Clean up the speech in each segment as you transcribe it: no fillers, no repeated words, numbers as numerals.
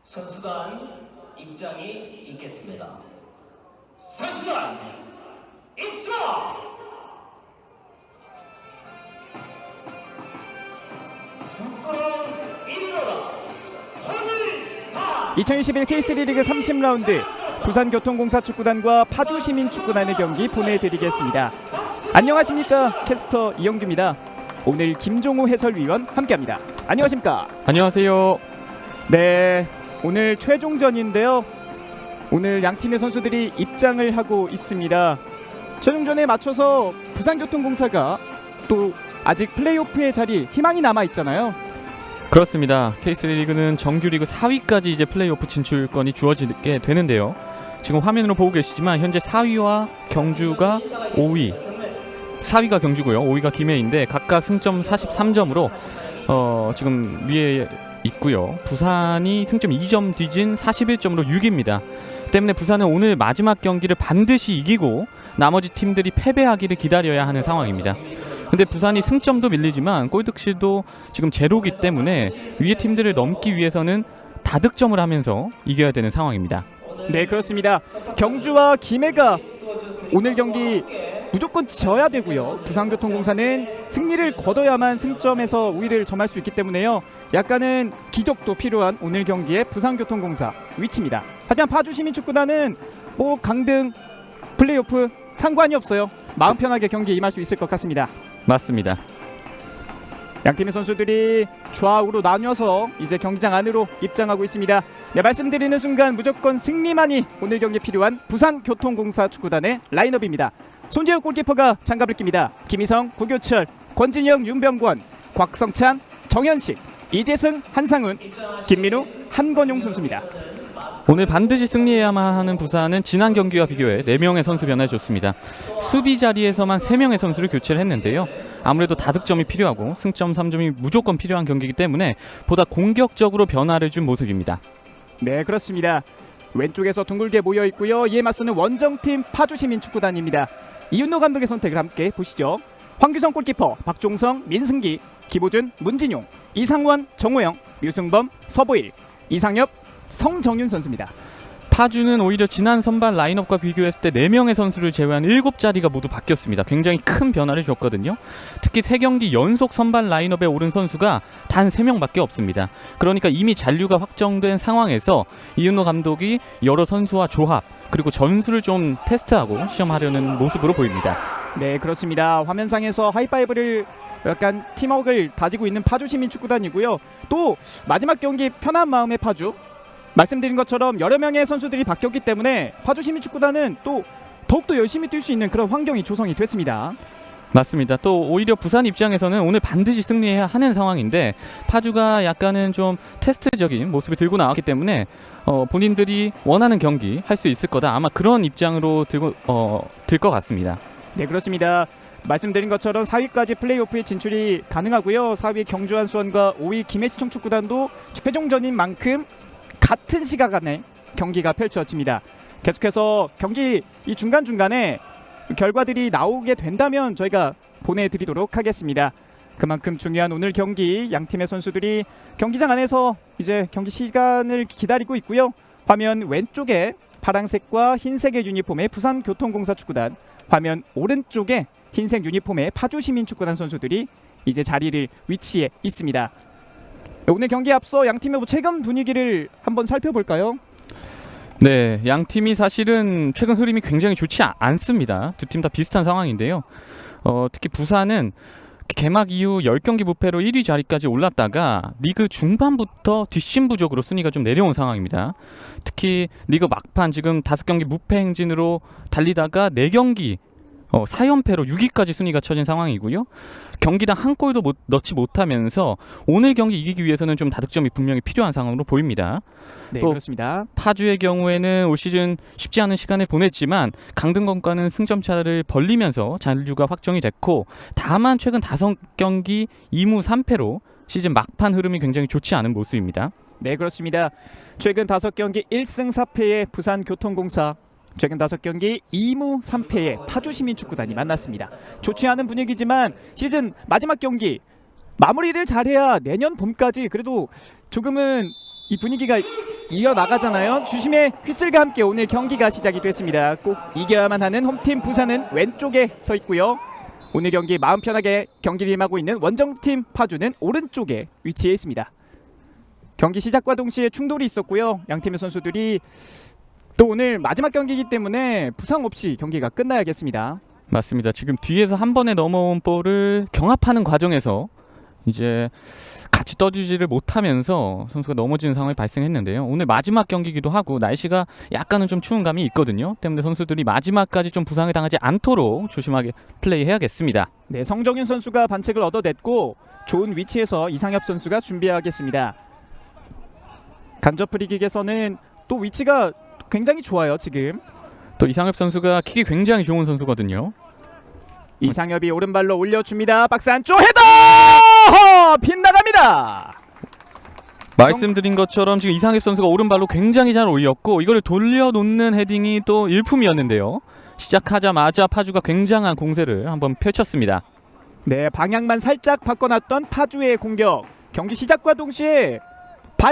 선수단 입장이 있겠습니다. 선수단 입장! 부끄러운 일이로다. 혼을 다! 2021 K3 리그 30라운드 부산교통공사 축구단과 파주시민축구단의 경기 보내드리겠습니다. 안녕하십니까, 캐스터 이영규입니다. 오늘 김종우 해설위원 함께합니다. 안녕하십니까? 안녕하세요. 네, 오늘 최종전인데요. 오늘 양 팀의 선수들이 입장을 하고 있습니다. 최종전에 맞춰서 부산교통공사가 또 아직 플레이오프의 자리 희망이 남아 있잖아요. 그렇습니다. K3 리그는 정규리그 4위까지 이제 플레이오프 진출권이 주어지게 되는데요. 지금 화면으로 보고 계시지만 현재 4위와 경주가 5위, 4위가 경주고요, 5위가 김해인데 각각 승점 43점으로 지금 위에 있고요. 부산이 승점 2점 뒤진 41점으로 6위입니다. 때문에 부산은 오늘 마지막 경기를 반드시 이기고 나머지 팀들이 패배하기를 기다려야 하는 상황입니다. 근데 부산이 승점도 밀리지만 골득실도 지금 제로기 때문에 위에 팀들을 넘기 위해서는 다득점을 하면서 이겨야 되는 상황입니다. 네, 그렇습니다. 경주와 김해가 오늘 경기 무조건 져야 되고요. 부산교통공사는 승리를 거둬야만 승점에서 우위를 점할 수 있기 때문에요. 약간은 기적도 필요한 오늘 경기의 부산교통공사 위치입니다. 하지만 파주시민축구단은 뭐 강등, 플레이오프 상관이 없어요. 마음 편하게 경기에 임할 수 있을 것 같습니다. 맞습니다. 양팀의 선수들이 좌우로 나뉘어서 이제 경기장 안으로 입장하고 있습니다. 네, 말씀드리는 순간 무조건 승리만이 오늘 경기에 필요한 부산교통공사 축구단의 라인업입니다. 손재욱 골키퍼가 장갑을 낍니다. 김희성, 구교철, 권진영, 윤병권, 곽성찬, 정현식, 이재승, 한상훈, 김민우, 한건용 선수입니다. 오늘 반드시 승리해야만 하는 부산은 지난 경기와 비교해 4명의 선수 변화를 줬습니다. 수비 자리에서만 3명의 선수를 교체를 했는데요. 아무래도 다득점이 필요하고 승점 3점이 무조건 필요한 경기이기 때문에 보다 공격적으로 변화를 준 모습입니다. 네, 그렇습니다. 왼쪽에서 둥글게 모여 있고요. 이에 맞서는 원정팀 파주시민축구단입니다. 이윤노 감독의 선택을 함께 보시죠. 황규성 골키퍼, 박종성, 민승기, 기보준, 문진용, 이상원, 정호영, 류승범, 서보일, 이상엽, 성정윤 선수입니다. 파주는 오히려 지난 선발 라인업과 비교했을 때 4명의 선수를 제외한 7자리가 모두 바뀌었습니다. 굉장히 큰 변화를 줬거든요. 특히 3경기 연속 선발 라인업에 오른 선수가 단 3명밖에 없습니다. 그러니까 이미 잔류가 확정된 상황에서 이윤호 감독이 여러 선수와 조합 그리고 전술을 좀 테스트하고 시험하려는 모습으로 보입니다. 네, 그렇습니다. 화면상에서 하이파이브를 약간 팀워크를 다지고 있는 파주시민축구단이고요. 또 마지막 경기 편한 마음의 파주, 말씀드린 것처럼 여러 명의 선수들이 바뀌었기 때문에 파주시민축구단은 또 더욱더 열심히 뛸 수 있는 그런 환경이 조성이 됐습니다. 맞습니다. 또 오히려 부산 입장에서는 오늘 반드시 승리해야 하는 상황인데 파주가 약간은 좀 테스트적인 모습을 들고 나왔기 때문에 본인들이 원하는 경기 할 수 있을 거다, 아마 그런 입장으로 들 것 같습니다. 네, 그렇습니다. 말씀드린 것처럼 4위까지 플레이오프에 진출이 가능하고요. 4위 경주 한수원과 5위 김해시청 축구단도 최종전인 만큼 같은 시각 안에 경기가 펼쳐집니다. 계속해서 경기 이 중간중간에 결과들이 나오게 된다면 저희가 보내드리도록 하겠습니다. 그만큼 중요한 오늘 경기, 양팀의 선수들이 경기장 안에서 이제 경기 시간을 기다리고 있고요. 화면 왼쪽에 파란색과 흰색의 유니폼의 부산교통공사 축구단, 화면 오른쪽에 흰색 유니폼의 파주시민축구단 선수들이 이제 자리를 위치해 있습니다. 오늘 경기에 앞서 양팀의 최근 분위기를 한번 살펴볼까요? 네, 양 팀이 사실은 최근 흐름이 굉장히 좋지 않습니다. 두 팀 다 비슷한 상황인데요. 특히 부산은 개막 이후 10경기 무패로 1위 자리까지 올랐다가 리그 중반부터 뒷심부족으로 순위가 좀 내려온 상황입니다. 특히 리그 막판 지금 5경기 무패 행진으로 달리다가 4경기 4연패로 6위까지 순위가 처진 상황이고요. 경기당 한 골도 넣지 못하면서 오늘 경기 이기기 위해서는 좀 다득점이 분명히 필요한 상황으로 보입니다. 네, 또 그렇습니다. 파주의 경우에는 올 시즌 쉽지 않은 시간을 보냈지만 강등권과는 승점차를 벌리면서 잔류가 확정이 됐고, 다만 최근 5경기 2무 3패로 시즌 막판 흐름이 굉장히 좋지 않은 모습입니다. 네, 그렇습니다. 최근 5경기 1승 4패의 부산교통공사, 최근 5경기 2무 3패의 파주시민축구단이 만났습니다. 좋지 않은 분위기지만 시즌 마지막 경기 마무리를 잘해야 내년 봄까지 그래도 조금은 이 분위기가 이어나가잖아요. 주심의 휘슬과 함께 오늘 경기가 시작이 됐습니다. 꼭 이겨야만 하는 홈팀 부산은 왼쪽에 서 있고요. 오늘 경기 마음 편하게 경기를 임하고 있는 원정팀 파주는 오른쪽에 위치해 있습니다. 경기 시작과 동시에 충돌이 있었고요. 양팀의 선수들이 또 오늘 마지막 경기이기 때문에 부상 없이 경기가 끝나야겠습니다. 맞습니다. 지금 뒤에서 한 번에 넘어온 볼을 경합하는 과정에서 이제 같이 떠주지를 못하면서 선수가 넘어지는 상황이 발생했는데요. 오늘 마지막 경기이기도 하고 날씨가 약간은 좀 추운 감이 있거든요. 때문에 선수들이 마지막까지 좀 부상을 당하지 않도록 조심하게 플레이해야겠습니다. 네, 성정윤 선수가 반칙을 얻어냈고 좋은 위치에서 이상엽 선수가 준비하겠습니다. 간접 프리킥에서는 또 위치가 굉장히 좋아요. 지금 또 이상엽 선수가 킥이 굉장히 좋은 선수거든요. 이상엽이 오른발로 올려줍니다. 박스 안쪽 헤더! 빗나갑니다. 말씀드린 것처럼 지금 이상엽 선수가 오른발로 굉장히 잘 올렸고 이거를 돌려놓는 헤딩이 또 일품이었는데요. 시작하자마자 파주가 굉장한 공세를 한번 펼쳤습니다. 네, 방향만 살짝 바꿔놨던 파주의 공격. 경기 시작과 동시에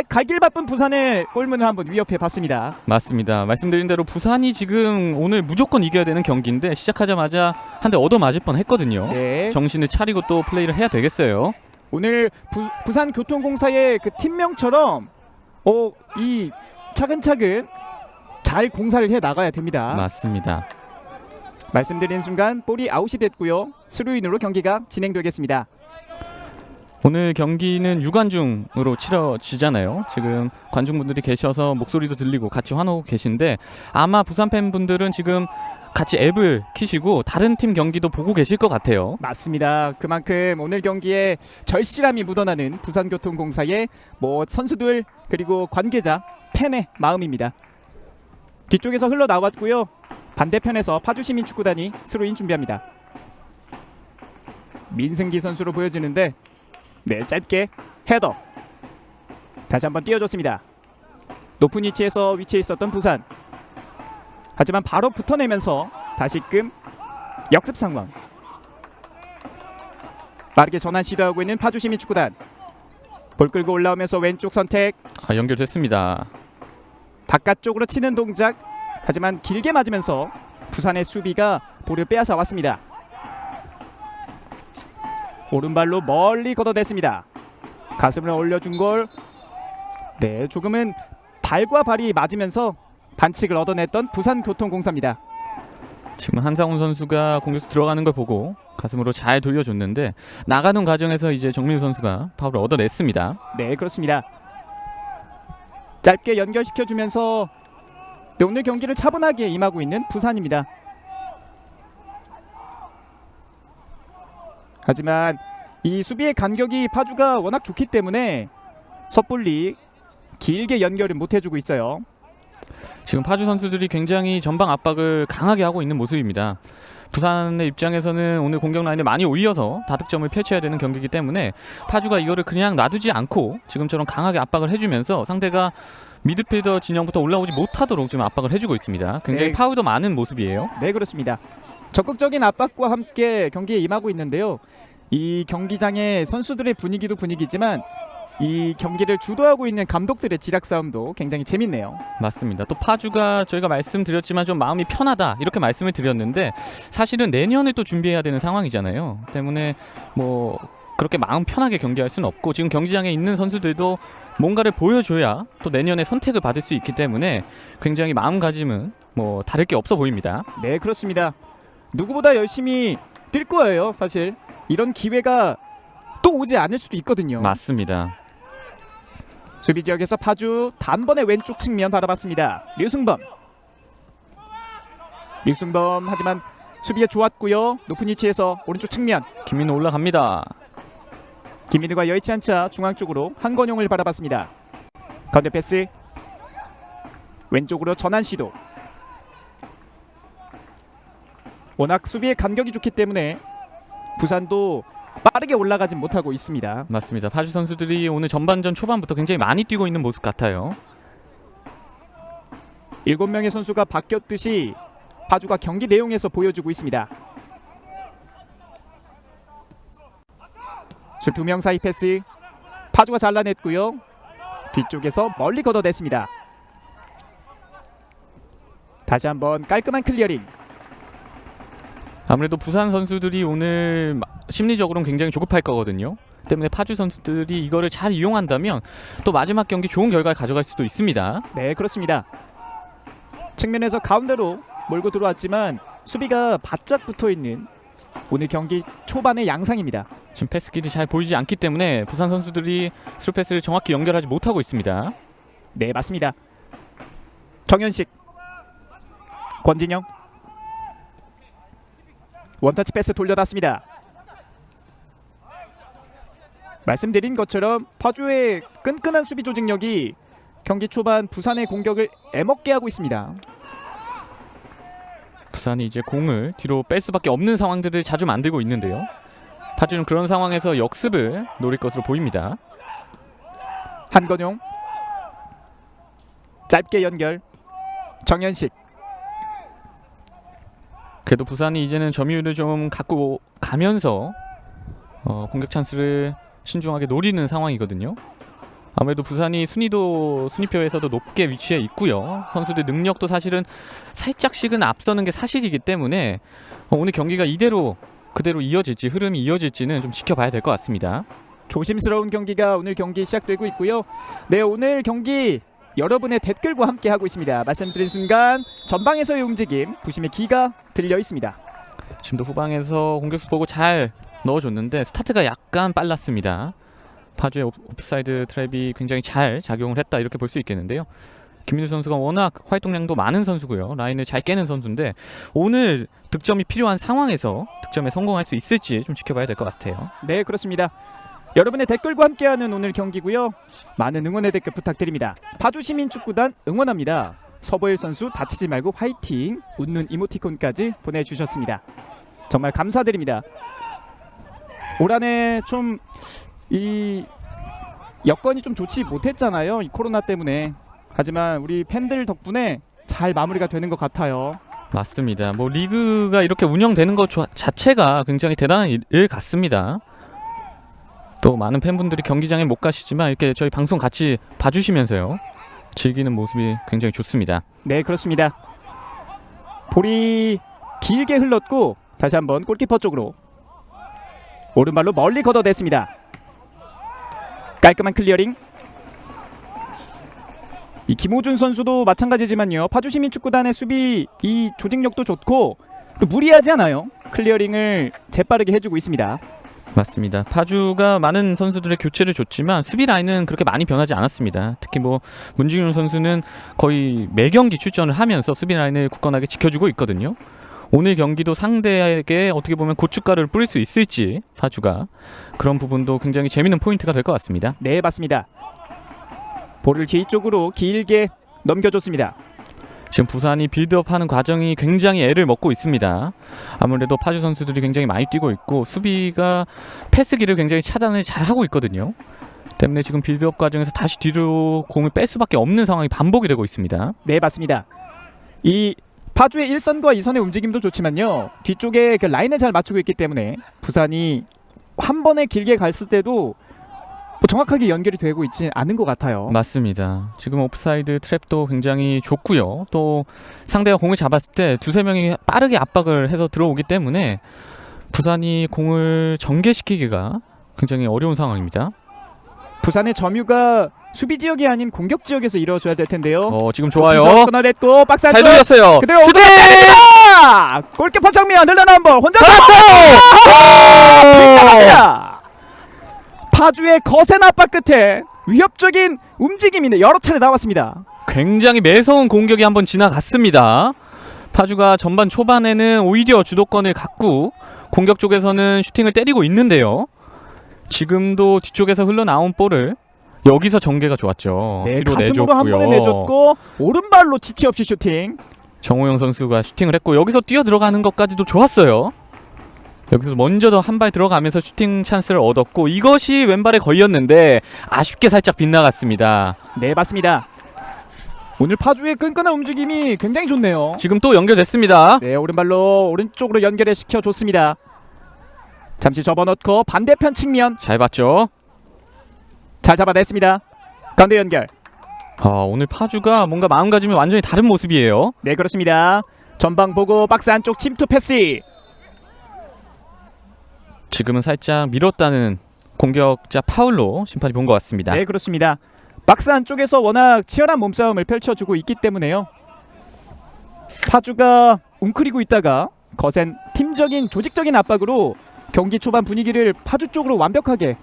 갈길 바쁜 부산의 골문을 한번 위협해 봤습니다. 맞습니다. 말씀드린 대로 부산이 지금 오늘 무조건 이겨야 되는 경기인데 시작하자마자 한 대 얻어맞을 뻔했거든요. 네. 정신을 차리고 또 플레이를 해야 되겠어요. 오늘 부산교통공사의 그 팀명처럼 이 차근차근 잘 공사를 해 나가야 됩니다. 맞습니다. 말씀드린 순간 볼이 아웃이 됐고요. 스루인으로 경기가 진행되겠습니다. 오늘 경기는 유관중으로 치러지잖아요. 지금 관중분들이 계셔서 목소리도 들리고 같이 환호하고 계신데 아마 부산 팬분들은 지금 같이 앱을 키시고 다른 팀 경기도 보고 계실 것 같아요. 맞습니다. 그만큼 오늘 경기에 절실함이 묻어나는 부산교통공사의 선수들 그리고 관계자 팬의 마음입니다. 뒤쪽에서 흘러나왔고요. 반대편에서 파주시민축구단이 스로인 준비합니다. 민승기 선수로 보여지는데 네, 짧게 헤더. 다시 한번 띄워줬습니다. 높은 위치에서 위치해 있었던 부산. 하지만 바로 붙어내면서 다시금 역습 상황. 빠르게 전환 시도하고 있는 파주시민축구단. 볼 끌고 올라오면서 왼쪽 선택. 연결됐습니다. 바깥쪽으로 치는 동작. 하지만 길게 맞으면서 부산의 수비가 볼을 빼앗아 왔습니다. 오른발로 멀리 걷어냈습니다. 가슴을 올려준 골. 네, 조금은 발과 발이 맞으면서 반칙을 얻어냈던 부산교통공사입니다. 지금 한상훈 선수가 공격수 들어가는 걸 보고 가슴으로 잘 돌려줬는데 나가는 과정에서 이제 정민우 선수가 파울을 얻어냈습니다. 네, 그렇습니다. 짧게 연결시켜주면서 네, 오늘 경기를 차분하게 임하고 있는 부산입니다. 하지만 이 수비의 간격이 파주가 워낙 좋기 때문에 섣불리 길게 연결을 못해주고 있어요. 지금 파주 선수들이 굉장히 전방 압박을 강하게 하고 있는 모습입니다. 부산의 입장에서는 오늘 공격 라인을 많이 올려서 다득점을 펼쳐야 되는 경기이기 때문에 파주가 이거를 그냥 놔두지 않고 지금처럼 강하게 압박을 해주면서 상대가 미드필더 진영부터 올라오지 못하도록 지금 압박을 해주고 있습니다. 굉장히 네. 파울도 많은 모습이에요. 네, 그렇습니다. 적극적인 압박과 함께 경기에 임하고 있는데요. 이 경기장의 선수들의 분위기도 분위기지만 이 경기를 주도하고 있는 감독들의 지략 싸움도 굉장히 재밌네요. 맞습니다. 또 파주가 저희가 말씀드렸지만 좀 마음이 편하다 이렇게 말씀을 드렸는데 사실은 내년을 또 준비해야 되는 상황이잖아요. 때문에 그렇게 마음 편하게 경기할 수는 없고 지금 경기장에 있는 선수들도 뭔가를 보여줘야 또 내년에 선택을 받을 수 있기 때문에 굉장히 마음가짐은 다를 게 없어 보입니다. 네, 그렇습니다. 누구보다 열심히 뛸 거예요. 사실 이런 기회가 또 오지 않을 수도 있거든요. 맞습니다. 수비 지역에서 파주 단번에 왼쪽 측면 바라봤습니다. 류승범 하지만 수비가 좋았고요. 높은 위치에서 오른쪽 측면 김민우 올라갑니다. 김민우가 여의치 않자 중앙 쪽으로 한건용을 바라봤습니다. 가운데 패스 왼쪽으로 전환 시도. 워낙 수비의 간격이 좋기 때문에 부산도 빠르게 올라가진 못하고 있습니다. 맞습니다. 파주 선수들이 오늘 전반전 초반부터 굉장히 많이 뛰고 있는 모습 같아요. 7명의 선수가 바뀌었듯이 파주가 경기 내용에서 보여주고 있습니다. 2명 사이 패스 파주가 잘라냈고요. 뒤쪽에서 멀리 걷어냈습니다. 다시 한번 깔끔한 클리어링. 아무래도 부산 선수들이 오늘 심리적으로는 굉장히 조급할 거거든요. 때문에 파주 선수들이 이거를 잘 이용한다면 또 마지막 경기 좋은 결과를 가져갈 수도 있습니다. 네, 그렇습니다. 측면에서 가운데로 몰고 들어왔지만 수비가 바짝 붙어있는 오늘 경기 초반의 양상입니다. 지금 패스길이 잘 보이지 않기 때문에 부산 선수들이 스루 패스를 정확히 연결하지 못하고 있습니다. 네, 맞습니다. 정현식, 권진영, 원터치 패스 돌려놨습니다. 말씀드린 것처럼 파주의 끈끈한 수비 조직력이 경기 초반 부산의 공격을 애먹게 하고 있습니다. 부산이 이제 공을 뒤로 뺄 수밖에 없는 상황들을 자주 만들고 있는데요. 파주는 그런 상황에서 역습을 노릴 것으로 보입니다. 한건용, 짧게 연결, 정현식. 그래도 부산이 이제는 점유율을 좀 갖고 가면서 공격 찬스를 신중하게 노리는 상황이거든요. 아무래도 부산이 순위표에서도 높게 위치해 있고요. 선수들 능력도 사실은 살짝씩은 앞서는 게 사실이기 때문에 오늘 경기가 그대로 이어질지 흐름이 이어질지는 좀 지켜봐야 될 것 같습니다. 조심스러운 경기가 오늘 경기 시작되고 있고요. 네, 오늘 경기 여러분의 댓글과 함께 하고 있습니다. 말씀드린 순간 전방에서의 움직임, 부심의 기가 들려 있습니다. 지금도 후방에서 공격수 보고 잘 넣어줬는데 스타트가 약간 빨랐습니다. 파주의 옵사이드 트랩이 굉장히 잘 작용을 했다 이렇게 볼 수 있겠는데요. 김민우 선수가 워낙 활동량도 많은 선수고요. 라인을 잘 깨는 선수인데 오늘 득점이 필요한 상황에서 득점에 성공할 수 있을지 좀 지켜봐야 될 것 같아요. 네, 그렇습니다. 여러분의 댓글과 함께하는 오늘 경기고요. 많은 응원의 댓글 부탁드립니다. 파주시민축구단 응원합니다. 서보일 선수 다치지 말고 화이팅! 웃는 이모티콘까지 보내주셨습니다. 정말 감사드립니다. 올 한해 좀 이 여건이 좀 좋지 못했잖아요. 이 코로나 때문에. 하지만 우리 팬들 덕분에 잘 마무리가 되는 것 같아요. 맞습니다. 뭐 리그가 이렇게 운영되는 것 자체가 굉장히 대단한 일 같습니다. 또 많은 팬분들이 경기장에 못 가시지만 이렇게 저희 방송 같이 봐주시면서요 즐기는 모습이 굉장히 좋습니다. 네, 그렇습니다. 볼이 길게 흘렀고 다시 한번 골키퍼 쪽으로 오른발로 멀리 걷어냈습니다. 깔끔한 클리어링. 이 김호준 선수도 마찬가지지만요. 파주시민축구단의 수비 이 조직력도 좋고 또 무리하지 않아요. 클리어링을 재빠르게 해주고 있습니다. 맞습니다. 파주가 많은 선수들의 교체를 줬지만 수비 라인은 그렇게 많이 변하지 않았습니다. 특히 뭐 문진윤 선수는 거의 매 경기 출전을 하면서 수비 라인을 굳건하게 지켜주고 있거든요. 오늘 경기도 상대에게 어떻게 보면 고춧가루를 뿌릴 수 있을지 파주가 그런 부분도 굉장히 재밌는 포인트가 될 것 같습니다. 네, 맞습니다. 볼을 뒤쪽으로 길게 넘겨줬습니다. 지금 부산이 빌드업하는 과정이 굉장히 애를 먹고 있습니다. 아무래도 파주 선수들이 굉장히 많이 뛰고 있고 수비가 패스기를 굉장히 차단을 잘 하고 있거든요. 때문에 지금 빌드업 과정에서 다시 뒤로 공을 뺄 수밖에 없는 상황이 반복이 되고 있습니다. 네, 맞습니다. 이 파주의 1선과 2선의 움직임도 좋지만요. 뒤쪽에 그 라인을 잘 맞추고 있기 때문에 부산이 한 번에 길게 갔을 때도 뭐 정확하게 연결이 되고 있지 않은 것 같아요. 맞습니다. 지금 옵사이드 트랩도 굉장히 좋고요. 또 상대가 공을 잡았을 때 두세 명이 빠르게 압박을 해서 들어오기 때문에 부산이 공을 전개시키기가 굉장히 어려운 상황입니다. 부산의 점유가 수비 지역이 아닌 공격 지역에서 이루어져야 될 텐데요. 지금 좋아요. 끊어냈고 박스 잘 안쪽 돌렸어요. 그대로 슈팅! 오른쪽입니다. 골키퍼 정면 늘어난 볼 혼자 빗나갑니다. 파주의 거센 압박 끝에 위협적인 움직임인데 여러 차례 나왔습니다. 굉장히 매서운 공격이 한번 지나갔습니다. 파주가 전반 초반에는 오히려 주도권을 갖고 공격 쪽에서는 슈팅을 때리고 있는데요. 지금도 뒤쪽에서 흘러나온 볼을 여기서 전개가 좋았죠. 네, 뒤로 가슴으로 한 번에 내줬고요. 내줬고 오른발로 지체 없이 슈팅. 정호영 선수가 슈팅을 했고 여기서 뛰어 들어가는 것까지도 좋았어요. 여기서 먼저 더 한 발 들어가면서 슈팅 찬스를 얻었고 이것이 왼발에 걸렸는데 아쉽게 살짝 빗나갔습니다. 네, 맞습니다. 오늘 파주의 끈끈한 움직임이 굉장히 좋네요. 지금 또 연결됐습니다. 네, 오른발로 오른쪽으로 연결해 시켜줬습니다. 잠시 접어넣고 반대편 측면 잘 봤죠? 잘 잡아냈습니다. 가운데 연결 오늘 파주가 뭔가 마음가짐이 완전히 다른 모습이에요. 네, 그렇습니다. 전방 보고 박스 안쪽 침투 패스. 지금은 살짝 밀었다는 공격자 파울로 심판이 본 것 같습니다. 네, 그렇습니다. 박스 안쪽에서 워낙 치열한 몸싸움을 펼쳐주고 있기 때문에요. 파주가 웅크리고 있다가 거센 팀적인 조직적인 압박으로 경기 초반 분위기를 파주 쪽으로 완벽하게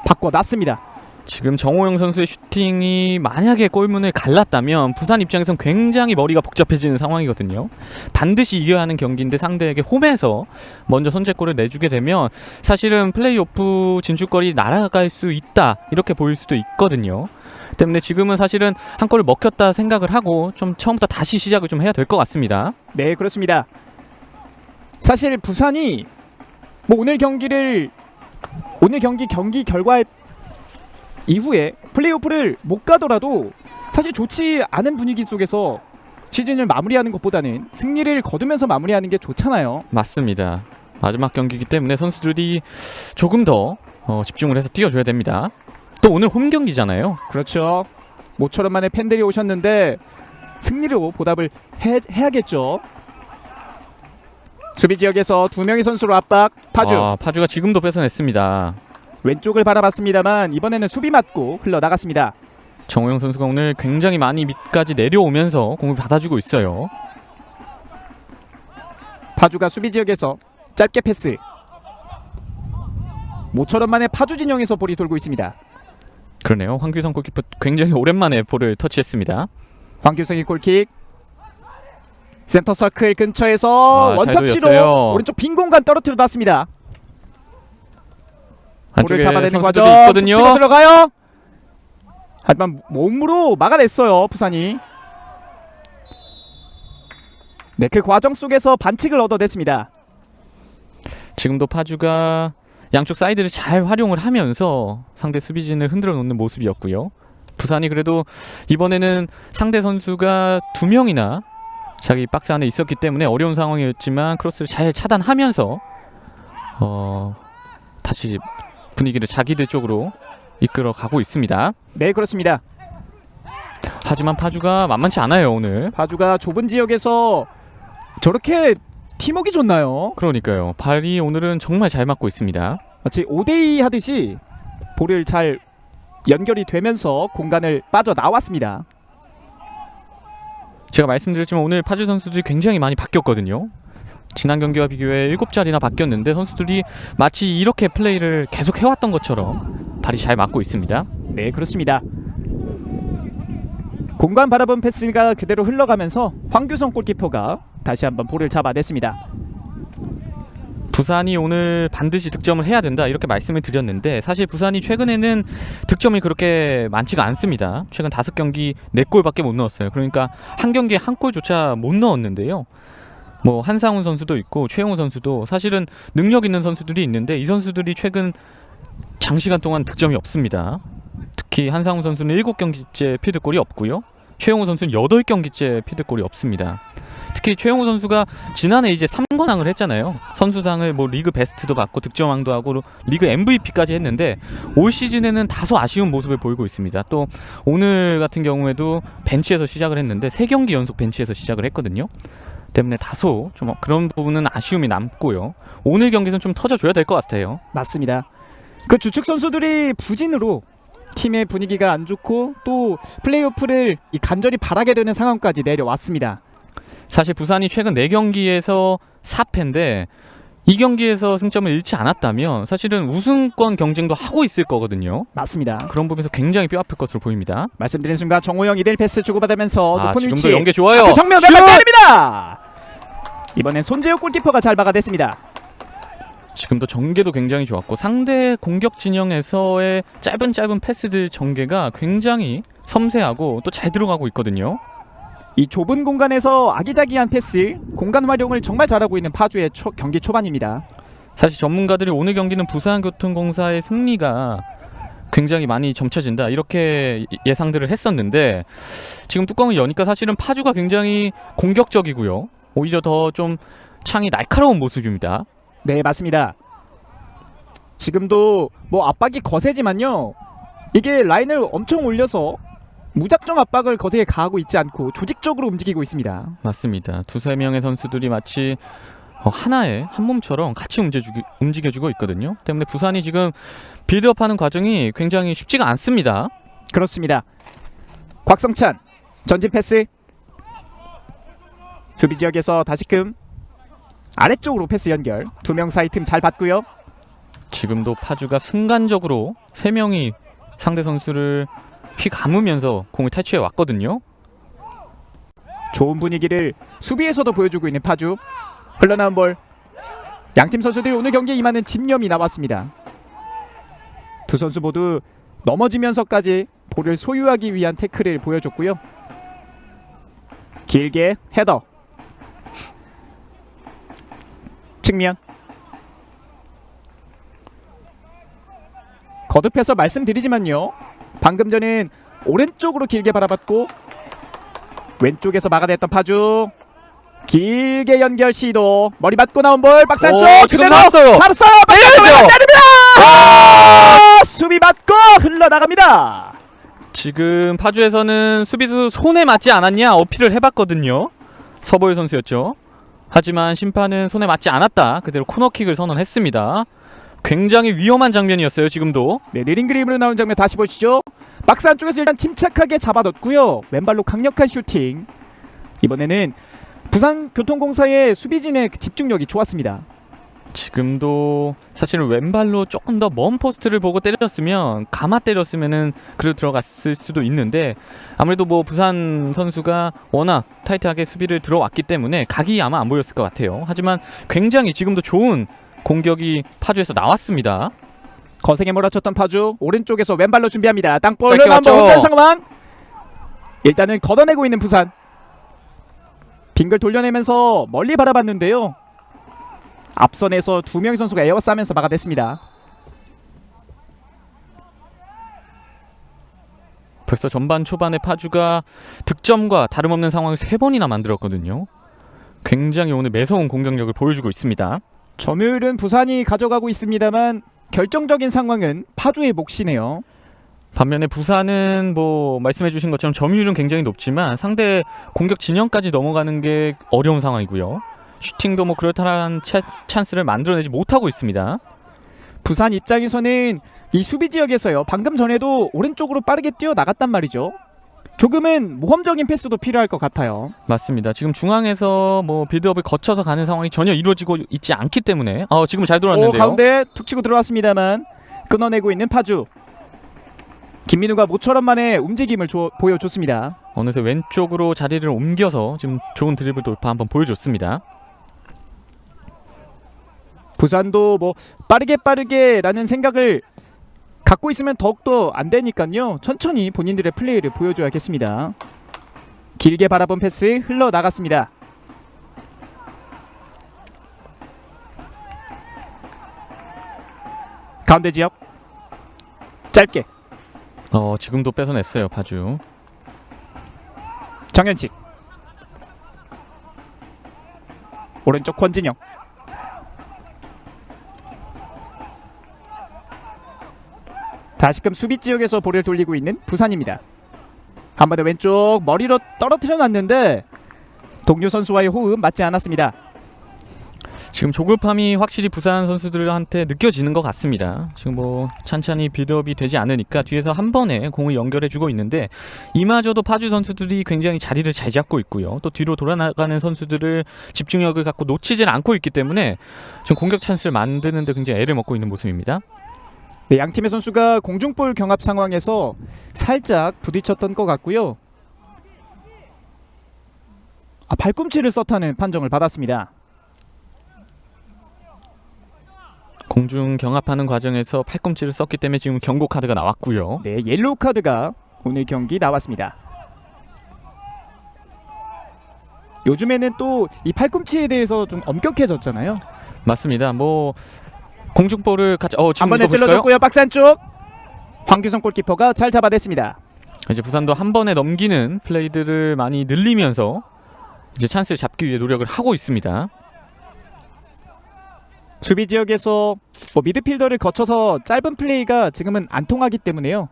바꿔놨습니다. 지금 정호영 선수의 슈팅이 만약에 골문을 갈랐다면 부산 입장에선 굉장히 머리가 복잡해지는 상황이거든요. 반드시 이겨야 하는 경기인데 상대에게 홈에서 먼저 선제골을 내주게 되면 사실은 플레이오프 진출권이 날아갈 수 있다 이렇게 보일 수도 있거든요. 때문에 지금은 사실은 한 골을 먹혔다 생각을 하고 좀 처음부터 다시 시작을 좀 해야 될 것 같습니다. 네, 그렇습니다. 사실 부산이 뭐 오늘 경기 결과 이후에 플레이오프를 못 가더라도 사실 좋지 않은 분위기 속에서 시즌을 마무리하는 것보다는 승리를 거두면서 마무리하는 게 좋잖아요. 맞습니다. 마지막 경기이기 때문에 선수들이 조금 더 집중을 해서 뛰어줘야 됩니다. 또 오늘 홈 경기잖아요. 그렇죠. 모처럼 만에 팬들이 오셨는데 승리로 보답을 해야겠죠. 수비 지역에서 두 명의 선수로 압박. 파주가 지금도 뺏어냈습니다. 왼쪽을 바라봤습니다만 이번에는 수비 맞고 흘러나갔습니다. 정호영 선수가 오늘 굉장히 많이 밑까지 내려오면서 공을 받아주고 있어요. 파주가 수비 지역에서 짧게 패스. 모처럼 만에 파주 진영에서 볼이 돌고 있습니다. 그러네요. 황규성 골키퍼 굉장히 오랜만에 볼을 터치했습니다. 황규성의 골킥. 센터 서클 근처에서 잘 원터치로 돌렸어요. 오른쪽 빈 공간 떨어뜨려 놨습니다. 볼을 안쪽에 잡아내는 선수들이 과정. 있거든요. 치고 들어가요. 하지만 몸으로 막아냈어요, 부산이. 네, 그 과정 속에서 반칙을 얻어냈습니다. 지금도 파주가 양쪽 사이드를 잘 활용을 하면서 상대 수비진을 흔들어 놓는 모습이었고요. 부산이 그래도 이번에는 상대 선수가 두 명이나 자기 박스 안에 있었기 때문에 어려운 상황이었지만 크로스를 잘 차단하면서 다시 분위기를 자기들 쪽으로 이끌어 가고 있습니다. 네, 그렇습니다. 하지만 파주가 만만치 않아요 오늘. 파주가 좁은 지역에서 저렇게 팀워크가 좋나요? 그러니까요. 발이 오늘은 정말 잘 맞고 있습니다. 마치 5대2 하듯이 볼을 잘 연결이 되면서 공간을 빠져나왔습니다. 제가 말씀드렸지만 오늘 파주 선수들이 굉장히 많이 바뀌었거든요. 지난 경기와 비교해 7자리나 바뀌었는데 선수들이 마치 이렇게 플레이를 계속 해왔던 것처럼 발이 잘 맞고 있습니다. 네, 그렇습니다. 공간 바라본 패스가 그대로 흘러가면서 황규성 골키퍼가 다시 한번 볼을 잡아냈습니다. 부산이 오늘 반드시 득점을 해야 된다 이렇게 말씀을 드렸는데 사실 부산이 최근에는 득점이 그렇게 많지가 않습니다. 최근 5경기 4골밖에 못 넣었어요. 그러니까 한 경기에 한 골조차 못 넣었는데요. 뭐 한상훈 선수도 있고 최용우 선수도 사실은 능력 있는 선수들이 있는데 이 선수들이 최근 장시간 동안 득점이 없습니다. 특히 한상훈 선수는 7경기째 필드골이 없고요. 최용우 선수는 8경기째 필드골이 없습니다. 특히 최용우 선수가 지난해 이제 3관왕을 했잖아요. 선수상을 뭐 리그 베스트도 받고 득점왕도 하고 리그 MVP까지 했는데 올 시즌에는 다소 아쉬운 모습을 보이고 있습니다. 또 오늘 같은 경우에도 벤치에서 시작을 했는데 3경기 연속 벤치에서 시작을 했거든요. 때문에 다소 좀 그런 부분은 아쉬움이 남고요. 오늘 경기에서는 좀 터져줘야 될 것 같아요. 맞습니다. 그 주축 선수들이 부진으로 팀의 분위기가 안 좋고 또 플레이오프를 간절히 바라게 되는 상황까지 내려왔습니다. 사실 부산이 최근 4경기에서 4패인데 이 경기에서 승점을 잃지 않았다면 사실은 우승권 경쟁도 하고 있을 거거든요. 맞습니다. 그런 부분에서 굉장히 뼈아플 것으로 보입니다. 말씀드린 순간 정호영 1대1 패스 주고받으면서 높은 지금도 위치 연계 좋아요. 그 정면 슛! 왼발 때립니다. 이번엔 손재욱 골키퍼가 잘 막아냈습니다. 지금도 전개도 굉장히 좋았고 상대 공격 진영에서의 짧은 패스들 전개가 굉장히 섬세하고 또 잘 들어가고 있거든요. 이 좁은 공간에서 아기자기한 패스, 공간 활용을 정말 잘하고 있는 파주의 경기 초반입니다. 사실 전문가들이 오늘 경기는 부산교통공사의 승리가 굉장히 많이 점쳐진다 이렇게 예상들을 했었는데 지금 뚜껑을 여니까 사실은 파주가 굉장히 공격적이고요. 오히려 더 좀 창이 날카로운 모습입니다. 네, 맞습니다. 지금도 뭐 압박이 거세지만요. 이게 라인을 엄청 올려서 무작정 압박을 거세게 가하고 있지 않고 조직적으로 움직이고 있습니다. 맞습니다. 두세 명의 선수들이 마치 하나의 한 몸처럼 같이 움직여주고 있거든요. 때문에 부산이 지금 빌드업하는 과정이 굉장히 쉽지가 않습니다. 그렇습니다. 곽성찬 전진 패스. 수비 지역에서 다시금 아래쪽으로 패스 연결. 두 명 사이 틈 잘 봤고요. 지금도 파주가 순간적으로 3명이 상대 선수를 휘감으면서 공을 탈취해 왔거든요. 좋은 분위기를 수비에서도 보여주고 있는 파주. 흘러나온 볼. 양팀 선수들 오늘 경기에 임하는 집념이 나왔습니다. 두 선수 모두 넘어지면서까지 볼을 소유하기 위한 태클을 보여줬고요. 길게 헤더. 측면. 거듭해서 말씀드리지만요, 방금 전엔 오른쪽으로 길게 바라봤고 왼쪽에서 막아냈던 파주. 길게 연결 시도. 머리 맞고 나온 볼 박스 안쪽. 지금 나왔어요. 살았어요. 때려야죠. 때립니다. 수비 맞고 흘러나갑니다. 지금 파주에서는 수비수 손에 맞지 않았냐 어필을 해봤거든요. 서보일 선수였죠. 하지만 심판은 손에 맞지 않았다, 그대로 코너킥을 선언했습니다. 굉장히 위험한 장면이었어요. 지금도. 네, 느린 그림으로 나온 장면 다시 보시죠. 박스 안쪽에서 일단 침착하게 잡아넣고요. 왼발로 강력한 슈팅. 이번에는 부산교통공사의 수비진의 집중력이 좋았습니다. 지금도 사실은 왼발로 조금 더 먼 포스트를 보고 때렸으면, 감아 때렸으면은 그래도 들어갔을 수도 있는데, 아무래도 뭐 부산 선수가 워낙 타이트하게 수비를 들어왔기 때문에 각이 아마 안 보였을 것 같아요. 하지만 굉장히 지금도 좋은 공격이 파주에서 나왔습니다. 거세게 몰아쳤던 파주. 오른쪽에서 왼발로 준비합니다. 땅볼 짧게 흘러나온 볼 맞죠. 혼전 상황. 일단은 걷어내고 있는 부산. 빙글 돌려내면서 멀리 바라봤는데요, 앞선에서 두 명의 선수가 에어싸면서 막아냈습니다. 벌써 전반 초반에 파주가 득점과 다름없는 상황을 3번이나 만들었거든요. 굉장히 오늘 매서운 공격력을 보여주고 있습니다. 점유율은 부산이 가져가고 있습니다만 결정적인 상황은 파주의 몫이네요. 반면에 부산은 뭐 말씀해주신 것처럼 점유율은 굉장히 높지만 상대 공격 진영까지 넘어가는 게 어려운 상황이고요. 슈팅도 뭐 그럴듯한 찬스를 만들어내지 못하고 있습니다. 부산 입장에서는 이 수비 지역에서요, 방금 전에도 오른쪽으로 빠르게 뛰어나갔단 말이죠. 조금은 모험적인 패스도 필요할 것 같아요. 맞습니다. 지금 중앙에서 뭐 빌드업을 거쳐서 가는 상황이 전혀 이루어지고 있지 않기 때문에 지금 잘 돌아왔는데요. 가운데 툭 치고 들어왔습니다만 끊어내고 있는 파주. 김민우가 모처럼 만의 움직임을 보여줬습니다. 어느새 왼쪽으로 자리를 옮겨서 지금 좋은 드리블 돌파 한번 보여줬습니다. 부산도 뭐 빠르게 라는 생각을 갖고 있으면 더욱더 안 되니까요, 천천히 본인들의 플레이를 보여줘야겠습니다. 길게 바라본 패스 흘러나갔습니다. 가운데 지역 짧게. 지금도 뺏어냈어요. 파주. 정현식. 오른쪽 권진영. 다시금 수비 지역에서 볼을 돌리고 있는 부산입니다. 한 번 더 왼쪽 머리로 떨어뜨려 놨는데 동료 선수와의 호흡 맞지 않았습니다. 지금 조급함이 확실히 부산 선수들한테 느껴지는 것 같습니다. 지금 뭐 찬찬히 빌드업이 되지 않으니까 뒤에서 한 번에 공을 연결해주고 있는데, 이마저도 파주 선수들이 굉장히 자리를 잘 잡고 있고요. 또 뒤로 돌아나가는 선수들을 집중력을 갖고 놓치질 않고 있기 때문에 지금 공격 찬스를 만드는데 굉장히 애를 먹고 있는 모습입니다. 네, 양팀의 선수가 공중볼 경합 상황에서 살짝 부딪혔던 것 같고요. 발꿈치를 썼다는 판정을 받았습니다. 공중 경합하는 과정에서 팔꿈치를 썼기 때문에 지금 경고 카드가 나왔고요. 네, 옐로우 카드가 오늘 경기 나왔습니다. 요즘에는 또 이 팔꿈치에 대해서 좀 엄격해졌잖아요. 맞습니다. 뭐 공중볼을 같이 한 지금 번에 이거 보실까요? 찔러줬고요. 박스 안쪽 황규성 골키퍼가 잘 잡아냈습니다. 이제 부산도 한 번에 넘기는 플레이들을 많이 늘리면서 이제 찬스를 잡기 위해 노력을 하고 있습니다. 수비 지역에서 미드필더를 거쳐서 짧은 플레이가 지금은 안 통하기 때문에요,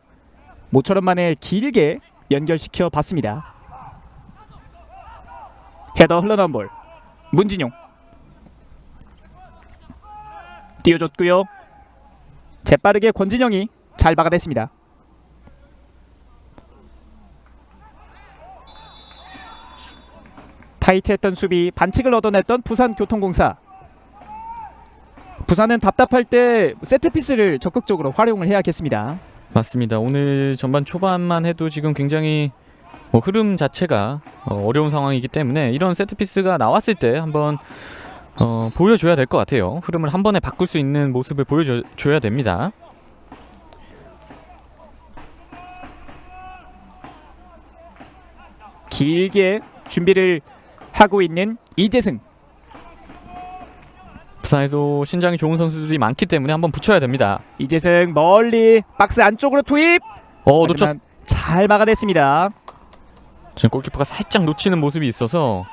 모처럼 만에 길게 연결시켜 봤습니다. 헤더 흘러나온 볼 문진용 띄워줬고요. 재빠르게 권진영이 잘 막아냈습니다. 타이트했던 수비 반칙을 얻어냈던 부산교통공사. 부산은 답답할 때 세트피스를 적극적으로 활용을 해야겠습니다. 맞습니다. 오늘 전반 초반만 해도 지금 굉장히 흐름 자체가 어려운 상황이기 때문에 이런 세트피스가 나왔을 때 한번 보여줘야 될 것 같아요. 흐름을 한 번에 바꿀 수 있는 모습을 보여줘야 됩니다. 길게 준비를 하고 있는 이재승. 부산에도 신장이 좋은 선수들이 많기 때문에 한번 붙여야 됩니다. 이재승 멀리 박스 안쪽으로 투입. 놓쳤. 잘 막아냈습니다. 지금 골키퍼가 살짝 놓치는 모습이 있어서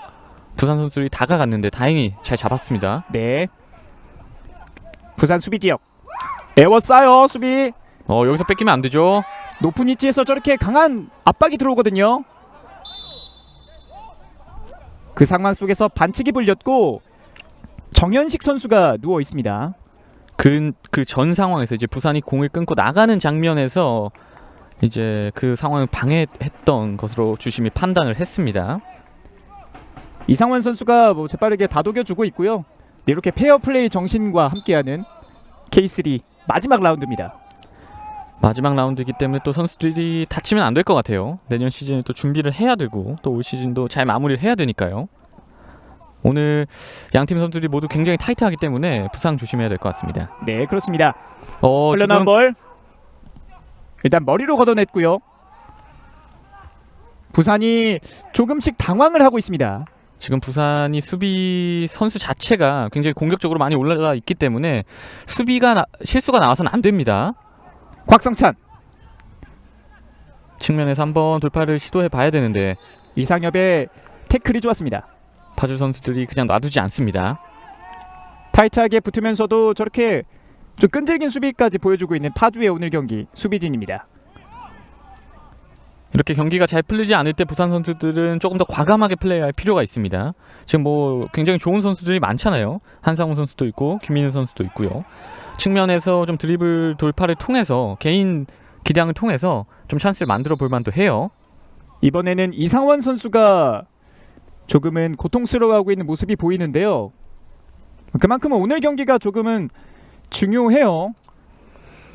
부산 선수들이 다가갔는데 다행히 잘 잡았습니다. 네. 부산 수비 지역. 에워싸요 수비. 여기서 뺏기면 안 되죠. 높은 위치에서 저렇게 강한 압박이 들어오거든요. 그 상황 속에서 반칙이 불렸고 정현식 선수가 누워 있습니다. 그 전 상황에서 이제 부산이 공을 끊고 나가는 장면에서 이제 그 상황을 방해했던 것으로 주심이 판단을 했습니다. 이상원 선수가 재빠르게 다독여주고 있고요. 이렇게 페어플레이 정신과 함께하는 K3 마지막 라운드입니다. 마지막 라운드이기 때문에 또 선수들이 다치면 안 될 것 같아요. 내년 시즌에 또 준비를 해야 되고 또 올 시즌도 잘 마무리를 해야 되니까요. 오늘 양팀 선수들이 모두 굉장히 타이트하기 때문에 부상 조심해야 될 것 같습니다. 네, 그렇습니다. 지금 흘러나온 볼 일단 머리로 걷어냈고요. 부산이 조금씩 당황을 하고 있습니다. 지금 부산이 수비 선수 자체가 굉장히 공격적으로 많이 올라가 있기 때문에 실수가 나와서는 안 됩니다. 곽성찬 측면에서 한번 돌파를 시도해 봐야 되는데 이상엽의 태클이 좋았습니다. 파주 선수들이 그냥 놔두지 않습니다. 타이트하게 붙으면서도 저렇게 좀 끈질긴 수비까지 보여주고 있는 파주의 오늘 경기 수비진입니다. 이렇게 경기가 잘 풀리지 않을 때 부산 선수들은 조금 더 과감하게 플레이할 필요가 있습니다. 지금 굉장히 좋은 선수들이 많잖아요. 한상우 선수도 있고 김민우 선수도 있고요. 측면에서 좀 드리블 돌파를 통해서 개인 기량을 통해서 좀 찬스를 만들어 볼 만도 해요. 이번에는 이상원 선수가 조금은 고통스러워하고 있는 모습이 보이는데요. 그만큼 오늘 경기가 조금은 중요해요.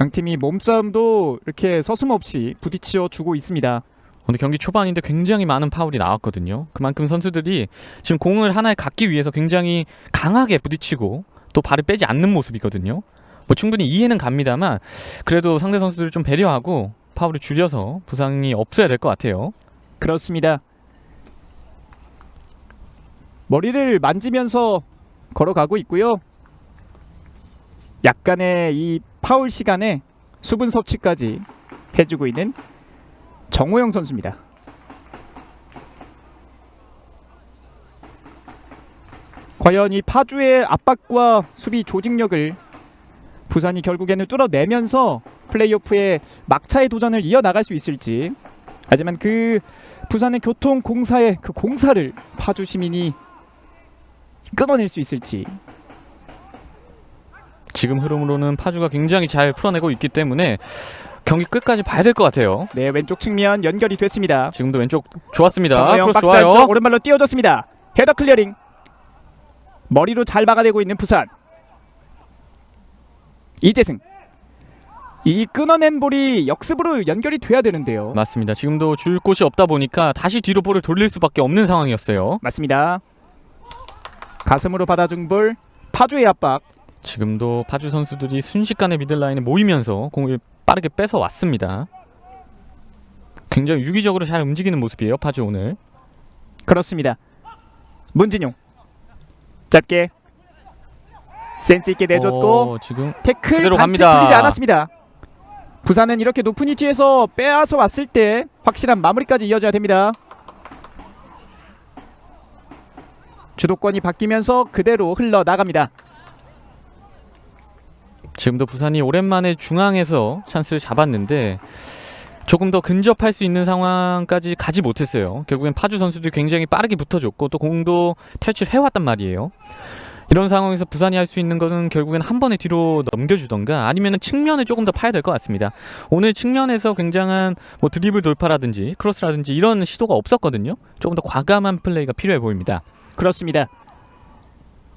양팀이 몸싸움도 이렇게 서슴없이 부딪혀 주고 있습니다. 오늘 경기 초반인데 굉장히 많은 파울이 나왔거든요. 그만큼 선수들이 지금 공을 하나에 갖기 위해서 굉장히 강하게 부딪히고 또 발을 빼지 않는 모습이거든요. 충분히 이해는 갑니다만 그래도 상대 선수들을 좀 배려하고 파울을 줄여서 부상이 없어야 될 것 같아요. 그렇습니다. 머리를 만지면서 걸어가고 있고요. 약간의 이 파울 시간에 수분 섭취까지 해주고 있는 정호영 선수입니다. 과연 이 파주의 압박과 수비 조직력을 부산이 결국에는 뚫어내면서 플레이오프의 막차의 도전을 이어나갈 수 있을지. 하지만 그 부산의 교통공사의 그 공사를 파주 시민이 끊어낼 수 있을지. 지금 흐름으로는 파주가 굉장히 잘 풀어내고 있기 때문에 경기 끝까지 봐야 될 것 같아요. 네, 왼쪽 측면 연결이 됐습니다. 지금도 왼쪽 좋았습니다. 정호영 크로스 박스 좋아요. 안쪽 오른발로 띄워줬습니다. 헤더 클리어링. 머리로 잘 막아내고 있는 부산. 이재승. 이 끊어낸 볼이 역습으로 연결이 돼야 되는데요. 맞습니다. 지금도 줄 곳이 없다 보니까 다시 뒤로 볼을 돌릴 수밖에 없는 상황이었어요. 맞습니다. 가슴으로 받아준 볼. 파주의 압박. 지금도 파주 선수들이 순식간에 미들라인에 모이면서 공을 빠르게 뺏어 왔습니다. 굉장히 유기적으로 잘 움직이는 모습이에요. 파주 오늘. 그렇습니다. 문진용. 짧게 센스 있게 내줬고 지금 태클 그대로 반칙 갑니다. 풀리지 않았습니다. 부산은 이렇게 높은 위치에서 빼앗아 왔을 때 확실한 마무리까지 이어져야 됩니다. 주도권이 바뀌면서 그대로 흘러나갑니다. 지금도 부산이 오랜만에 중앙에서 찬스를 잡았는데 조금 더 근접할 수 있는 상황까지 가지 못했어요. 결국엔 파주 선수들이 굉장히 빠르게 붙어줬고 또 공도 탈출을 해왔단 말이에요. 이런 상황에서 부산이 할 수 있는 것은 결국엔 한 번에 뒤로 넘겨주던가 아니면 측면을 조금 더 파야 될 것 같습니다. 오늘 측면에서 굉장한 뭐 드리블 돌파라든지 크로스라든지 이런 시도가 없었거든요. 조금 더 과감한 플레이가 필요해 보입니다. 그렇습니다.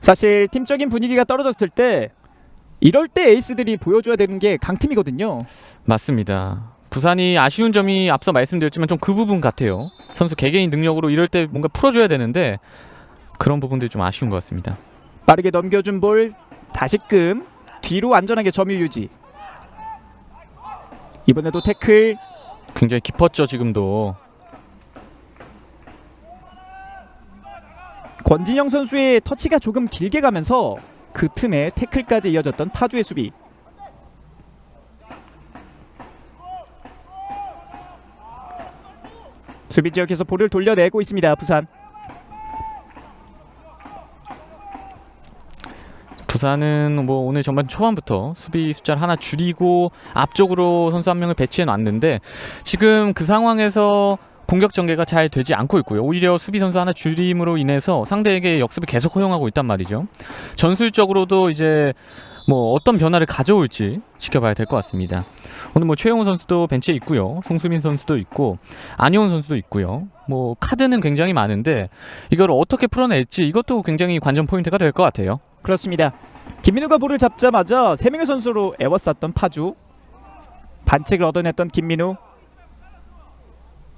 사실 팀적인 분위기가 떨어졌을 때 이럴 때 에이스들이 보여줘야 되는 게 강팀이거든요. 맞습니다. 부산이 아쉬운 점이 앞서 말씀드렸지만 좀 그 부분 같아요. 선수 개개인 능력으로 이럴 때 뭔가 풀어줘야 되는데 그런 부분들이 좀 아쉬운 것 같습니다. 빠르게 넘겨준 볼 다시금 뒤로 안전하게 점유 유지. 이번에도 태클. 굉장히 깊었죠 지금도. 권진영 선수의 터치가 조금 길게 가면서 그 틈에 태클까지 이어졌던 파주의 수비. 수비 지역에서 볼을 돌려내고 있습니다. 부산. 부산은 뭐 오늘 전반 초반부터 수비 숫자를 하나 줄이고 앞쪽으로 선수 한 명을 배치해 놨는데 지금 그 상황에서 공격 전개가 잘 되지 않고 있고요. 오히려 수비 선수 하나 줄임으로 인해서 상대에게 역습을 계속 허용하고 있단 말이죠. 전술적으로도 이제 뭐 어떤 변화를 가져올지 지켜봐야 될 것 같습니다. 오늘 뭐 최영우 선수도 벤치에 있고요. 송수민 선수도 있고 안효은 선수도 있고요. 뭐 카드는 굉장히 많은데 이걸 어떻게 풀어낼지 이것도 굉장히 관전 포인트가 될 것 같아요. 그렇습니다. 김민우가 볼을 잡자마자 3명의 선수로 에워쌌던 파주. 반칙을 얻어냈던 김민우.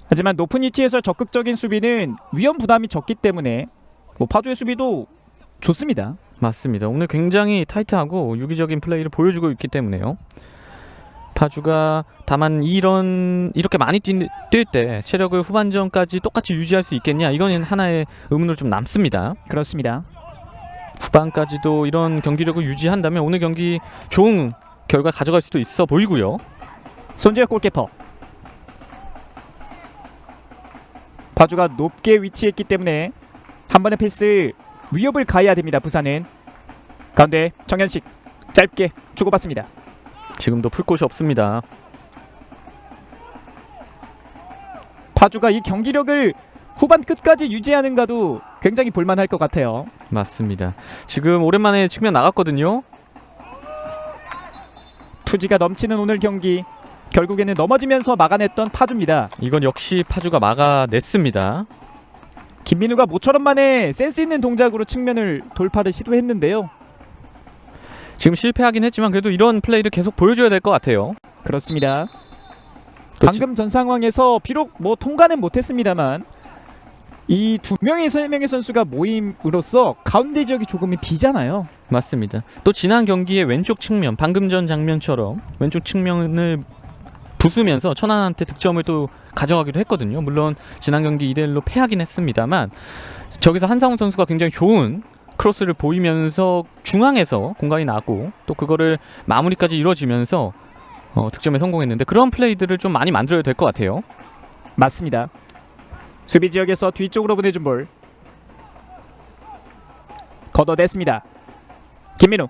하지만 높은 위치에서 적극적인 수비는 위험 부담이 적기 때문에 뭐 파주의 수비도 좋습니다. 맞습니다. 오늘 굉장히 타이트하고 유기적인 플레이를 보여주고 있기 때문에요. 파주가 다만 이렇게 많이 뛸 때 체력을 후반전까지 똑같이 유지할 수 있겠냐 이건 하나의 의문으로 좀 남습니다. 그렇습니다. 후반까지도 이런 경기력을 유지한다면 오늘 경기 좋은 결과 가져갈 수도 있어 보이고요. 손재혁 골키퍼. 파주가 높게 위치했기 때문에 한 번의 패스 위협을 가해야 됩니다. 부산은. 가운데 정현식 짧게 주고받습니다. 지금도 풀 곳이 없습니다. 파주가 이 경기력을 후반 끝까지 유지하는가도 굉장히 볼만할 것 같아요. 맞습니다. 지금 오랜만에 측면 나갔거든요. 투지가 넘치는 오늘 경기. 결국에는 넘어지면서 막아냈던 파주입니다. 이건 역시 파주가 막아냈습니다. 김민우가 모처럼 만에 센스 있는 동작으로 측면을 돌파를 시도했는데요. 지금 실패하긴 했지만 그래도 이런 플레이를 계속 보여줘야 될 것 같아요. 그렇습니다. 방금 전 상황에서 비록 뭐 통과는 못했습니다만 이 2명의 3명의 선수가 모임으로써 가운데 지역이 조금은 비잖아요. 맞습니다. 또 지난 경기의 왼쪽 측면 방금 전 장면처럼 왼쪽 측면을 부수면서 천안한테 득점을 또 가져가기도 했거든요. 물론 지난 경기 2대1로 패하긴 했습니다만 저기서 한상훈 선수가 굉장히 좋은 크로스를 보이면서 중앙에서 공간이 나고 또 그거를 마무리까지 이루어지면서 득점에 성공했는데 그런 플레이들을 좀 많이 만들어야 될 것 같아요. 맞습니다. 수비 지역에서 뒤쪽으로 보내준 볼 걷어냈습니다. 김민우.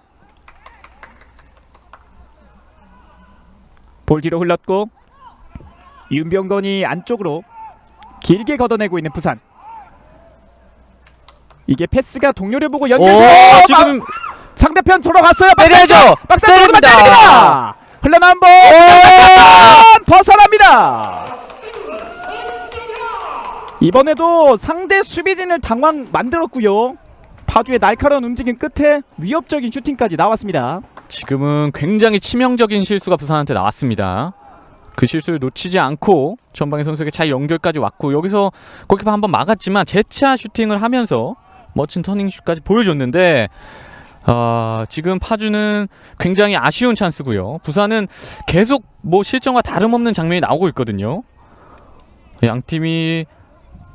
볼 뒤로 흘렀고 윤병건이 안쪽으로 길게 걷어내고 있는 부산. 이게 패스가 동료를 보고 연결돼요. 지금 상대편 돌아갔어요. 때려야죠. 박스 때립니다. 때립니다. 흘러나온 볼 벗어납니다. 이번에도 상대 수비진을 당황 만들었고요. 파주의 날카로운 움직임 끝에 위협적인 슈팅까지 나왔습니다. 지금은 굉장히 치명적인 실수가 부산한테 나왔습니다. 그 실수를 놓치지 않고 전방의 선수에게 잘 연결까지 왔고 여기서 골키퍼 한번 막았지만 재차 슈팅을 하면서 멋진 터닝슛까지 보여줬는데 지금 파주는 굉장히 아쉬운 찬스고요. 부산은 계속 뭐 실점과 다름없는 장면이 나오고 있거든요. 양 팀이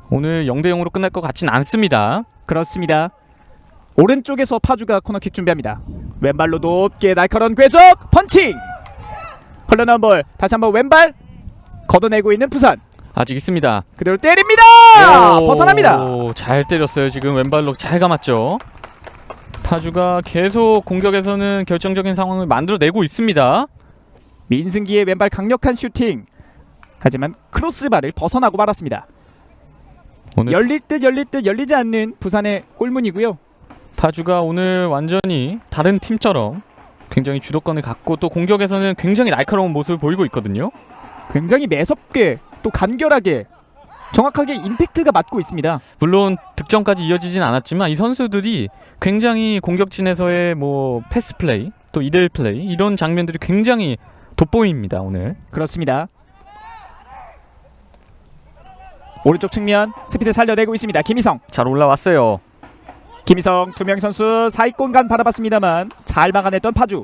오늘 0대0으로 끝날 것 같진 않습니다. 그렇습니다. 오른쪽에서 파주가 코너킥 준비합니다. 왼발로 높게 날카로운 궤적 펀칭. 흘러나온 볼 다시 한번 왼발 걷어내고 있는 부산. 아직 있습니다. 그대로 때립니다. 벗어납니다. 잘 때렸어요. 지금 왼발로 잘 감았죠. 파주가 계속 공격에서는 결정적인 상황을 만들어내고 있습니다. 민승기의 왼발 강력한 슈팅. 하지만 크로스바를 벗어나고 말았습니다. 오늘 열릴 듯 열리지 않는 부산의 골문이고요. 파주가 오늘 완전히 다른 팀처럼 굉장히 주도권을 갖고 또 공격에서는 굉장히 날카로운 모습을 보이고 있거든요. 굉장히 매섭게 또 간결하게 정확하게 임팩트가 맞고 있습니다. 물론 득점까지 이어지진 않았지만 이 선수들이 굉장히 공격진에서의 뭐 패스 플레이 또 2대1 플레이 이런 장면들이 굉장히 돋보입니다. 오늘. 그렇습니다. 오른쪽 측면 스피드 살려내고 있습니다. 김희성. 잘 올라왔어요. 김희성 두 명 선수 사이공간 받아봤습니다만 잘 막아냈던 파주.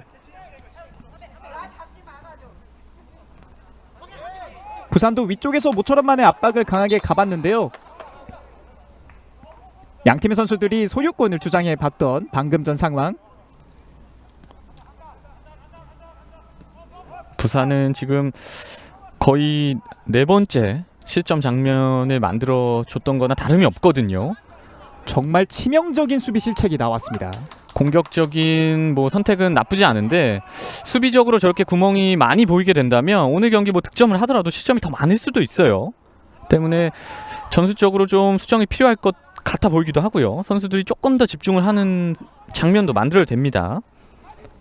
부산도 위쪽에서 모처럼 만의 압박을 강하게 가봤는데요. 양팀의 선수들이 소유권을 주장해 봤던 방금 전 상황. 부산은 지금 거의 네 번째 실점 장면을 만들어줬던 거나 다름이 없거든요. 정말 치명적인 수비 실책이 나왔습니다. 공격적인 뭐 선택은 나쁘지 않은데 수비적으로 저렇게 구멍이 많이 보이게 된다면 오늘 경기 뭐 득점을 하더라도 실점이 더 많을 수도 있어요. 때문에 전술적으로 좀 수정이 필요할 것 같아 보이기도 하고요. 선수들이 조금 더 집중을 하는 장면도 만들어야 됩니다.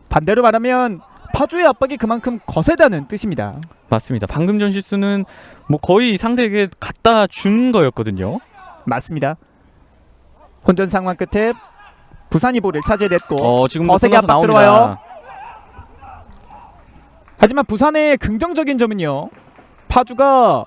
반대로 말하면 파주의 압박이 그만큼 거세다는 뜻입니다. 맞습니다. 방금 전 실수는 뭐 거의 상대에게 갖다 준 거였거든요. 맞습니다. 혼전 상황 끝에 부산이 볼을 차지했고 지금도 거세게 끊어서 압박 나옵니다. 들어와요. 하지만 부산의 긍정적인 점은요. 파주가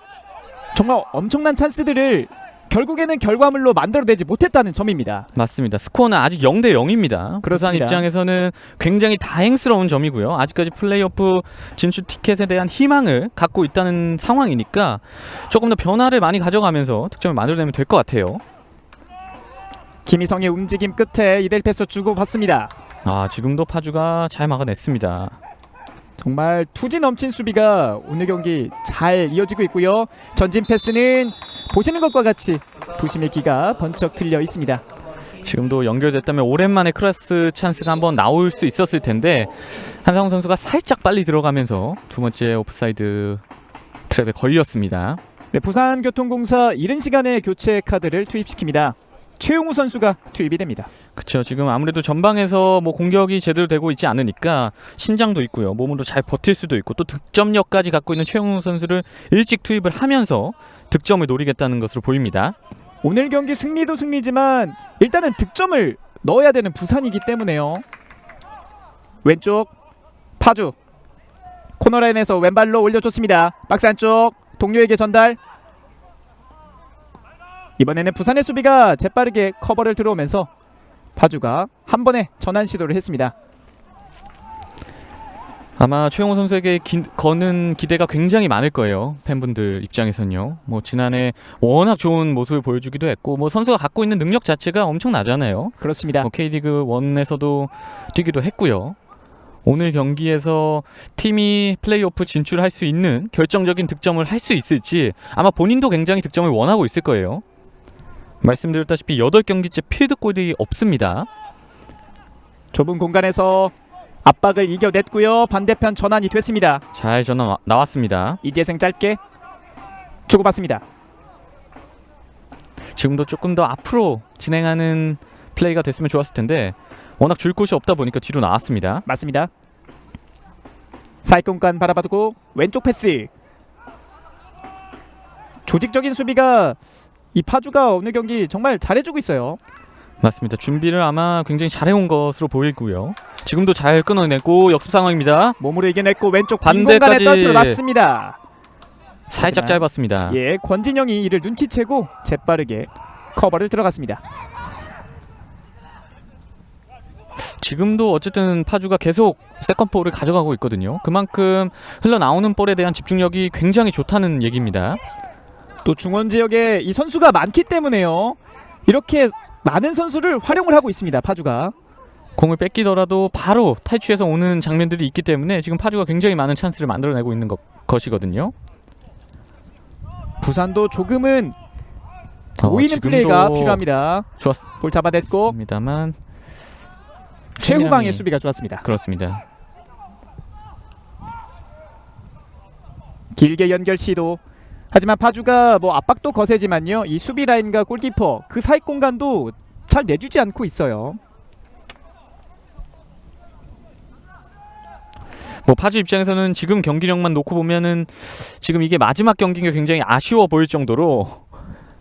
정말 엄청난 찬스들을 결국에는 결과물로 만들어내지 못했다는 점입니다. 맞습니다. 스코어는 아직 0대 0입니다. 부산 그렇습니다. 입장에서는 굉장히 다행스러운 점이고요. 아직까지 플레이오프 진출 티켓에 대한 희망을 갖고 있다는 상황이니까 조금 더 변화를 많이 가져가면서 득점을 만들어내면 될 것 같아요. 김희성의 움직임 끝에 이델 패스 주고받습니다. 지금도 파주가 잘 막아냈습니다. 정말 투지 넘친 수비가 오늘 경기 잘 이어지고 있고요. 전진 패스는 보시는 것과 같이 부심의 기가 번쩍 들려 있습니다. 지금도 연결됐다면 오랜만에 크로스 찬스가 한번 나올 수 있었을 텐데 한상훈 선수가 살짝 빨리 들어가면서 두 번째 오프사이드 트랩에 걸렸습니다. 네, 부산교통공사 이른 시간에 교체 카드를 투입시킵니다. 최용우 선수가 투입이 됩니다. 그렇죠. 지금 아무래도 전방에서 뭐 공격이 제대로 되고 있지 않으니까 신장도 있고요. 몸으로 잘 버틸 수도 있고 또 득점력까지 갖고 있는 최용우 선수를 일찍 투입을 하면서 득점을 노리겠다는 것으로 보입니다. 오늘 경기 승리도 승리지만 일단은 득점을 넣어야 되는 부산이기 때문에요. 왼쪽 파주 코너라인에서 왼발로 올려줬습니다. 박스 안쪽 동료에게 전달. 이번에는 부산의 수비가 재빠르게 커버를 들어오면서 파주가 한 번에 전환 시도를 했습니다. 아마 최용호 선수에게 거는 기대가 굉장히 많을 거예요. 팬분들 입장에선요. 뭐 지난해 워낙 좋은 모습을 보여주기도 했고 뭐 선수가 갖고 있는 능력 자체가 엄청나잖아요. 그렇습니다. K리그 1에서도 뛰기도 했고요. 오늘 경기에서 팀이 플레이오프 진출할 수 있는 결정적인 득점을 할 수 있을지 아마 본인도 굉장히 득점을 원하고 있을 거예요. 말씀드렸다시피 8경기째 필드골이 없습니다. 좁은 공간에서 압박을 이겨냈고요. 반대편 전환이 됐습니다. 잘 전환 나왔습니다. 이재승 짧게 주고받습니다. 지금도 조금 더 앞으로 진행하는 플레이가 됐으면 좋았을 텐데 워낙 줄 곳이 없다 보니까 뒤로 나왔습니다. 맞습니다. 사이공간 바라봐두고 왼쪽 패스. 조직적인 수비가 이 파주가 오늘 경기 정말 잘해주고 있어요. 맞습니다. 준비를 아마 굉장히 잘해온 것으로 보이고요. 지금도 잘 끊어내고 역습 상황입니다. 몸으로 이겨냈고 왼쪽 빈 반대까지. 공간에 떨어뜨려 놨습니다. 살짝 하지만 짧았습니다. 예, 권진영이 이를 눈치채고 재빠르게 커버를 들어갔습니다. 지금도 어쨌든 파주가 계속 세컨볼을 가져가고 있거든요. 그만큼 흘러나오는 볼에 대한 집중력이 굉장히 좋다는 얘기입니다. 또 중원 지역에 이 선수가 많기 때문에요. 이렇게 많은 선수를 활용을 하고 있습니다. 파주가. 공을 뺏기더라도 바로 탈취해서 오는 장면들이 있기 때문에 지금 파주가 굉장히 많은 찬스를 만들어내고 있는 것이거든요. 부산도 조금은 보이는 지금도 플레이가 필요합니다. 볼 잡아냈고 좋았습니다만 최후방의 수비가 좋았습니다. 그렇습니다. 길게 연결 시도. 하지만 파주가 뭐 압박도 거세지만요, 이 수비 라인과 골키퍼 그 사이 공간도 잘 내주지 않고 있어요. 뭐 파주 입장에서는 지금 경기력만 놓고 보면은 지금 이게 마지막 경기가 굉장히 아쉬워 보일 정도로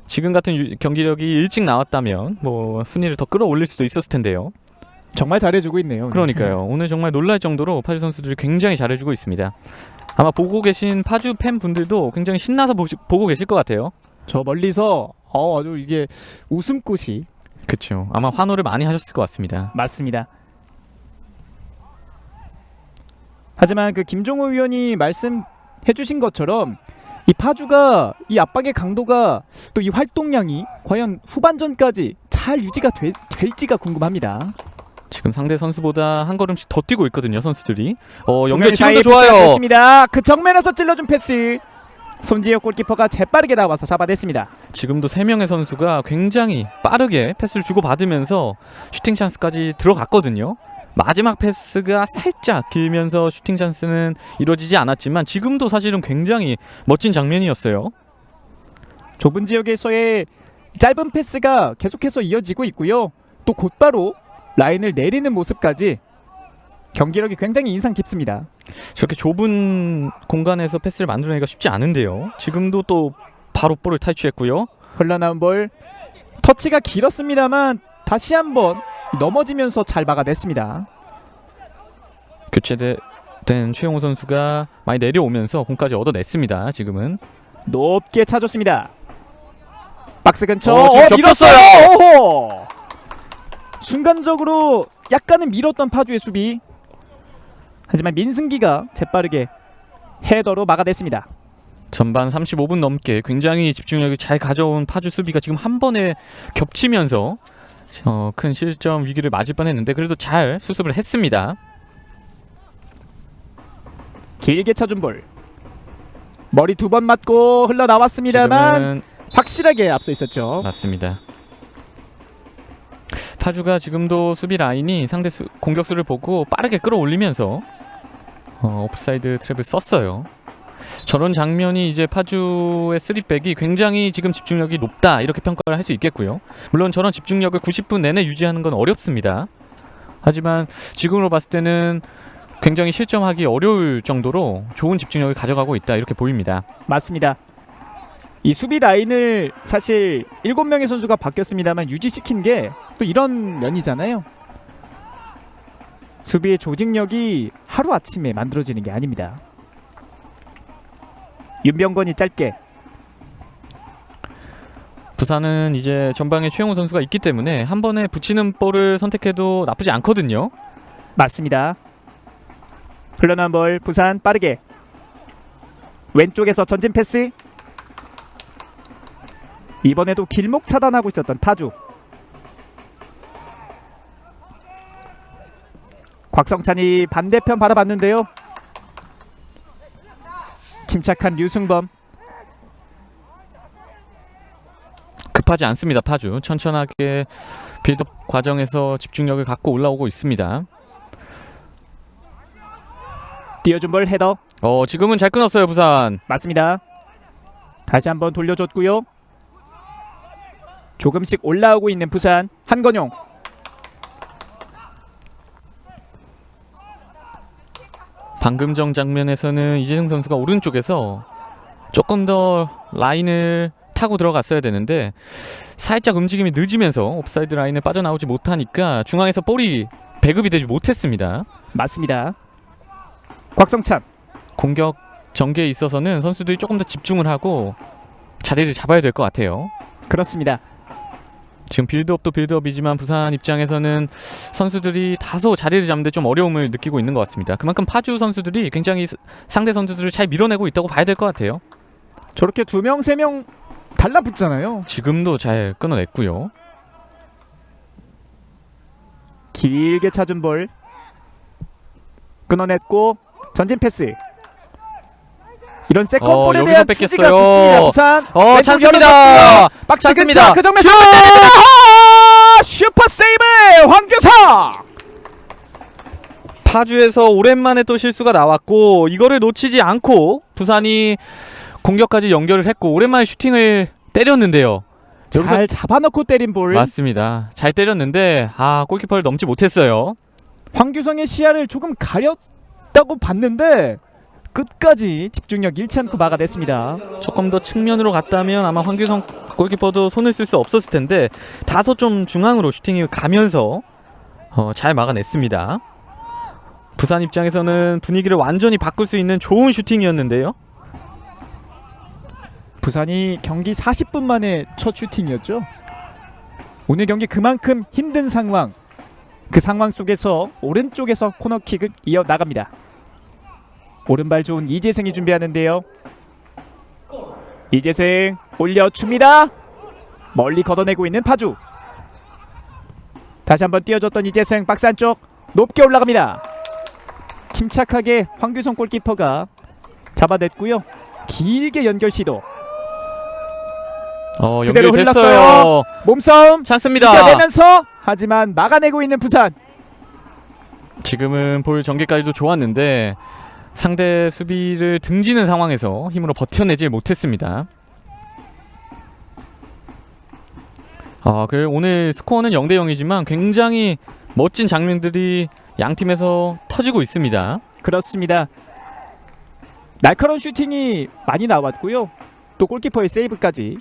지금 같은 경기력이 일찍 나왔다면 뭐 순위를 더 끌어올릴 수도 있었을 텐데요. 정말 잘해주고 있네요. 그러니까요. 오늘 정말 놀랄 정도로 파주 선수들이 굉장히 잘해주고 있습니다. 아마 보고 계신 파주 팬분들도 굉장히 신나서 보고 계실 것 같아요. 저 멀리서 아주 이게 웃음꽃이 그렇죠. 아마 환호를 많이 하셨을 것 같습니다. 맞습니다. 하지만 그 김종호 위원이 말씀해주신 것처럼 이 파주가 이 압박의 강도가 또 이 활동량이 과연 후반전까지 잘 유지가 될지가 궁금합니다. 지금 상대 선수보다 한 걸음씩 더 뛰고 있거든요, 선수들이. 연결 분명히 사이에 지금도 좋아요. 됐습니다. 그 정면에서 찔러준 패스. 손지혁 골키퍼가 재빠르게 나와서 잡아냈습니다. 지금도 3명의 선수가 굉장히 빠르게 패스를 주고받으면서 슈팅 찬스까지 들어갔거든요. 마지막 패스가 살짝 길면서 슈팅 찬스는 이루어지지 않았지만 지금도 사실은 굉장히 멋진 장면이었어요. 좁은 지역에서의 짧은 패스가 계속해서 이어지고 있고요. 또 곧바로 라인을 내리는 모습까지 경기력이 굉장히 인상 깊습니다. 저렇게 좁은 공간에서 패스를 만들어내기가 쉽지 않은데요. 지금도 또 바로 볼을 탈취했고요. 흘러나온 볼, 터치가 길었습니다만 다시 한번 넘어지면서 잘 막아냈습니다. 교체된 최용호 선수가 많이 내려오면서 공까지 얻어냈습니다. 지금은 높게 차줬습니다. 박스 근처 지금 밀었어요. 오호! 순간적으로 약간은 밀었던 파주의 수비. 하지만 민승기가 재빠르게 헤더로 막아냈습니다. 전반 35분 넘게 굉장히 집중력을 잘 가져온 파주 수비가 지금 한 번에 겹치면서 큰 실점 위기를 맞을 뻔했는데 그래도 잘 수습을 했습니다. 길게 차준 볼. 머리 2번 맞고 흘러나왔습니다만 지금은 확실하게 앞서 있었죠. 맞습니다. 파주가 지금도 수비 라인이 상대 공격수를 보고 빠르게 끌어올리면서 오프사이드 트랩을 썼어요. 저런 장면이 이제 파주의 3백이 굉장히 지금 집중력이 높다 이렇게 평가를 할 수 있겠고요. 물론 저런 집중력을 90분 내내 유지하는 건 어렵습니다. 하지만 지금으로 봤을 때는 굉장히 실점하기 어려울 정도로 좋은 집중력을 가져가고 있다 이렇게 보입니다. 맞습니다. 이 수비 라인을 사실 7명의 선수가 바뀌었습니다만 유지시킨 게 또 이런 면이잖아요. 수비의 조직력이 하루아침에 만들어지는 게 아닙니다. 윤병건이 짧게. 부산은 이제 전방에 최용호 선수가 있기 때문에 한 번에 붙이는 볼을 선택해도 나쁘지 않거든요. 맞습니다. 흘러나온 볼 부산 빠르게. 왼쪽에서 전진 패스. 이번에도 길목 차단하고 있었던 파주. 곽성찬이 반대편 바라봤는데요. 침착한 류승범. 급하지 않습니다. 파주 천천하게 빌드업 과정에서 집중력을 갖고 올라오고 있습니다. 띄워준 볼 헤더. 지금은 잘 끊었어요. 부산. 맞습니다. 다시 한번 돌려줬고요. 조금씩 올라오고 있는 부산. 한건용. 방금 전 장면에서는 이재승 선수가 오른쪽에서 조금 더 라인을 타고 들어갔어야 되는데 살짝 움직임이 늦으면서 옵사이드 라인을 빠져나오지 못하니까 중앙에서 볼이 배급이 되지 못했습니다. 맞습니다. 곽성찬. 공격 전개에 있어서는 선수들이 조금 더 집중을 하고 자리를 잡아야 될 것 같아요. 그렇습니다. 지금 빌드업도 빌드업이지만 부산 입장에서는 선수들이 다소 자리를 잡는데 좀 어려움을 느끼고 있는 것 같습니다. 그만큼 파주 선수들이 굉장히 상대 선수들을 잘 밀어내고 있다고 봐야 될 것 같아요. 저렇게 2명 3명 달라붙잖아요. 지금도 잘 끊어냈고요. 길게 차준 볼 끊어냈고 전진 패스. 이런 세컨볼에 여기서 대한 뺏겼어요. 투지가 좋습니다. 부산. 왼쪽 찬스입니다. 열어놨고요. 박스 찬스입니다. 근처 그 정면 슛! 슈퍼 세이브 황규성. 파주에서 오랜만에 또 실수가 나왔고 이거를 놓치지 않고 부산이 공격까지 연결을 했고 오랜만에 슈팅을 때렸는데요. 잘 잡아놓고 때린 볼. 맞습니다. 잘 때렸는데 골키퍼를 넘지 못했어요. 황규성의 시야를 조금 가렸다고 봤는데 끝까지 집중력 잃지 않고 막아냈습니다. 조금 더 측면으로 갔다면 아마 황규성 골키퍼도 손을 쓸 수 없었을 텐데 다소 좀 중앙으로 슈팅이 가면서 잘 막아냈습니다. 부산 입장에서는 분위기를 완전히 바꿀 수 있는 좋은 슈팅이었는데요. 부산이 경기 40분 만에 첫 슈팅이었죠. 오늘 경기 그만큼 힘든 상황, 그 상황 속에서 오른쪽에서 코너킥을 이어나갑니다. 오른발 좋은 이재승이 준비하는데요. 이재승 올려줍니다. 멀리 걷어내고 있는 파주. 다시 한번 띄워줬던 이재승 박스 안쪽 높게 올라갑니다. 침착하게 황규성 골키퍼가 잡아냈고요. 길게 연결 시도. 그대로 연결됐어요. 흘렀어요. 몸싸움 찬스입니다. 이겨내면서 하지만 막아내고 있는 부산. 지금은 볼 전개까지도 좋았는데 상대 수비를 등지는 상황에서 힘으로 버텨내지 못했습니다. 오늘 스코어는 0대 0이지만 굉장히 멋진 장면들이 양 팀에서 터지고 있습니다. 그렇습니다. 날카로운 슈팅이 많이 나왔고요. 또 골키퍼의 세이브까지.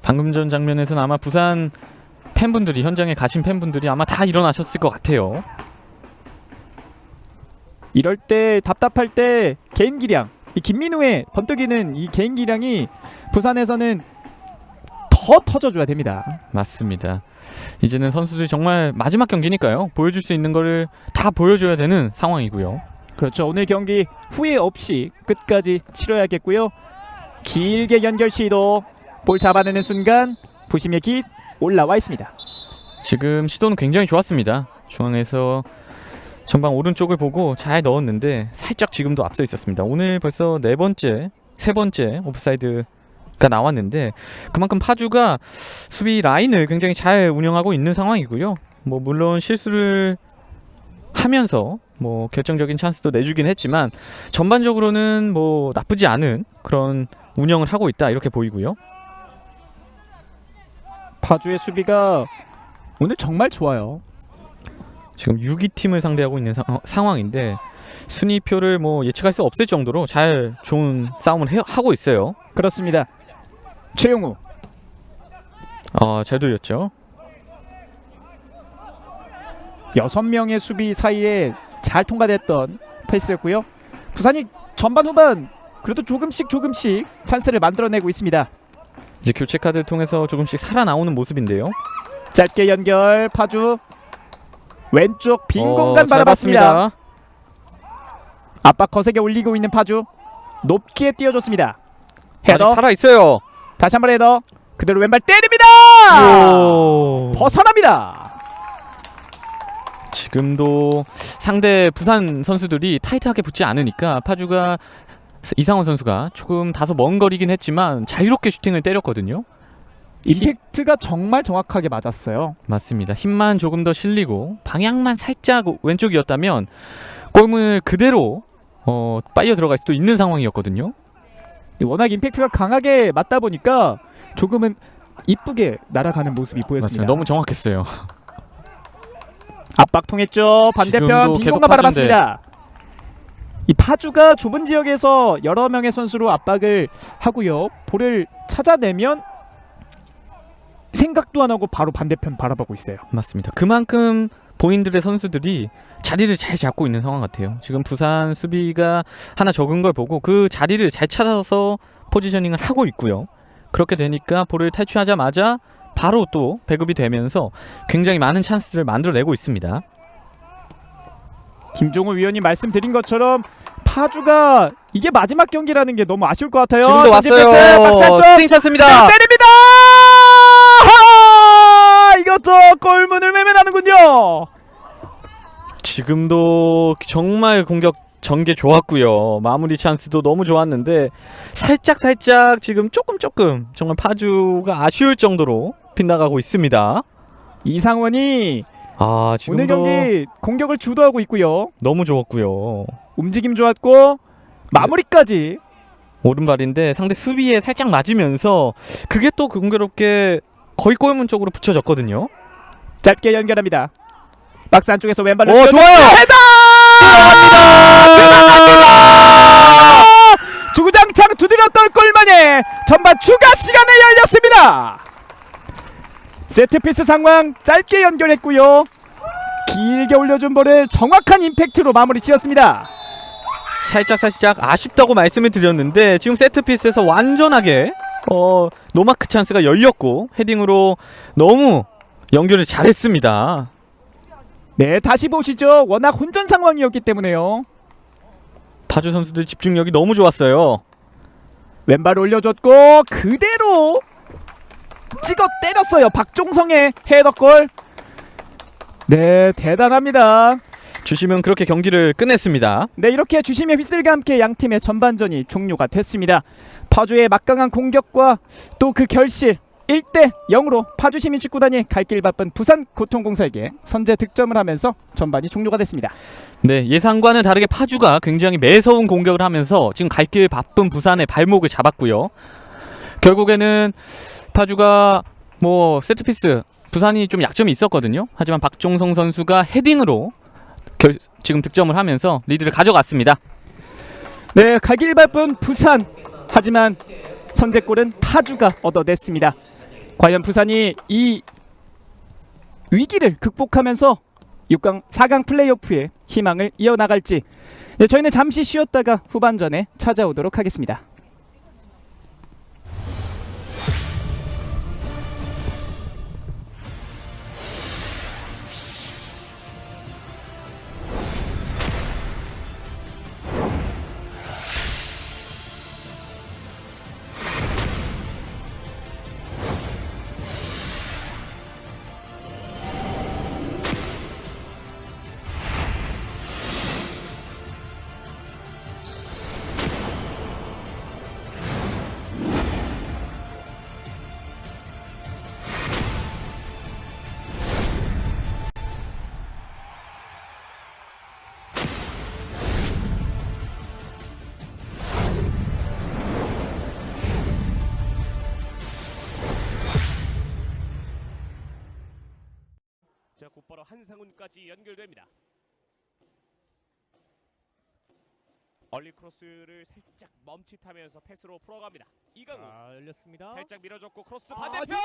방금 전 장면에서는 아마 부산 팬분들이, 현장에 가신 팬분들이 아마 다 일어나셨을 것 같아요. 이럴 때 답답할 때 개인 기량, 이 김민우의 번뜩이는 이 개인 기량이 부산에서는 더 터져줘야 됩니다. 맞습니다. 이제는 선수들이 정말 마지막 경기니까요. 보여줄 수 있는 거를 다 보여줘야 되는 상황이고요. 그렇죠. 오늘 경기 후회 없이 끝까지 치러야겠고요. 길게 연결 시도. 볼 잡아내는 순간 부심의 깃 올라와 있습니다. 지금 시도는 굉장히 좋았습니다. 중앙에서 전방 오른쪽을 보고 잘 넣었는데 살짝 지금도 앞서 있었습니다. 오늘 벌써 세 번째 오프사이드가 나왔는데 그만큼 파주가 수비 라인을 굉장히 잘 운영하고 있는 상황이고요. 물론 실수를 하면서 결정적인 찬스도 내주긴 했지만 전반적으로는 나쁘지 않은 그런 운영을 하고 있다 이렇게 보이고요. 파주의 수비가 오늘 정말 좋아요. 지금 6위 팀을 상대하고 있는 상황인데 순위표를 예측할 수 없을 정도로 좋은 싸움을 하고 있어요. 그렇습니다. 최용우. 잘 돌렸죠. 6명의 수비 사이에 잘 통과됐던 패스였고요. 부산이 전반 후반 그래도 조금씩 찬스를 만들어내고 있습니다. 이제 교체 카드를 통해서 조금씩 살아나오는 모습인데요. 짧게 연결 파주 왼쪽 빈 공간 바라봤습니다. 압박 거세게 올리고 있는 파주 높게 띄워줬습니다. 헤더 아직 살아있어요. 다시 한번 헤더 그대로 왼발 때립니다. 벗어납니다. 지금도 상대 부산 선수들이 타이트하게 붙지 않으니까 파주가 이상원 선수가 조금 다소 먼 거리긴 했지만 자유롭게 슈팅을 때렸거든요. 임팩트가 정말 정확하게 맞았어요. 맞습니다. 힘만 조금 더 실리고 방향만 살짝 왼쪽이었다면 골문을 그대로 빨려 들어갈 수도 있는 상황이었거든요. 워낙 임팩트가 강하게 맞다 보니까 조금은 이쁘게 날아가는 모습이 보였습니다. 맞습니다. 너무 정확했어요. 압박 통했죠. 반대편 빈 공간 바라봤습니다. 이 파주가 좁은 지역에서 여러 명의 선수로 압박을 하고요. 볼을 찾아내면 생각도 안 하고 바로 반대편 바라보고 있어요. 맞습니다. 그만큼 본인들의 선수들이 자리를 잘 잡고 있는 상황 같아요. 지금 부산 수비가 하나 적은 걸 보고 그 자리를 잘 찾아서 포지셔닝을 하고 있고요. 그렇게 되니까 볼을 탈취하자마자 바로 또 배급이 되면서 굉장히 많은 찬스들을 만들어내고 있습니다. 김종우 위원님 말씀드린 것처럼 파주가 이게 마지막 경기라는 게 너무 아쉬울 것 같아요. 지금도 왔어요. 슈팅 찬스입니다. 때립니다. 이것도 골문을 외면하는군요. 지금도 정말 공격 전개 좋았고요. 마무리 찬스도 너무 좋았는데 살짝 지금 조금 정말 파주가 아쉬울 정도로 빗나가고 있습니다. 이상원이 오늘 지금도 경기 공격을 주도하고 있고요. 너무 좋았고요. 움직임 좋았고 마무리까지. 오른발인데 상대 수비에 살짝 맞으면서 그게 또 공교롭게 거의 골문 쪽으로 붙여졌거든요. 짧게 연결합니다. 박스 안쪽에서 왼발로 오, 좋아요. 헤더! 들어갑니다! 주구장창 두드렸던 골만에 전반 추가 시간에 열렸습니다. 세트피스 상황 짧게 연결했고요. 길게 올려준 볼을 정확한 임팩트로 마무리 지었습니다. 살짝 아쉽다고 말씀을 드렸는데 지금 세트피스에서 완전하게 노마크 찬스가 열렸고 헤딩으로 너무 연결을 잘했습니다. 네, 다시 보시죠. 워낙 혼전 상황이었기 때문에요. 파주 선수들 집중력이 너무 좋았어요. 왼발 올려줬고 그대로 찍어 때렸어요. 박종성의 헤더골. 네, 대단합니다. 주심은 그렇게 경기를 끝냈습니다. 네, 이렇게 주심의 휘슬과 함께 양팀의 전반전이 종료가 됐습니다. 파주의 막강한 공격과 또 그 결실 1대 0으로 파주 시민축구단이 갈 길 바쁜 부산 교통공사에게 선제 득점을 하면서 전반이 종료가 됐습니다. 네, 예상과는 다르게 파주가 굉장히 매서운 공격을 하면서 지금 갈 길 바쁜 부산의 발목을 잡았고요. 결국에는 파주가 세트피스 부산이 좀 약점이 있었거든요. 하지만 박종성 선수가 헤딩으로 지금 득점을 하면서 리드를 가져갔습니다. 네, 가길 바쁜 부산. 하지만 선제골은 파주가 얻어냈습니다. 과연 부산이 이 위기를 극복하면서 6강, 4강 플레이오프의 희망을 이어나갈지. 네, 저희는 잠시 쉬었다가 후반전에 찾아오도록 하겠습니다. 자, 곧바로 한상훈까지 연결됩니다. 얼리 크로스를 살짝 멈칫하면서 패스로 풀어갑니다. 이강우 열렸습니다. 살짝 밀어줬고 크로스 반대편 골!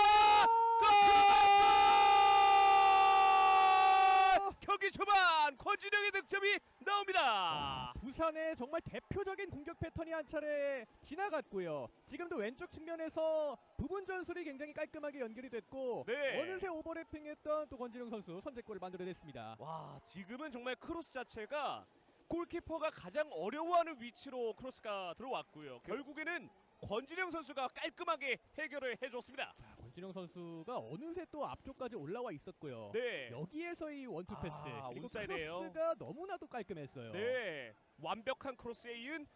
경기 초반 권진영의 득점이 나옵니다. 부산의 정말 대표적인 공격 패턴이 한 차례 지나갔고요. 지금도 왼쪽 측면에서 부분 전술이 굉장히 깔끔하게 연결이 됐고 네. 어느새 오버래핑했던 또 권진영 선수 선제골을 만들어냈습니다. 와, 지금은 정말 크로스 자체가 골키퍼가 가장 어려워하는 위치로 크로스가 들어왔고요. 결국에는 권진영 선수가 깔끔하게 해결을 해줬습니다. 자, 권진영 선수가 어느새 또 앞쪽까지 올라와 있었고요. 네. 여기에서 이 원투 패스 그리고 온사이드예요. 크로스가 너무나도 깔끔했어요. 네, 완벽한 크로스에 이은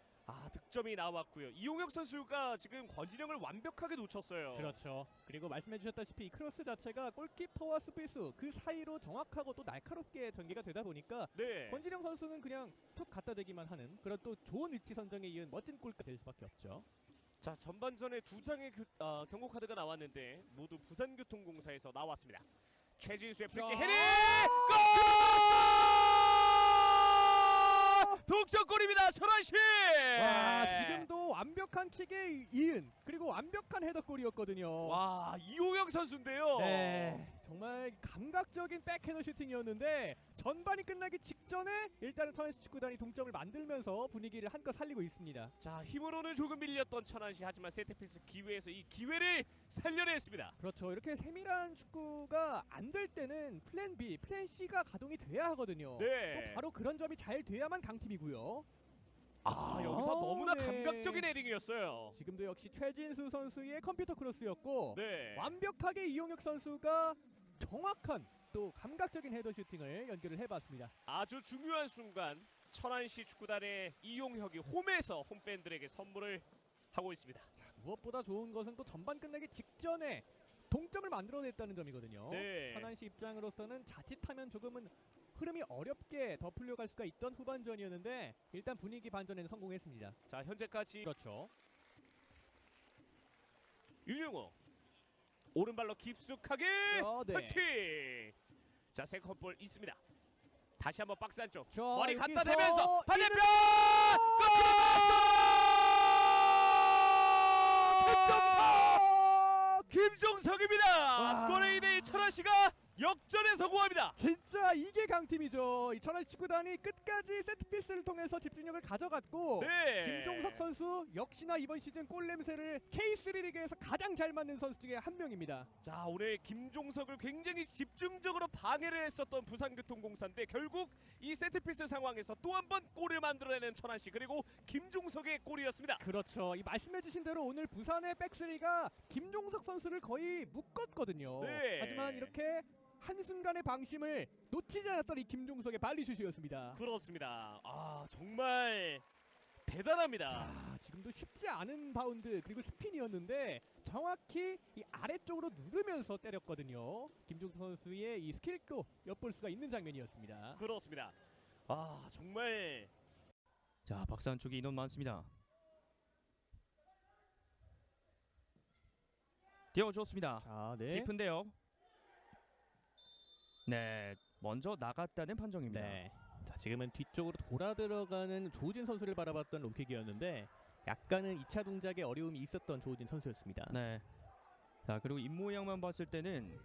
득점이 나왔고요. 이용혁 선수가 지금 권진영을 완벽하게 놓쳤어요. 그렇죠. 그리고 말씀해주셨다시피 이 크로스 자체가 골키퍼와 수비수 그 사이로 정확하고 또 날카롭게 전개가 되다 보니까 네, 권진영 선수는 그냥 툭 갖다 대기만 하는 그런 또 좋은 위치 선정에 이은 멋진 골가 될 수밖에 없죠. 자, 전반전에 두 장의 경고 카드가 나왔는데 모두 부산교통공사에서 나왔습니다. 최진수의 프리킥 헤딩! 골! 동점골입니다. 천안시! 와, 지금도 완벽한 킥에 이은 그리고 완벽한 헤더골이었거든요. 와, 이용혁 선수인데요. 네, 정말 감각적인 백헤더 슈팅이었는데 전반이 끝나기 직전에 일단은 천안시 축구단이 동점을 만들면서 분위기를 한껏 살리고 있습니다. 자, 힘으로는 조금 밀렸던 천안시, 하지만 세트피스 기회에서 이 기회를 살려냈습니다. 그렇죠. 이렇게 세밀한 축구가 안 될 때는 플랜 B, 플랜 C가 가동이 돼야 하거든요. 네. 또 바로 그런 점이 잘 돼야만 강팀이고요. 여기서 너무나 네. 감각적인 헤딩이었어요. 지금도 역시 최진수 선수의 컴퓨터 크로스였고 네. 완벽하게 이용혁 선수가 정확한 또 감각적인 헤더 슈팅을 연결을 해봤습니다. 아주 중요한 순간 천안시 축구단의 이용혁이 홈에서 홈팬들에게 선물을 하고 있습니다. 무엇보다 좋은 것은 또 전반 끝나기 직전에 동점을 만들어냈다는 점이거든요. 네. 천안시 입장으로서는 자칫하면 조금은 흐름이 어렵게 더 풀려갈 수가 있던 후반전이었는데 일단 분위기 반전에는 성공했습니다. 자, 현재까지 그렇죠. 윤용호 오른발로 깊숙하게 네. 터치. 자, 세컨볼 있습니다. 다시 한번 박스 안쪽 자, 머리 여기서 갖다 대면서 반대편 김종석입니다. 스코어레이 데이 천안시가 역전에 성공합니다. 진짜 이게 강팀이죠. 이 천안시 축구단이 끝까지 세트피스를 통해서 집중력을 가져갔고 네. 김종석 선수 역시나 이번 시즌 골 냄새를 K3 리그에서 가장 잘 맞는 선수 중에 한 명입니다. 자, 오늘 김종석을 굉장히 집중적으로 방해를 했었던 부산교통공사인데 결국 이 세트피스 상황에서 또 한 번 골을 만들어내는 천안시, 그리고 김종석의 골이었습니다. 그렇죠. 이 말씀해주신 대로 오늘 부산의 백스리가 김종석 선수를 거의 묶었거든요. 네. 하지만 이렇게 한순간의 방심을 놓치지 않았던 이 김종석의 발리슛이었습니다. 그렇습니다. 아, 정말 대단합니다. 자, 지금도 쉽지 않은 바운드 그리고 스핀이었는데 정확히 이 아래쪽으로 누르면서 때렸거든요. 김종석 선수의 이 스킬도 엿볼 수가 있는 장면이었습니다. 그렇습니다. 아, 정말 자, 박스 안쪽에 인원 많습니다. 띄워줬습니다. 자, 네. 깊은데요. 네, 먼저 나갔다는 판정입니다. 네. 자, 지금은 뒤쪽으로 돌아 들어가는 조우진 선수를 바라봤던 롱킥이었는데 약간은 2차 동작에 어려움이 있었던 조우진 선수였습니다. 네. 자, 그리고 입모양만 봤을 때는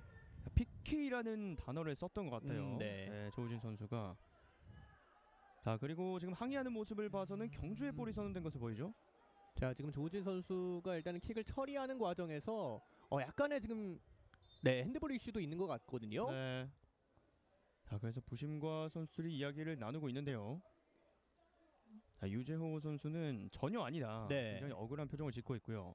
PK라는 단어를 썼던 것 같아요. 네. 조우진 선수가. 자, 그리고 지금 항의하는 모습을 봐서는 경주의 볼이 선언된 것으로 보이죠? 자, 지금 조우진 선수가 일단은 킥을 처리하는 과정에서 약간의 지금 핸드볼 이슈도 있는 것 같거든요. 네. 자, 그래서 부심과 선수들이 이야기를 나누고 있는데요. 자, 유재호 선수는 전혀 아니다. 네. 굉장히 억울한 표정을 짓고 있고요.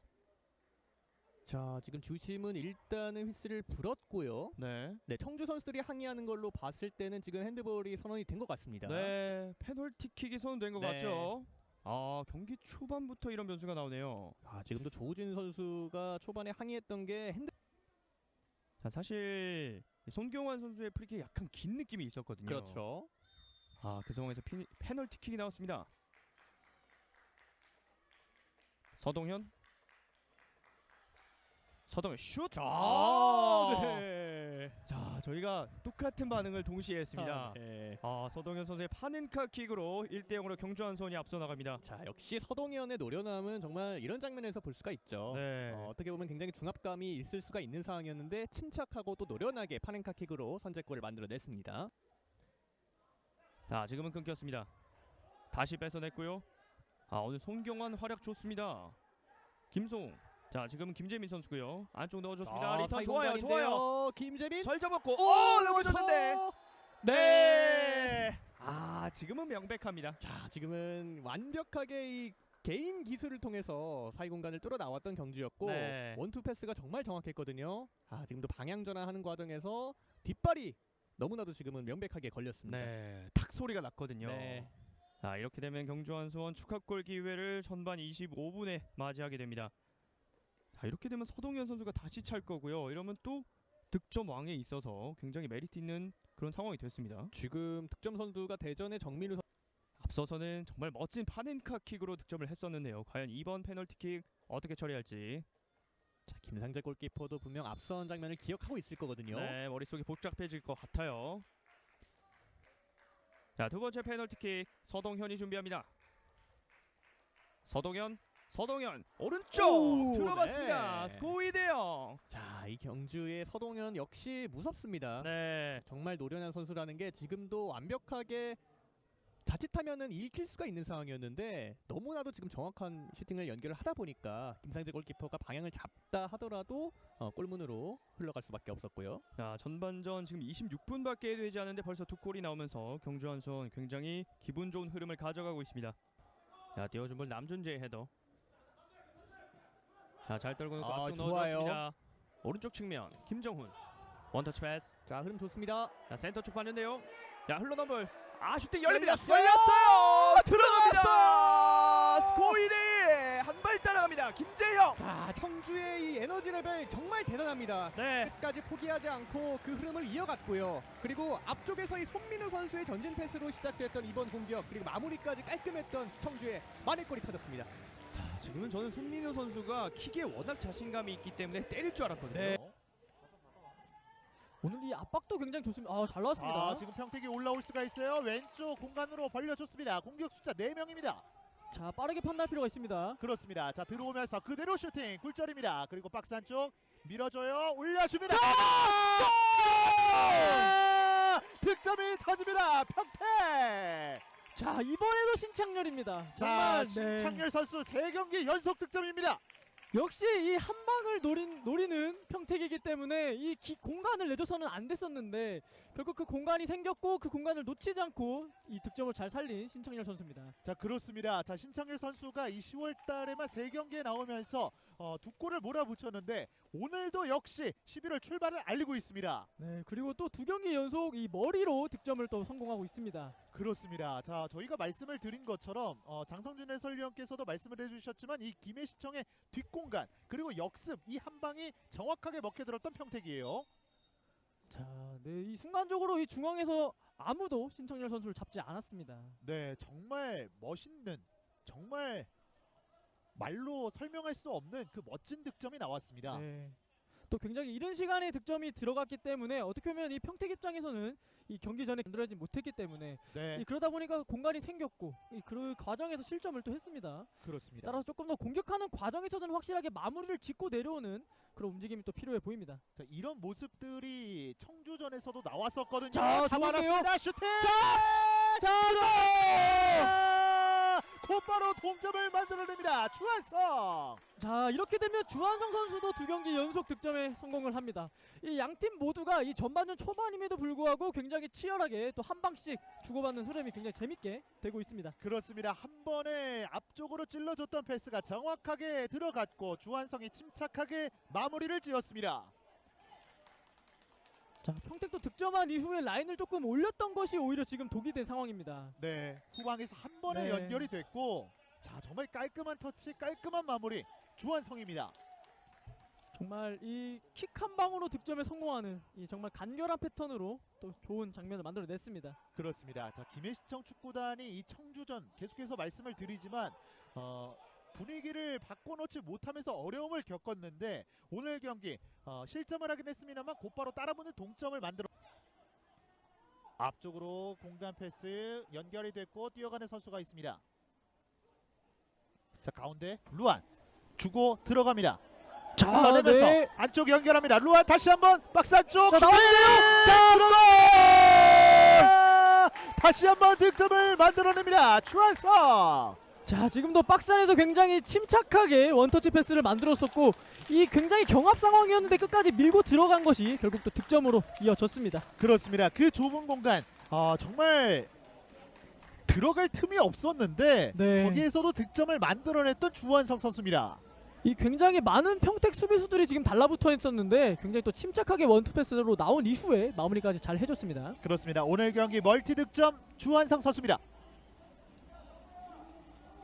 자, 지금 주심은 일단은 휘슬을 불었고요. 네. 네, 청주 선수들이 항의하는 걸로 봤을 때는 지금 핸드볼이 선언이 된 것 같습니다. 네, 페널티킥이 선언된 것 네. 같죠. 아, 경기 초반부터 이런 변수가 나오네요. 아, 지금도 조우진 선수가 초반에 항의했던 게 자, 사실 손경환 선수의 프리킥이 약간 긴 느낌이 있었거든요. 그렇죠. 아, 그 상황에서 페널티킥이 나왔습니다. 서동현 슛! 네. 자, 저희가 똑같은 반응을 동시에 했습니다. 네. 아, 서동현 선수의 파넨카 킥으로 1대0으로 경주 한손이 앞서 나갑니다. 자, 역시 서동현의 노련함은 정말 이런 장면에서 볼 수가 있죠. 네. 어떻게 보면 굉장히 중압감이 있을 수가 있는 상황이었는데 침착하고 또 노련하게 파넨카 킥으로 선제골을 만들어냈습니다. 자, 지금은 끊겼습니다. 다시 뺏어냈고요. 아, 오늘 송경환 활약 좋습니다. 김송. 자, 지금은 김재민 선수고요. 안쪽 넣어줬습니다. 리턴 좋아요, 좋아요. 김재민. 잘 잡았고, 넘어졌는데. 네. 아, 지금은 명백합니다. 자, 지금은 완벽하게 이 개인 기술을 통해서 사이 공간을 뚫어 나왔던 경주였고 네. 원투 패스가 정말 정확했거든요. 아, 지금도 방향 전환하는 과정에서 뒷발이 너무나도 지금은 명백하게 걸렸습니다. 네, 탁 소리가 났거든요. 네. 자, 이렇게 되면 경주 한수원 축하골 기회를 전반 25분에 맞이하게 됩니다. 자, 이렇게 되면 서동현 선수가 다시 찰 거고요. 이러면 또 득점 왕에 있어서 굉장히 메리트 있는 그런 상황이 됐습니다. 지금 득점 선수가 대전의 정민우 앞서서는 정말 멋진 파넨카 킥으로 득점을 했었는데요. 과연 이번 페널티킥 어떻게 처리할지. 자, 김상재 골키퍼도 분명 앞선 장면을 기억하고 있을 거거든요. 네, 머릿속이 복잡해질 것 같아요. 자, 두 번째 페널티킥 서동현이 준비합니다. 서동현 오른쪽 오, 들어갔습니다. 네. 스코어 2대0. 자, 이 경주의 서동현 역시 무섭습니다. 네. 정말 노련한 선수라는 게 지금도 완벽하게 자칫하면은 읽힐 수가 있는 상황이었는데 너무나도 지금 정확한 슈팅을 연결을 하다 보니까 김상재 골키퍼가 방향을 잡다 하더라도 골문으로 흘러갈 수밖에 없었고요. 자, 전반전 지금 26분밖에 되지 않은데 벌써 두 골이 나오면서 경주 한수원 굉장히 기분 좋은 흐름을 가져가고 있습니다. 자, 띄워준 볼 남준재의 헤더. 자, 잘 떨고 놓고 앞쪽 좋아요. 넣어줬습니다. 오른쪽 측면 김정훈 원터치 패스. 자, 흐름 좋습니다. 자, 센터 쪽 봤는데요. 자, 흘러간 볼. 아, 슈팅 열립니다. 열렸어요. 들어갑니다. 스코어 2대1. 한 발 따라갑니다. 있습니다. 김재영. 자, 청주의 이 에너지 레벨 정말 대단합니다. 네. 끝까지 포기하지 않고 그 흐름을 이어갔고요. 그리고 앞쪽에서 이 손민우 선수의 전진 패스로 시작됐던 이번 공격, 그리고 마무리까지 깔끔했던 청주의 만회골이 터졌습니다. 자, 지금은 저는 손민호 선수가 킥에 워낙 자신감이 있기 때문에 때릴 줄 알았거든요. 네. 오늘 이 압박도 굉장히 좋습니다. 잘 나왔습니다. 아, 지금 평택이 올라올 수가 있어요. 왼쪽 공간으로 벌려줬습니다. 공격 숫자 4명입니다. 자, 빠르게 판단할 필요가 있습니다. 그렇습니다. 자, 들어오면서 그대로 슈팅 굴절입니다. 그리고 박스 안쪽 밀어줘요. 올려줍니다. 득점이 터집니다. 평택. 자, 이번에도 신창렬입니다. 자, 정말 네. 신창렬 선수 3경기 연속 득점입니다. 역시 이 한 방을 노리는 평택이기 때문에 이 공간을 내줘서는 안 됐었는데 결국 그 공간이 생겼고 그 공간을 놓치지 않고 이 득점을 잘 살린 신창렬 선수입니다. 자, 그렇습니다. 자, 신창렬 선수가 이 10월 달에만 3경기에 나오면서 2골을 몰아붙였는데 오늘도 역시 11월 출발을 알리고 있습니다. 네, 그리고 또 2경기 연속 이 머리로 득점을 또 성공하고 있습니다. 그렇습니다. 자, 저희가 말씀을 드린 것처럼 장성준 해설위원께서도 말씀을 해주셨지만 이 김해시청의 뒷공간 그리고 역습 이 한 방이 정확하게 먹혀들었던 평택이에요. 자, 네, 이 순간적으로 이 중앙에서 아무도 신창렬 선수를 잡지 않았습니다. 네, 정말 멋있는 정말 말로 설명할 수 없는 그 멋진 득점이 나왔습니다. 네. 또 굉장히 이른 시간에 득점이 들어갔기 때문에 어떻게 보면 이 평택 입장에서는 이 경기 전에 만들어지지 못했기 때문에 네, 그러다 보니까 공간이 생겼고 그 과정에서 실점을 또 했습니다. 그렇습니다. 따라서 조금 더 공격하는 과정에서는 확실하게 마무리를 짓고 내려오는 그런 움직임이 또 필요해 보입니다. 자, 이런 모습들이 청주전에서도 나왔었거든요. 자, 잡아놨습니다. 슈팅! 곧바로 동점을 만들어냅니다. 주한성. 자, 이렇게 되면 주한성 선수도 2경기 연속 득점에 성공을 합니다. 이 양팀 모두가 이 전반전 초반임에도 불구하고 굉장히 치열하게 또 한 방씩 주고받는 흐름이 굉장히 재밌게 되고 있습니다. 그렇습니다. 한 번에 앞쪽으로 찔러줬던 패스가 정확하게 들어갔고 주한성이 침착하게 마무리를 지었습니다. 자, 평택도 득점한 이후에 라인을 조금 올렸던 것이 오히려 지금 독이 된 상황입니다. 네, 후방에서 한 번에 네. 연결이 됐고 자, 정말 깔끔한 터치, 깔끔한 마무리 주한성입니다. 정말 이 킥 한 방으로 득점에 성공하는 이 정말 간결한 패턴으로 또 좋은 장면을 만들어냈습니다. 그렇습니다. 자, 김해시청 축구단이 이 청주전 계속해서 말씀을 드리지만 분위기를 바꿔놓지 못하면서 어려움을 겪었는데 오늘 경기 실점을 하긴 했습니다만 곧바로 따라붙는 동점을 만들어 앞쪽으로 공간 패스 연결이 됐고 뛰어가는 선수가 있습니다. 자, 가운데 루안 주고 들어갑니다. 흘러내면서 네. 안쪽 연결합니다. 루안 다시 한번 박스 안쪽 자, 슈팅! 나왔네요. 자, 들어가! 다시 한번 득점을 만들어냅니다. 주한성. 자, 지금도 박스 안에서 굉장히 침착하게 원터치 패스를 만들었었고 이 굉장히 경합 상황이었는데 끝까지 밀고 들어간 것이 결국 또 득점으로 이어졌습니다. 그렇습니다. 그 좁은 공간 정말 들어갈 틈이 없었는데 네. 거기에서도 득점을 만들어냈던 주한성 선수입니다. 이 굉장히 많은 평택 수비수들이 지금 달라붙어 있었는데 굉장히 또 침착하게 원투 패스로 나온 이후에 마무리까지 잘 해줬습니다. 그렇습니다. 오늘 경기 멀티 득점 주한성 선수입니다.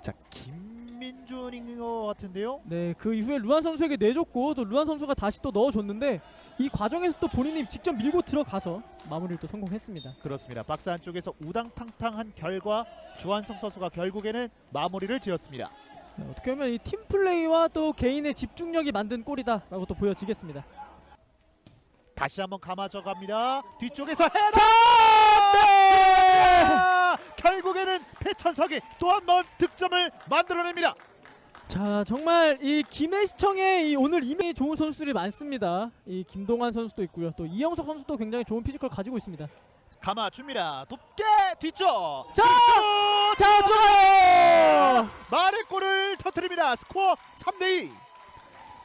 자, 김민준인 것 같은데요. 네, 그 이후에 루안 선수에게 내줬고 또 루안 선수가 다시 또 넣어줬는데 이 과정에서 또 본인이 직접 밀고 들어가서 마무리를 또 성공했습니다. 그렇습니다. 박스 안쪽에서 우당탕탕한 결과 주한성 선수가 결국에는 마무리를 지었습니다. 네, 어떻게 보면 이 팀 플레이와 또 개인의 집중력이 만든 골이다라고 또 보여지겠습니다. 다시 한번 감아져 갑니다. 뒤쪽에서 헤더! 네! 결국에는 배천석이 또 한 번 득점을 만들어냅니다. 자, 정말 이 김해시청에 이 오늘 이메일 좋은 선수들이 많습니다. 이 김동환 선수도 있고요. 또 이영석 선수도 굉장히 좋은 피지컬 가지고 있습니다. 감아줍니다. 높게 뒤쪽. 자, 들어가요. 만의 골을 터뜨립니다. 스코어 3대2.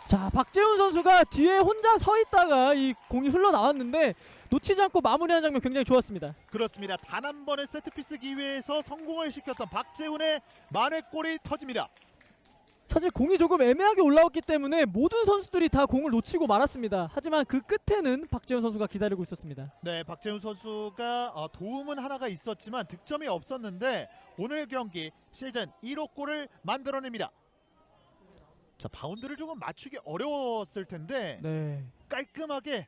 자, 박재훈 선수가 뒤에 혼자 서 있다가 이 공이 흘러나왔는데 놓치지 않고 마무리하는 장면 굉장히 좋았습니다. 그렇습니다. 단 한 번의 세트피스 기회에서 성공을 시켰던 박재훈의 만의 골이 터집니다. 사실 공이 조금 애매하게 올라왔기 때문에 모든 선수들이 다 공을 놓치고 말았습니다. 하지만 그 끝에는 박재훈 선수가 기다리고 있었습니다. 네, 박재훈 선수가 도움은 하나가 있었지만 득점이 없었는데 오늘 경기 시즌 1호 골을 만들어냅니다. 자, 바운드를 조금 맞추기 어려웠을 텐데 네. 깔끔하게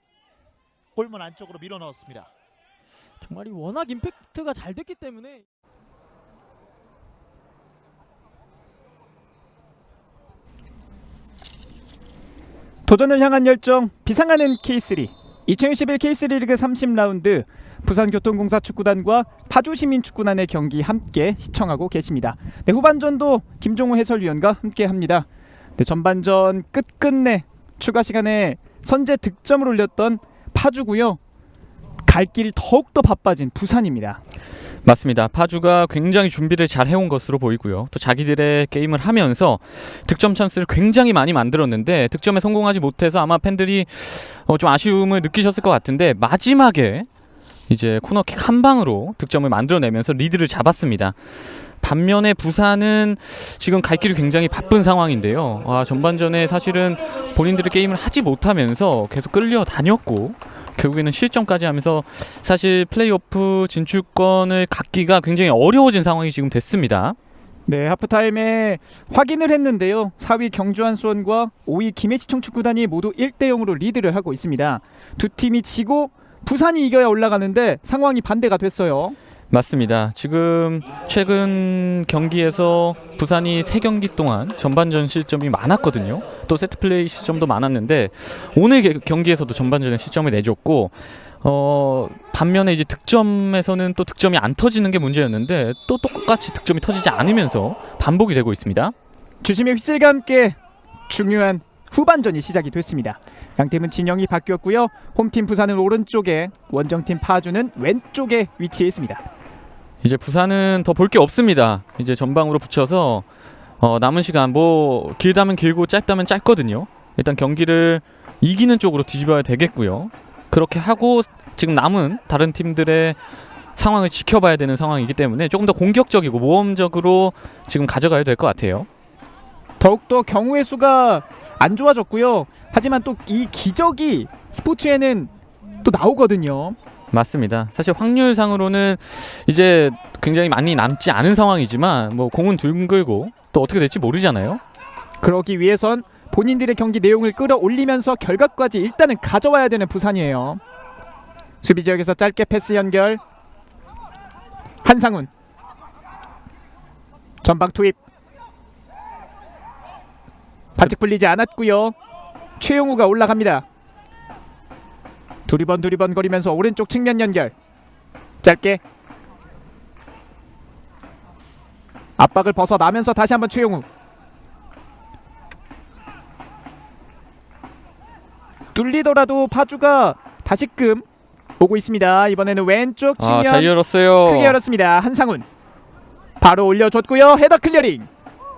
골문 안쪽으로 밀어 넣었습니다. 정말 이 워낙 임팩트가 잘 됐기 때문에 도전을 향한 열정 비상하는 K3 2021 K3 리그 30라운드 부산교통공사 축구단과 파주시민축구단의 경기 함께 시청하고 계십니다. 네, 후반전도 김종호 해설위원과 함께합니다. 네, 전반전 끝끝내 추가 시간에 선제 득점을 올렸던 파주고요. 갈 길 더욱더 바빠진 부산입니다. 맞습니다. 파주가 굉장히 준비를 잘 해온 것으로 보이고요. 또 자기들의 게임을 하면서 득점 찬스를 굉장히 많이 만들었는데 득점에 성공하지 못해서 아마 팬들이 좀 아쉬움을 느끼셨을 것 같은데 마지막에 이제 코너킥 한 방으로 득점을 만들어내면서 리드를 잡았습니다. 반면에 부산은 지금 갈 길이 굉장히 바쁜 상황인데요. 전반전에 사실은 본인들의 게임을 하지 못하면서 계속 끌려다녔고 결국에는 실점까지 하면서 사실 플레이오프 진출권을 갖기가 굉장히 어려워진 상황이 지금 됐습니다. 네, 하프타임에 확인을 했는데요. 4위 경주한 수원과 5위 김해시청 축구단이 모두 1대0으로 리드를 하고 있습니다. 두 팀이 지고 부산이 이겨야 올라가는데 상황이 반대가 됐어요. 맞습니다. 지금 최근 경기에서 부산이 3경기 동안 전반전 실점이 많았거든요. 또 세트플레이 실점도 많았는데 오늘 경기에서도 전반전에 실점을 내줬고 반면에 이제 득점에서는 또 득점이 안 터지는 게 문제였는데 또 똑같이 득점이 터지지 않으면서 반복이 되고 있습니다. 주심의 휘슬과 함께 중요한 후반전이 시작이 됐습니다. 양팀은 진영이 바뀌었고요. 홈팀 부산은 오른쪽에, 원정팀 파주는 왼쪽에 위치해 있습니다. 이제 부산은 더 볼 게 없습니다. 이제 전방으로 붙여서 남은 시간 뭐 길다면 길고 짧다면 짧거든요. 일단 경기를 이기는 쪽으로 뒤집어야 되겠고요. 그렇게 하고 지금 남은 다른 팀들의 상황을 지켜봐야 되는 상황이기 때문에 조금 더 공격적이고 모험적으로 지금 가져가야 될 것 같아요. 더욱더 경우의 수가 안 좋아졌고요. 하지만 또 이 기적이 스포츠에는 또 나오거든요. 맞습니다. 사실 확률상으로는 이제 굉장히 많이 남지 않은 상황이지만 뭐 공은 둥글고 또 어떻게 될지 모르잖아요. 그러기 위해선 본인들의 경기 내용을 끌어올리면서 결과까지 일단은 가져와야 되는 부산이에요. 수비 지역에서 짧게 패스 연결. 한상훈 전방 투입. 반칙 풀리지 않았고요. 최용우가 올라갑니다. 두리번 거리면서 오른쪽 측면 연결. 짧게 압박을 벗어나면서 다시 한번 최용우. 뚫리더라도 파주가 다시금 오고 있습니다. 이번에는 왼쪽 측면 잘 열었어요. 크게 열었습니다. 한상훈 바로 올려줬고요. 헤더 클리어링.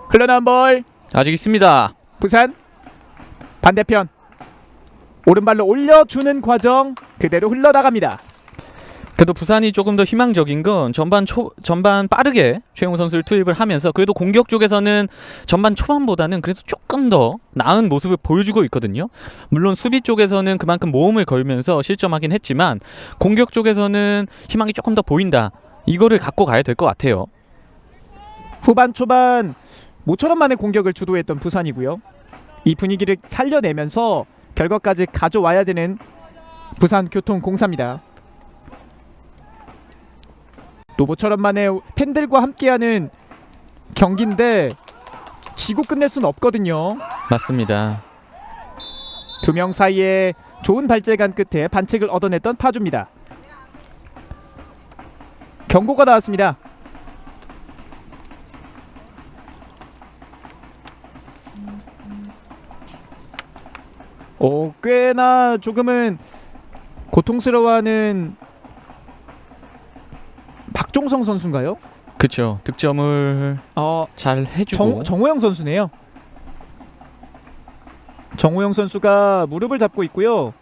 흘러나온 볼 아직 있습니다. 부산 반대편 오른발로 올려주는 과정 그대로 흘러나갑니다. 그래도 부산이 조금 더 희망적인 건 전반 빠르게 최용우 선수를 투입을 하면서 그래도 공격 쪽에서는 전반 초반보다는 그래도 조금 더 나은 모습을 보여주고 있거든요. 물론 수비 쪽에서는 그만큼 모험을 걸면서 실점하긴 했지만 공격 쪽에서는 희망이 조금 더 보인다. 이거를 갖고 가야 될 것 같아요. 후반 초반 모처럼 만의 공격을 주도했던 부산이고요. 이 분위기를 살려내면서 결과까지 가져와야 되는 부산교통공사입니다. 또 모처럼 만에 팬들과 함께하는 경기인데 지고 끝낼 수는 없거든요. 맞습니다. 두 명 사이에 좋은 발재간 끝에 반칙을 얻어냈던 파주입니다. 경고가 나왔습니다. 꽤나 조금은 고통스러워하는 박종성 선수인가요? 그렇죠. 득점을 잘 해주고 정호영 선수네요. 정호영 선수가 무릎을 잡고 있고요.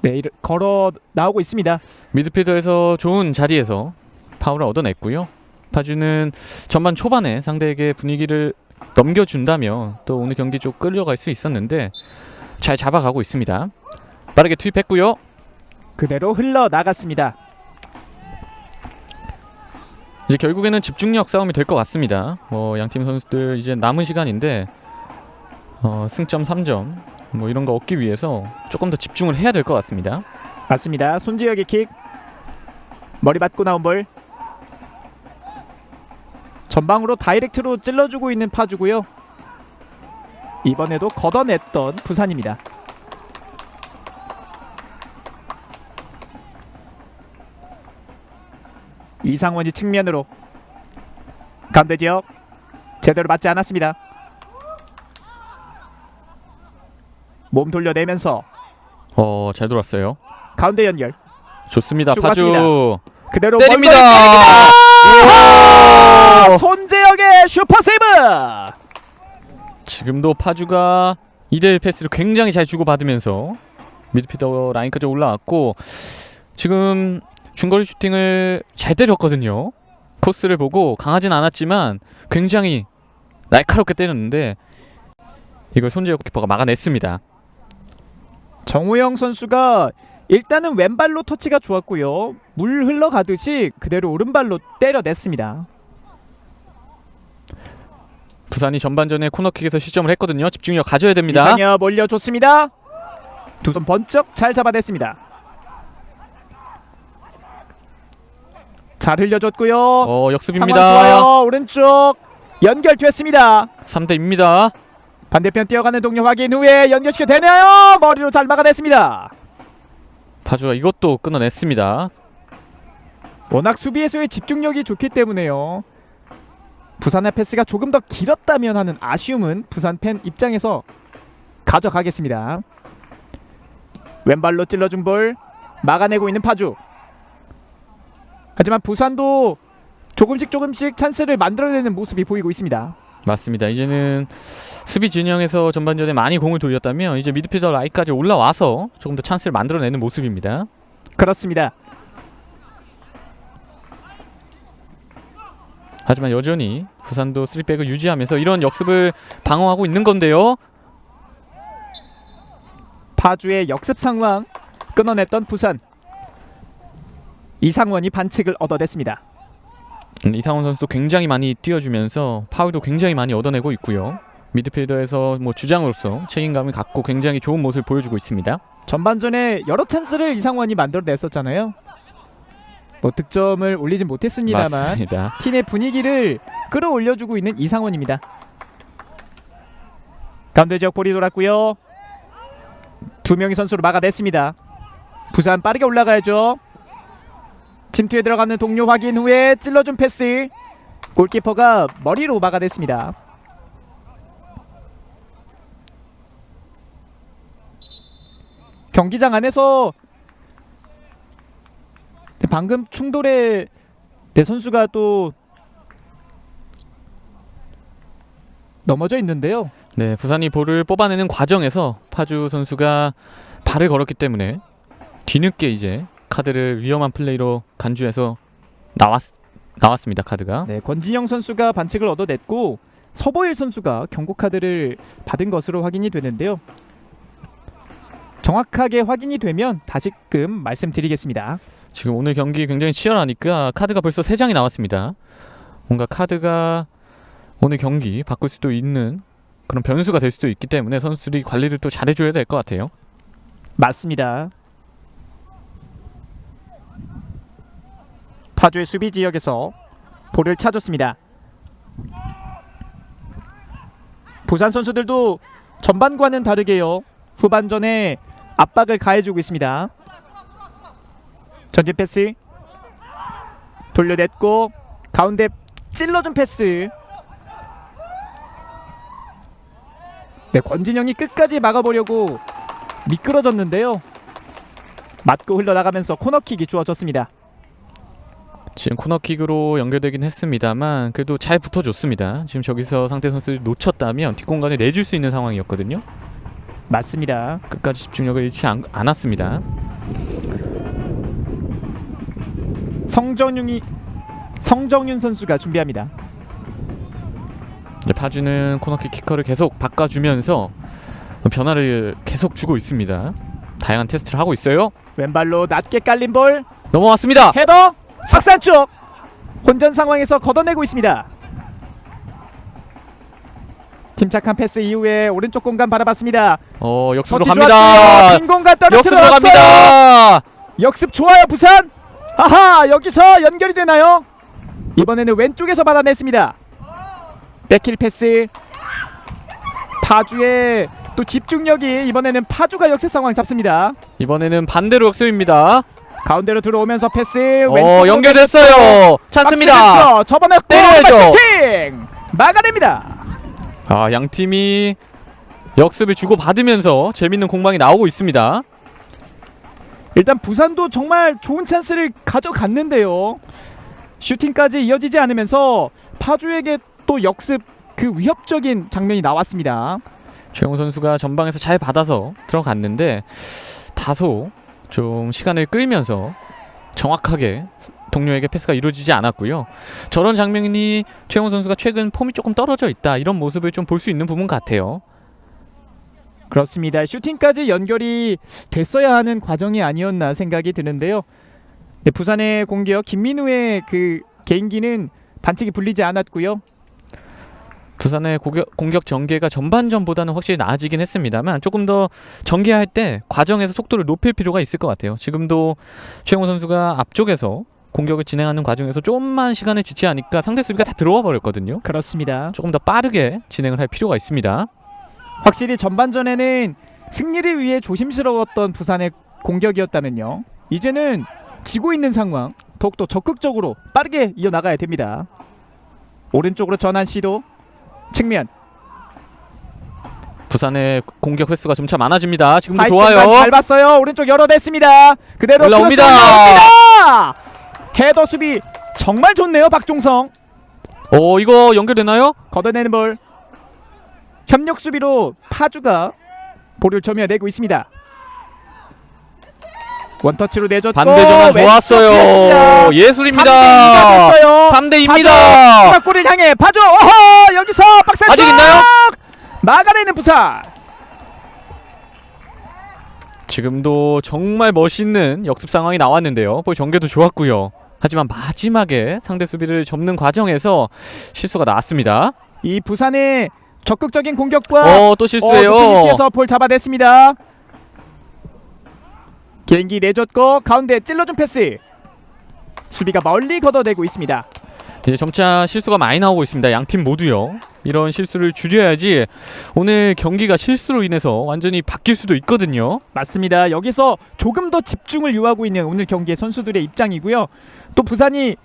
네, 걸어 나오고 있습니다. 미드필더에서 좋은 자리에서 파울을 얻어냈고요. 파주는 전반 초반에 상대에게 분위기를 넘겨준다면 또 오늘 경기 좀 끌려갈 수 있었는데 잘 잡아가고 있습니다. 빠르게 투입했고요. 그대로 흘러나갔습니다. 이제 결국에는 집중력 싸움이 될 것 같습니다. 뭐 양팀 선수들 이제 남은 시간인데 승점 3점 뭐 이런 거 얻기 위해서 조금 더 집중을 해야 될 것 같습니다. 맞습니다. 손지혁의 킥. 머리 맞고 나온 볼. 전방으로 다이렉트로 찔러주고 있는 파주고요. 이번에도 걷어냈던 부산입니다. 이상원이 측면으로 가운데 지역 제대로 맞지 않았습니다. 몸 돌려내면서 잘 돌았어요. 가운데 연결 좋습니다. 주고 파주 왔습니다. 그대로 때립니다. 먼 손재혁의 슈퍼 세이브. 지금도 파주가 2대1 패스를 굉장히 잘 주고받으면서 미드필더 라인까지 올라왔고 지금 중거리 슈팅을 잘 때렸거든요. 코스를 보고 강하진 않았지만 굉장히 날카롭게 때렸는데 이걸 손재혁 키퍼가 막아냈습니다. 정우영 선수가 일단은 왼발로 터치가 좋았고요. 물 흘러가듯이 그대로 오른발로 때려냈습니다. 부산이 전반전에 코너킥에서 실점을 했거든요. 집중력 가져야 됩니다. 이상엽 올려줬습니다. 두 손 번쩍 잘 잡아냈습니다. 잘 흘려줬고요. 상황 역습입니다. 좋아요. 오른쪽 연결됐습니다. 3대입니다. 반대편 뛰어가는 동료 확인 후에 연결시켜 되나요? 머리로 잘 막아냈습니다. 파주가 이것도 끊어냈습니다. 워낙 수비에서의 집중력이 좋기 때문에요. 부산의 패스가 조금 더 길었다면 하는 아쉬움은 부산 팬 입장에서 가져가겠습니다. 왼발로 찔러준 볼 막아내고 있는 파주. 하지만 부산도 조금씩 찬스를 만들어내는 모습이 보이고 있습니다. 맞습니다. 이제는 수비 진영에서 전반전에 많이 공을 돌렸다면 이제 미드필더 라인까지 올라와서 조금 더 찬스를 만들어내는 모습입니다. 그렇습니다. 하지만 여전히 부산도 3백을 유지하면서 이런 역습을 방어하고 있는 건데요. 파주의 역습 상황 끊어냈던 부산. 이상원이 반칙을 얻어냈습니다. 이상원 선수 굉장히 많이 뛰어주면서 파울도 굉장히 많이 얻어내고 있고요. 미드필더에서 뭐 주장으로서 책임감을 갖고 굉장히 좋은 모습을 보여주고 있습니다. 전반전에 여러 찬스를 이상원이 만들어냈었잖아요. 뭐 득점을 올리진 못했습니다만 맞습니다. 팀의 분위기를 끌어올려주고 있는 이상원입니다. 가운데 지역 볼이 돌았고요. 두 명의 선수로 막아냈습니다. 부산 빠르게 올라가야죠. 침투에 들어가는 동료 확인 후에 찔러준 패스. 골키퍼가 머리로 막아냈습니다. 경기장 안에서 방금 충돌에 내 선수가 또 넘어져 있는데요. 네, 부산이 볼을 뽑아내는 과정에서 파주 선수가 발을 걸었기 때문에 뒤늦게 이제 카드를 위험한 플레이로 간주해서 나왔습니다. 카드가. 네, 권진영 선수가 반칙을 얻어냈고 서보일 선수가 경고 카드를 받은 것으로 확인이 되는데요. 정확하게 확인이 되면 다시금 말씀드리겠습니다. 지금 오늘 경기 굉장히 치열하니까 카드가 벌써 3장이 나왔습니다. 뭔가 카드가 오늘 경기 바꿀 수도 있는 그런 변수가 될 수도 있기 때문에 선수들이 관리를 또 잘해줘야 될 것 같아요. 맞습니다. 파주의 수비 지역에서 볼을 차줬습니다. 부산 선수들도 전반과는 다르게요. 후반전에 압박을 가해주고 있습니다. 전진 패스 돌려냈고 가운데 찔러준 패스. 네, 권진영이 끝까지 막아보려고 미끄러졌는데요. 맞고 흘러나가면서 코너킥이 주어졌습니다. 지금 코너킥으로 연결되긴 했습니다만 그래도 잘 붙어줬습니다. 지금 저기서 상대 선수를 놓쳤다면 뒷공간에 내줄 수 있는 상황이었거든요. 맞습니다. 끝까지 집중력을 잃지 않았습니다. 성정윤 선수가 준비합니다. 이제 파주는 코너킥 키커를 계속 바꿔주면서 변화를 계속 주고 있습니다. 다양한 테스트를 하고 있어요. 왼발로 낮게 깔린 볼 넘어왔습니다. 헤더. 석산 쪽 혼전 상황에서 걷어내고 있습니다. 침착한 패스 이후에 오른쪽 공간 바라봤습니다. 역습으로 터치 갑니다. 좋았고요. 빈 공간 역습으로 떨어뜨렸어요. 갑니다. 역습 좋아요 부산. 아하, 여기서 연결이 되나요? 이번에는 왼쪽에서 받아냈습니다. 백힐 패스. 파주의 또 집중력이, 이번에는 파주가 역습 상황 잡습니다. 이번에는 반대로 역습입니다. 가운데로 들어오면서 패스 왼쪽으로 연결됐어요. 찬스입니다. 박스 접어냈고 때려야죠. 슈팅 막아냅니다. 양 팀이 역습을 주고 받으면서 재밌는 공방이 나오고 있습니다. 일단 부산도 정말 좋은 찬스를 가져갔는데요. 슈팅까지 이어지지 않으면서 파주에게 또 역습 그 위협적인 장면이 나왔습니다. 최영호 선수가 전방에서 잘 받아서 들어갔는데 다소 좀 시간을 끌면서 정확하게 동료에게 패스가 이루어지지 않았고요. 저런 장면이 최영호 선수가 최근 폼이 조금 떨어져 있다, 이런 모습을 좀 볼 수 있는 부분 같아요. 그렇습니다. 슈팅까지 연결이 됐어야 하는 과정이 아니었나 생각이 드는데요. 네, 부산의 공격 김민우의 그 개인기는 반칙이 불리지 않았고요. 부산의 공격 전개가 전반전보다는 확실히 나아지긴 했습니다만 조금 더 전개할 때 과정에서 속도를 높일 필요가 있을 것 같아요. 지금도 최영호 선수가 앞쪽에서 공격을 진행하는 과정에서 조금만 시간을 지체하니까 상대 수비가 다 들어와 버렸거든요. 그렇습니다. 조금 더 빠르게 진행을 할 필요가 있습니다. 확실히 전반전에는 승리를 위해 조심스러웠던 부산의 공격이었다면요, 이제는 지고 있는 상황 더욱더 적극적으로 빠르게 이어나가야 됩니다. 오른쪽으로 전환 시도, 측면 부산의 공격 횟수가 점차 많아집니다. 지금도 사이 좋아요. 공간 잘 봤어요. 오른쪽 열어냈습니다. 그대로 올라옵니다. 크로스 올라옵니다. 헤더 수비 정말 좋네요. 박종성 이거 연결되나요? 걷어내는 볼. 협력 수비로 파주가 볼을 점유해내고 있습니다. 원터치로 내줬고 반대 전환 좋았어요. 예술입니다. 3대 2입니다. 파골을 향해 파주. 어허, 여기서 박스 아직 있나요? 막아내는 부산. 지금도 정말 멋있는 역습 상황이 나왔는데요. 볼 전개도 좋았고요. 하지만 마지막에 상대 수비를 접는 과정에서 실수가 나왔습니다. 이 부산의 적극적인 공격과 또 실수예요. 높은 위치에서 볼 잡아냈습니다. 개인기 내줬고 가운데 찔러준 패스. 수비가 멀리 걷어내고 있습니다. 이제 점차 실수가 많이 나오고 있습니다. 양 팀 모두요. 이런 실수를 줄여야지 오늘 경기가 실수로 인해서 완전히 바뀔 수도 있거든요. 맞습니다. 여기서 조금 더 집중을 요하고 있는 오늘 경기의 선수들의 입장이고요. 또 부산이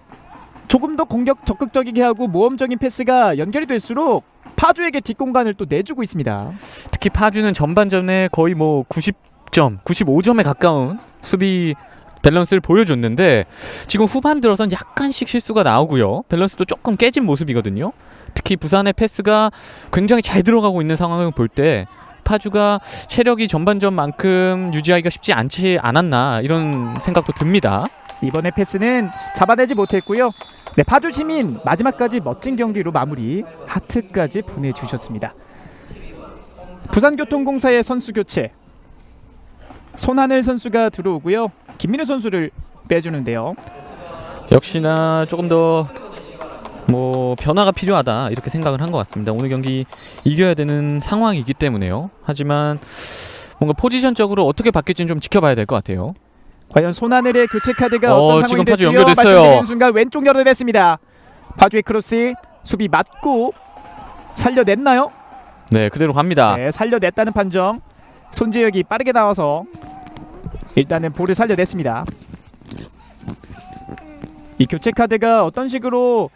조금 더 공격 적극적이게 하고 모험적인 패스가 연결이 될수록 파주에게 뒷공간을 또 내주고 있습니다. 특히 파주는 전반전에 거의 90점, 95점에 가까운 수비 밸런스를 보여줬는데 지금 후반 들어선 약간씩 실수가 나오고요. 밸런스도 조금 깨진 모습이거든요. 특히 부산의 패스가 굉장히 잘 들어가고 있는 상황을 볼 때 파주가 체력이 전반전만큼 유지하기가 쉽지 않지 않았나, 이런 생각도 듭니다. 이번에 패스는 잡아내지 못했고요. 네, 파주 시민 마지막까지 멋진 경기로 마무리, 하트까지 보내주셨습니다. 부산교통공사의 선수 교체, 손하늘 선수가 들어오고요. 김민우 선수를 빼주는데요. 역시나 조금 더 변화가 필요하다, 이렇게 생각을 한 것 같습니다. 오늘 경기 이겨야 되는 상황이기 때문에요. 하지만 뭔가 포지션적으로 어떻게 바뀔지는 좀 지켜봐야 될 것 같아요. 과연 손하늘의 교체 카드가 어떤 상황이 지금 파주 될지요? 연결됐어요. 말씀드리는 순간 왼쪽 열어냈습니다. 파주의 크로스, 수비 맞고 살려냈나요? 네, 그대로 갑니다. 네, 살려냈다는 판정. 손재혁이 빠르게 나와서 일단은 볼을 살려냈습니다. 이 교체 카드가 어떤 식으로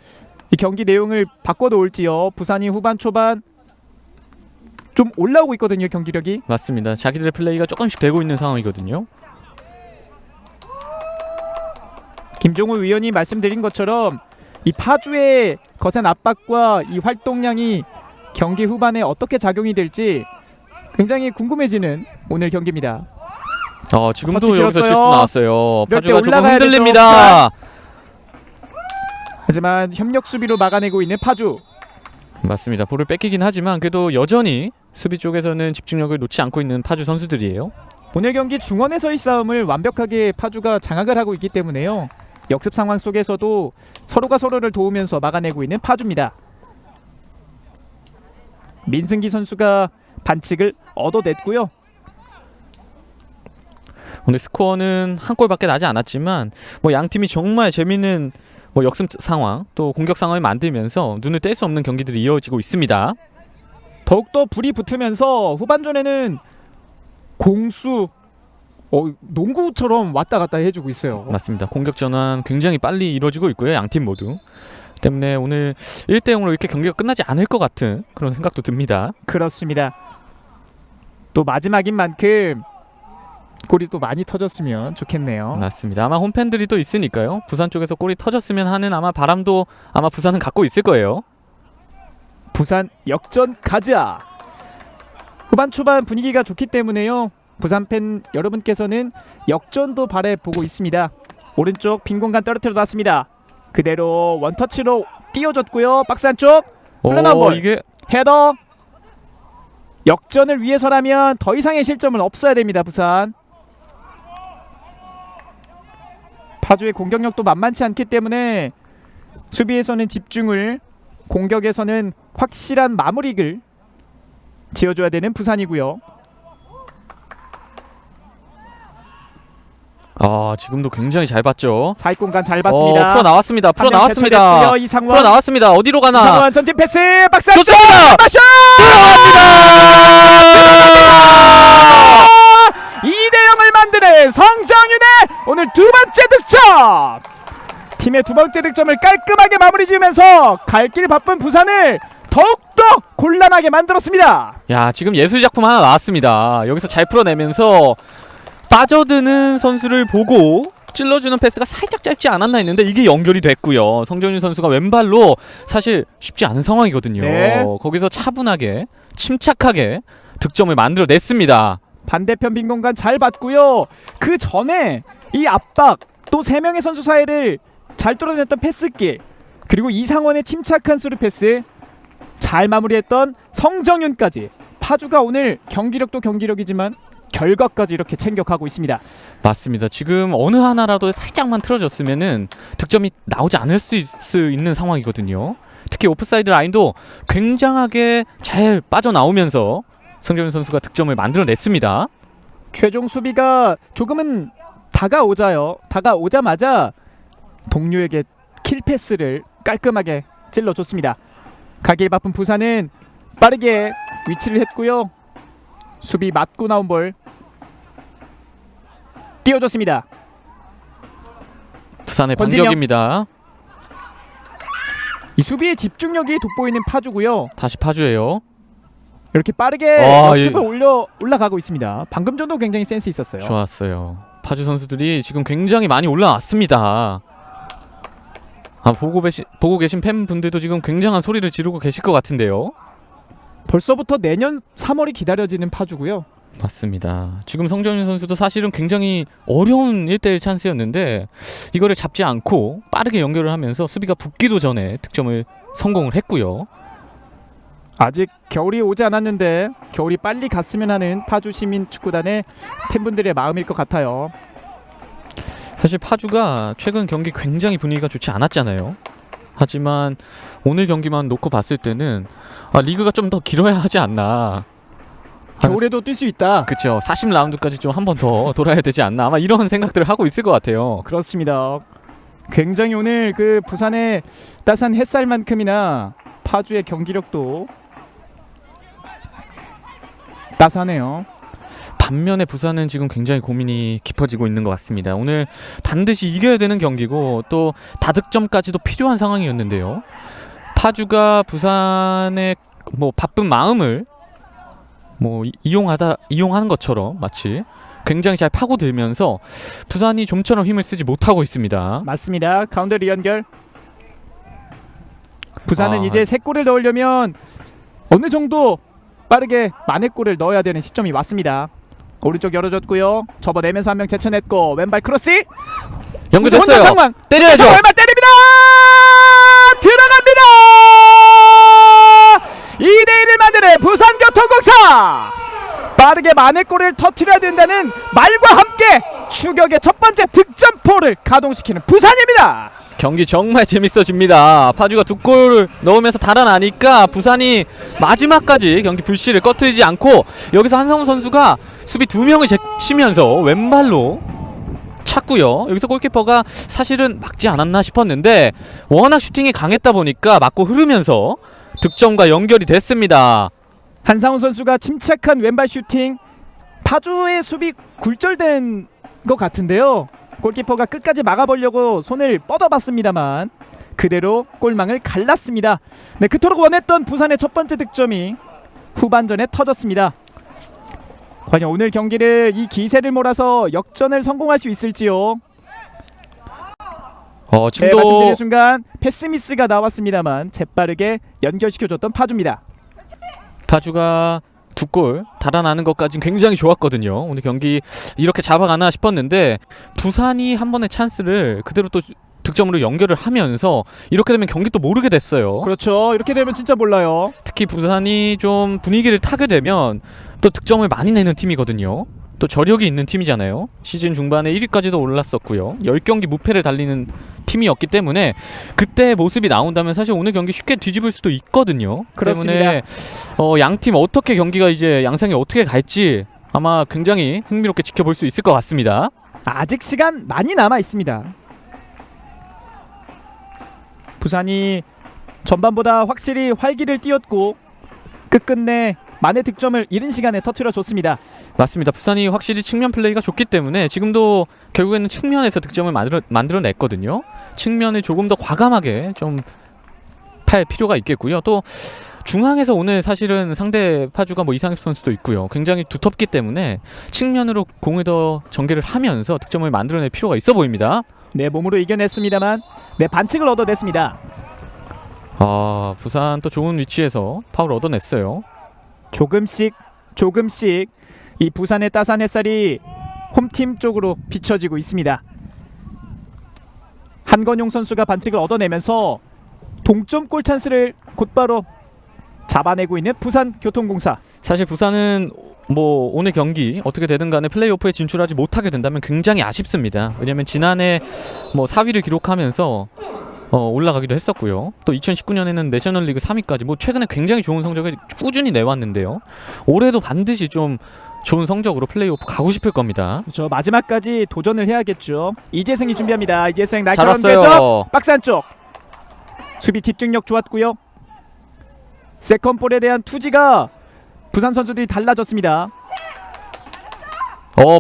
이 경기 내용을 바꿔놓을지요. 부산이 후반 초반 좀 올라오고 있거든요, 경기력이. 맞습니다. 자기들의 플레이가 조금씩 되고 있는 상황이거든요. 김종우 위원이 말씀드린 것처럼 이 파주의 거센 압박과 이 활동량이 경기 후반에 어떻게 작용이 될지 굉장히 궁금해지는 오늘 경기입니다. 지금도 터치 여기서 길었어요. 실수 나왔어요. 몇 대 파주가 조금 올라가야 흔들립니다. 하지만 협력 수비로 막아내고 있는 파주. 맞습니다. 볼을 뺏기긴 하지만 그래도 여전히 수비 쪽에서는 집중력을 놓지 않고 있는 파주 선수들이에요. 오늘 경기 중원에서의 싸움을 완벽하게 파주가 장악을 하고 있기 때문에요. 역습 상황 속에서도 서로가 서로를 도우면서 막아내고 있는 파주입니다. 민승기 선수가 반칙을 얻어냈고요. 오늘 스코어는 한 골밖에 나지 않았지만 뭐 양 팀이 정말 재밌는 뭐 역습 상황 또 공격 상황을 만들면서 눈을 뗄 수 없는 경기들이 이어지고 있습니다. 더욱더 불이 붙으면서 후반전에는 공수 농구처럼 왔다 갔다 해주고 있어요. 맞습니다. 공격 전환 굉장히 빨리 이루어지고 있고요. 양 팀 모두. 때문에 오늘 1대0으로 이렇게 경기가 끝나지 않을 것 같은 그런 생각도 듭니다. 그렇습니다. 또 마지막인 만큼 골이 또 많이 터졌으면 좋겠네요. 맞습니다. 아마 홈팬들이 또 있으니까요. 부산 쪽에서 골이 터졌으면 하는 아마 바람도 아마 부산은 갖고 있을 거예요. 부산 역전 가자. 후반 초반 분위기가 좋기 때문에요. 부산 팬 여러분께서는 역전도 바라보고 있습니다. 오른쪽 빈 공간 떨어뜨려 놨습니다. 그대로 원터치로 띄워줬고요. 박스 안쪽 흘러나온 볼. 이게 헤더. 역전을 위해서라면 더 이상의 실점은 없어야 됩니다. 부산. 파주의 공격력도 만만치 않기 때문에 수비에서는 집중을, 공격에서는 확실한 마무리를 지어줘야 되는 부산이고요. 지금도 굉장히 잘 봤죠. 사이 공간 잘 봤습니다. 풀어 나왔습니다. 풀어 나왔습니다. 제쳐냈고요. 이상원. 풀어 나왔습니다. 어디로 가나? 이상원 전진 패스. 박스 안쪽. 좋습니다. 마셔! 들어갑니다. 2대0을 만드는 성정윤의 오늘 두 번째 득점. 팀의 두 번째 득점을 깔끔하게 마무리 지으면서 갈 길 바쁜 부산을 더욱더 곤란하게 만들었습니다. 야, 지금 예술 작품 하나 나왔습니다. 여기서 잘 풀어내면서 빠져드는 선수를 보고 찔러주는 패스가 살짝 짧지 않았나 했는데 이게 연결이 됐고요. 성정윤 선수가 왼발로 사실 쉽지 않은 상황이거든요. 네. 거기서 차분하게 침착하게 득점을 만들어냈습니다. 반대편 빈 공간 잘 봤고요. 그 전에 이 압박 또 3명의 선수 사이를 잘 뚫어냈던 패스길, 그리고 이상원의 침착한 스루 패스 잘 마무리했던 성정윤까지 파주가 오늘 경기력도 경기력이지만 결과까지 이렇게 챙겨가고 있습니다. 맞습니다. 지금 어느 하나라도 살짝만 틀어졌으면은 득점이 나오지 않을 수 있는 상황이거든요. 특히 오프사이드 라인도 굉장하게 잘 빠져나오면서 성정윤 선수가 득점을 만들어냈습니다. 최종 수비가 조금은 다가오자마자 동료에게 킬 패스를 깔끔하게 찔러줬습니다. 가길 바쁜 부산은 빠르게 위치를 했고요. 수비 맞고 나온 볼 띄워줬습니다. 부산의 권진영. 반격입니다. 이 수비의 집중력이 돋보이는 파주고요. 다시 파주예요. 이렇게 빠르게 역습을 올라가고 있습니다. 방금 전도 굉장히 센스 있었어요. 좋았어요. 파주 선수들이 지금 굉장히 많이 올라왔습니다. 보고 계신 팬분들도 지금 굉장한 소리를 지르고 계실 것 같은데요. 벌써부터 내년 3월이 기다려지는 파주고요. 맞습니다. 지금 성정윤 선수도 사실은 굉장히 어려운 1대1 찬스였는데 이거를 잡지 않고 빠르게 연결을 하면서 수비가 붙기도 전에 득점을 성공을 했고요. 아직 겨울이 오지 않았는데 겨울이 빨리 갔으면 하는 파주 시민 축구단의 팬분들의 마음일 것 같아요. 사실 파주가 최근 경기 굉장히 분위기가 좋지 않았잖아요. 하지만 오늘 경기만 놓고 봤을 때는 리그가 좀 더 길어야 하지 않나. 겨울에도 뛸 수 있다. 그렇죠. 40라운드까지 좀 한 번 더 돌아야 되지 않나. 아마 이런 생각들을 하고 있을 것 같아요. 그렇습니다. 굉장히 오늘 그 부산의 따스한 햇살만큼이나 파주의 경기력도 따스하네요. 반면에 부산은 지금 굉장히 고민이 깊어지고 있는 것 같습니다. 오늘 반드시 이겨야 되는 경기고 또 다득점까지도 필요한 상황이었는데요. 파주가 부산의 바쁜 마음을 이용하는 것처럼 마치 굉장히 잘 파고들면서 부산이 좀처럼 힘을 쓰지 못하고 있습니다. 맞습니다. 가운데 리연결. 부산은 이제 3골을 넣으려면 어느 정도 빠르게 만회골을 넣어야 되는 시점이 왔습니다. 오른쪽 열어줬고요. 접어내면서 한 명 제쳐냈고 왼발 크로스 연결됐어요. 상황. 때려야죠. 왼발 때립니다. 들어갑니다. 2대1을 만드는 부산교통공사. 빠르게 만회골을 터뜨려야 된다는 말과 함께 추격의 첫 번째 득점포를 가동시키는 부산입니다. 경기 정말 재밌어집니다. 파주가 2골을 넣으면서 달아나니까 부산이 마지막까지 경기 불씨를 꺼트리지 않고 여기서 한상훈 선수가 수비 2명을 제치면서 왼발로 찼고요. 여기서 골키퍼가 사실은 막지 않았나 싶었는데 워낙 슈팅이 강했다 보니까 맞고 흐르면서 득점과 연결이 됐습니다. 한상훈 선수가 침착한 왼발 슈팅, 파주의 수비 굴절된 것 같은데요. 골키퍼가 끝까지 막아보려고 손을 뻗어봤습니다만 그대로 골망을 갈랐습니다. 네, 그토록 원했던 부산의 첫 번째 득점이 후반전에 터졌습니다. 과연 오늘 경기를 이 기세를 몰아서 역전을 성공할 수 있을지요. 네, 지금도 말씀드린 순간 패스미스가 나왔습니다만 재빠르게 연결시켜줬던 파주입니다. 파주가 2골 달아나는 것까지는 굉장히 좋았거든요. 오늘 경기 이렇게 잡아가나 싶었는데 부산이 한 번의 찬스를 그대로 또 득점으로 연결을 하면서 이렇게 되면 경기 또 모르게 됐어요. 그렇죠. 이렇게 되면 진짜 몰라요. 특히 부산이 좀 분위기를 타게 되면 또 득점을 많이 내는 팀이거든요. 또 저력이 있는 팀이잖아요. 시즌 중반에 1위까지도 올랐었고요. 10경기 무패를 달리는 팀이었기 때문에 그때 모습이 나온다면 사실 오늘 경기 쉽게 뒤집을 수도 있거든요. 그렇습니다. 때문에 양팀 어떻게 경기가 이제 양상이 어떻게 갈지 아마 굉장히 흥미롭게 지켜볼 수 있을 것 같습니다. 아직 시간 많이 남아 있습니다. 부산이 전반보다 확실히 활기를 띄웠고 끝끝내 만회 득점을 이른 시간에 터뜨려줬습니다. 맞습니다. 부산이 확실히 측면 플레이가 좋기 때문에 지금도 결국에는 측면에서 득점을 만들어냈거든요. 측면을 조금 더 과감하게 좀 팔 필요가 있겠고요. 또 중앙에서 오늘 사실은 상대 파주가 이상엽 선수도 있고요. 굉장히 두텁기 때문에 측면으로 공을 더 전개를 하면서 득점을 만들어낼 필요가 있어 보입니다. 네, 몸으로 이겨냈습니다만 네, 반칙을 얻어냈습니다. 부산 또 좋은 위치에서 파울 얻어냈어요. 조금씩 이 부산의 따스한 햇살이 홈팀 쪽으로 비춰지고 있습니다. 한건용 선수가 반칙을 얻어내면서 동점골 찬스를 곧바로 잡아내고 있는 부산교통공사. 사실 부산은 오늘 경기 어떻게 되든 간에 플레이오프에 진출하지 못하게 된다면 굉장히 아쉽습니다. 왜냐하면 지난해 4위를 기록하면서 올라가기도 했었고요. 또 2019년에는 내셔널리그 3위까지 최근에 굉장히 좋은 성적을 꾸준히 내왔는데요. 올해도 반드시 좀 좋은 성적으로 플레이오프 가고 싶을 겁니다. 그렇죠. 마지막까지 도전을 해야겠죠. 이재승이 준비합니다. 이재승 잘 날카로운 왔어요. 궤적 박스 안쪽. 수비 집중력 좋았고요. 세컨볼에 대한 투지가 부산 선수들이 달라졌습니다.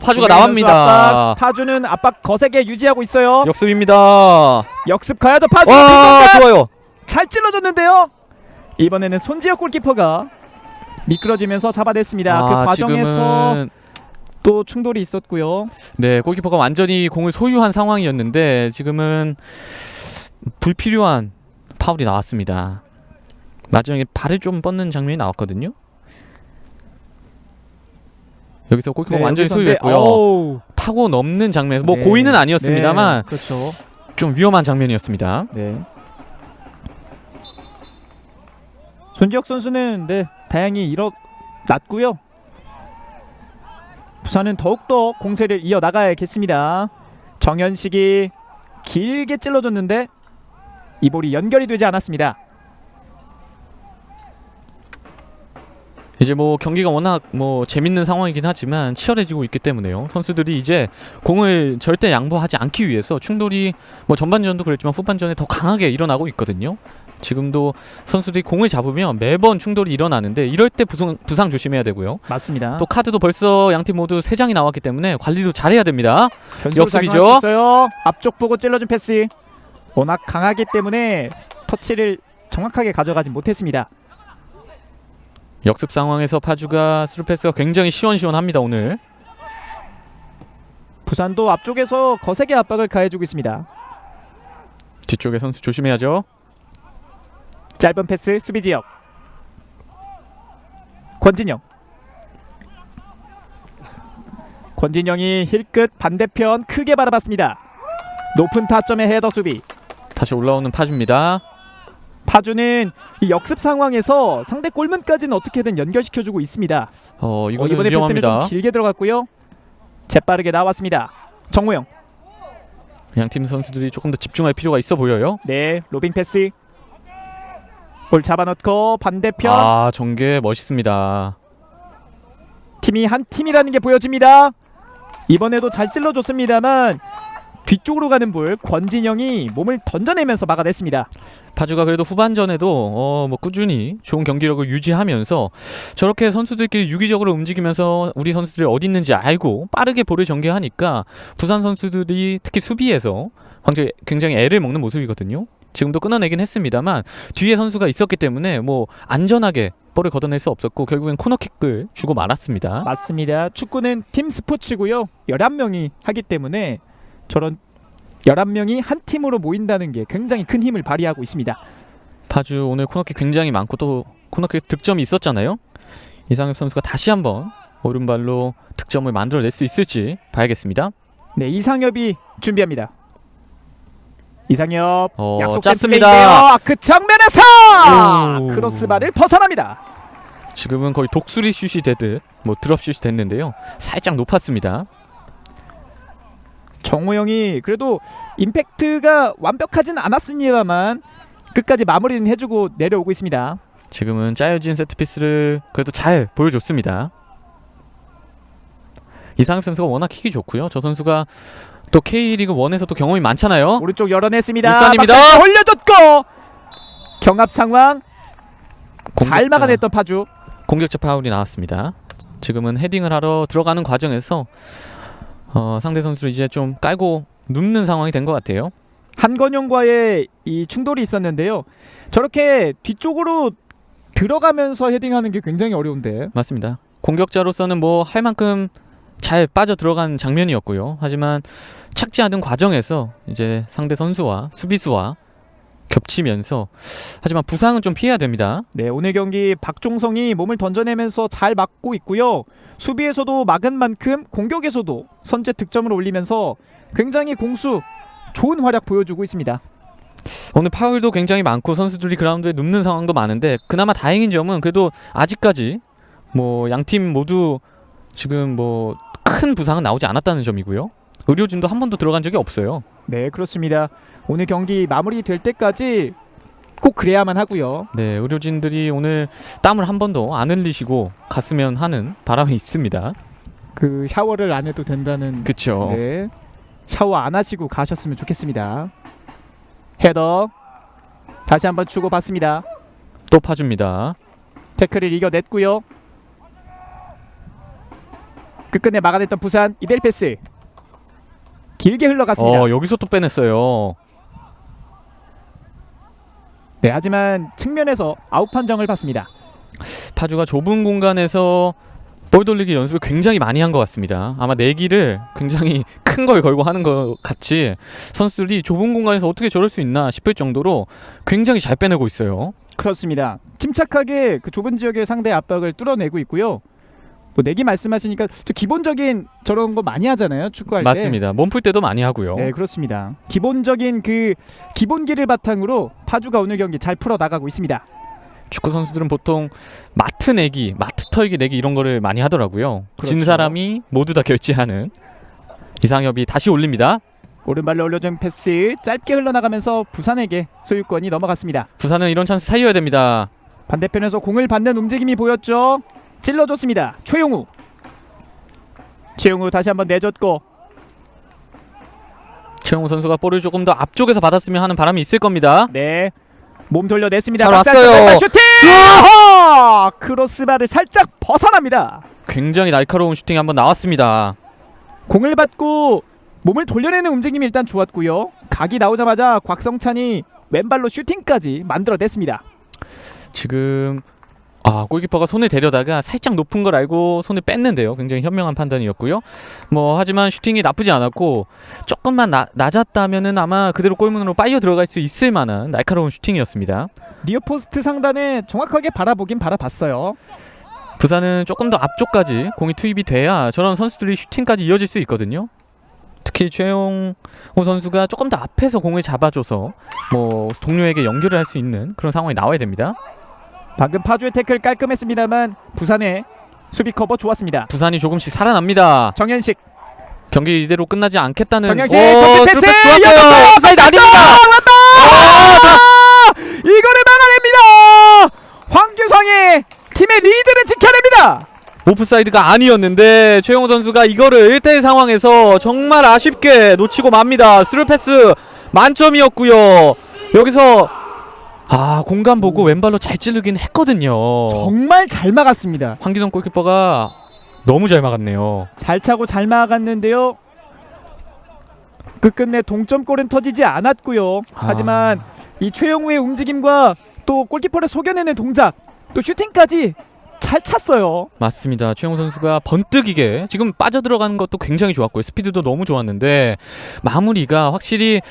파주가 나옵니다. 파주는 압박 거세게 유지하고 있어요. 역습입니다. 역습 가야죠. 파주. 와, 좋아요. 잘 찔러줬는데요. 이번에는 손지혁 골키퍼가 미끄러지면서 잡아냈습니다. 그 과정에서 지금은 또 충돌이 있었고요. 네, 골키퍼가 완전히 공을 소유한 상황이었는데 지금은 불필요한 파울이 나왔습니다. 마지막에 발을 좀 뻗는 장면이 나왔거든요. 여기서 골키퍼 완전히 소유했고요. 타고 넘는 장면, 고의는 아니었습니다만 그렇죠. 좀 위험한 장면이었습니다. 네. 손지혁 선수는 다행히 일어났고요. 부산은 더욱더 공세를 이어나가야겠습니다. 정현식이 길게 찔러줬는데 이 볼이 연결이 되지 않았습니다. 이제 경기가 워낙 재밌는 상황이긴 하지만 치열해지고 있기 때문에요. 선수들이 이제 공을 절대 양보하지 않기 위해서 충돌이 전반전도 그랬지만 후반전에 더 강하게 일어나고 있거든요. 지금도 선수들이 공을 잡으면 매번 충돌이 일어나는데 이럴 때 부상 조심해야 되고요. 맞습니다. 또 카드도 벌써 양팀 모두 3장이 나왔기 때문에 관리도 잘해야 됩니다. 역습이죠. 앞쪽 보고 찔러준 패스. 워낙 강하기 때문에 터치를 정확하게 가져가지 못했습니다. 역습 상황에서 파주가 스루 패스가 굉장히 시원시원합니다. 오늘 부산도 앞쪽에서 거세게 압박을 가해주고 있습니다. 뒤쪽에 선수 조심해야죠. 짧은 패스 수비 지역. 권진영이 힐끝 반대편 크게 바라봤습니다. 높은 타점의 헤더 수비. 다시 올라오는 파주입니다. 파주는 이 역습 상황에서 상대 골문까지는 어떻게든 연결시켜주고 있습니다. 이거는 이번에 패스는 좀 위험합니다. 길게 들어갔고요. 재빠르게 나왔습니다. 정우영. 양팀 선수들이 조금 더 집중할 필요가 있어 보여요. 네, 로빙 패스. 볼 잡아넣고 반대편. 전개 멋있습니다. 팀이 한 팀이라는 게 보여집니다. 이번에도 잘 찔러줬습니다만 뒤쪽으로 가는 볼 권진영이 몸을 던져내면서 막아냈습니다. 파주가 그래도 후반전에도 꾸준히 좋은 경기력을 유지하면서 저렇게 선수들끼리 유기적으로 움직이면서 우리 선수들이 어디 있는지 알고 빠르게 볼을 전개하니까 부산 선수들이 특히 수비에서 굉장히 애를 먹는 모습이거든요. 지금도 끊어내긴 했습니다만 뒤에 선수가 있었기 때문에 뭐 안전하게 볼을 걷어낼 수 없었고 결국엔 코너킥을 주고 말았습니다. 맞습니다. 축구는 팀 스포츠고요. 11명이 하기 때문에 저런 11명이 한 팀으로 모인다는 게 굉장히 큰 힘을 발휘하고 있습니다. 파주 오늘 코너킥 굉장히 많고 또 코너킥 득점이 있었잖아요. 이상엽 선수가 다시 한번 오른발로 득점을 만들어낼 수 있을지 봐야겠습니다. 네, 이상엽이 준비합니다. 이상엽 약속된 짰습니다. 플레이인데요. 그 정면에서 크로스바를 벗어납니다. 지금은 거의 독수리 슛이 되듯 드롭 슛이 됐는데요. 살짝 높았습니다. 정우영이 그래도 임팩트가 완벽하진 않았습니다만 끝까지 마무리는 해주고 내려오고 있습니다. 지금은 짜여진 세트피스를 그래도 잘 보여줬습니다. 이상엽 선수가 워낙 킥이 좋고요. 저 선수가 또 K리그 1에서도 경험이 많잖아요. 오른쪽 열어냈습니다. 울산입니다. 박스 올려줬고 경합 상황 잘 막아냈던 파주. 공격적 파울이 나왔습니다. 지금은 헤딩을 하러 들어가는 과정에서 상대 선수를 이제 좀 깔고 눕는 상황이 된 것 같아요. 한건영과의 이 충돌이 있었는데요. 저렇게 뒤쪽으로 들어가면서 헤딩하는 게 굉장히 어려운데. 맞습니다. 공격자로서는 할 만큼 잘 빠져 들어간 장면이었고요. 하지만 착지하는 과정에서 이제 상대 선수와 수비수와 겹치면서 하지만 부상은 좀 피해야 됩니다. 네, 오늘 경기 박종성이 몸을 던져내면서 잘 막고 있고요. 수비에서도 막은 만큼 공격에서도 선제 득점을 올리면서 굉장히 공수 좋은 활약 보여주고 있습니다. 오늘 파울도 굉장히 많고 선수들이 그라운드에 눕는 상황도 많은데 그나마 다행인 점은 그래도 아직까지 양팀 모두 지금 큰 부상은 나오지 않았다는 점이고요. 의료진도 한 번도 들어간 적이 없어요. 네, 그렇습니다. 오늘 경기 마무리될 때까지 꼭 그래야만 하고요. 네, 의료진들이 오늘 땀을 한 번도 안 흘리시고 갔으면 하는 바람이 있습니다. 그 샤워를 안 해도 된다는. 그렇죠. 네, 샤워 안 하시고 가셨으면 좋겠습니다. 헤더 다시 한번 주고받습니다. 또 파줍니다. 태클을 이겨냈고요. 끝끝내 막아냈던 부산. 이대일 패스 길게 흘러갔습니다. 여기서 또 빼냈어요. 네, 하지만 측면에서 아웃 판정을 받습니다. 파주가 좁은 공간에서 볼 돌리기 연습을 굉장히 많이 한 것 같습니다. 아마 내기를 굉장히 큰 걸 걸고 하는 것 같이 선수들이 좁은 공간에서 어떻게 저럴 수 있나 싶을 정도로 굉장히 잘 빼내고 있어요. 그렇습니다. 침착하게 그 좁은 지역의 상대 압박을 뚫어내고 있고요. 내기 말씀하시니까 또 기본적인 저런 거 많이 하잖아요, 축구할 때. 맞습니다. 몸풀 때도 많이 하고요. 네, 그렇습니다. 기본적인 그 기본기를 바탕으로 파주가 오늘 경기 잘 풀어 나가고 있습니다. 축구 선수들은 보통 마트 내기, 마트 털기 내기 이런 거를 많이 하더라고요. 그렇죠. 진 사람이 모두 다 결제하는. 이상엽이 다시 올립니다. 오른발로 올려준 패스 짧게 흘러나가면서 부산에게 소유권이 넘어갔습니다. 부산은 이런 찬스 살려야 됩니다. 반대편에서 공을 받는 움직임이 보였죠. 찔러줬습니다. 최용우 다시 한번 내줬고 최용우 선수가 볼을 조금 더 앞쪽에서 받았으면 하는 바람이 있을 겁니다. 네, 몸 돌려냈습니다. 잘 박스 왔어요. 왼발 슈팅! 크로스바를 살짝 벗어납니다. 굉장히 날카로운 슈팅이 한번 나왔습니다. 공을 받고 몸을 돌려내는 움직임이 일단 좋았고요. 각이 나오자마자 곽성찬이 왼발로 슈팅까지 만들어냈습니다. 지금 골키퍼가 손을 대려다가 살짝 높은 걸 알고 손을 뺐는데요. 굉장히 현명한 판단이었고요. 하지만 슈팅이 나쁘지 않았고 조금만 낮았다면은 아마 그대로 골문으로 빨려 들어갈 수 있을 만한 날카로운 슈팅이었습니다. 니어포스트 상단에 정확하게 바라보긴 바라봤어요. 부산은 조금 더 앞쪽까지 공이 투입이 돼야 저런 선수들이 슈팅까지 이어질 수 있거든요. 특히 최용호 선수가 조금 더 앞에서 공을 잡아줘서 뭐 동료에게 연결을 할 수 있는 그런 상황이 나와야 됩니다. 방금 파주의 태클 깔끔했습니다만 부산의 수비 커버 좋았습니다. 부산이 조금씩 살아납니다. 정현식 경기 이대로 끝나지 않겠다는 정현식 전진 패스 좋았어요. 오프사이드 아닙니다. 이거를 막아냅니다. 황규성이 팀의 리드를 지켜냅니다. 오프사이드가 아니었는데 최용호 선수가 이거를 1대1 상황에서 정말 아쉽게 놓치고 맙니다. 스루 패스 만점이었고요. 여기서 공간 보고 왼발로 잘 찌르긴 했거든요. 정말 잘 막았습니다. 황기성 골키퍼가 너무 잘 막았네요. 잘 차고 잘 막았는데요. 끝끝내 동점골은 터지지 않았고요. 하지만 이 최영우의 움직임과 또 골키퍼를 속여내는 동작, 또 슈팅까지 잘 찼어요. 맞습니다. 최용호 선수가 번뜩이게 지금 빠져들어가는 것도 굉장히 좋았고요. 스피드도 너무 좋았는데 마무리가 확실히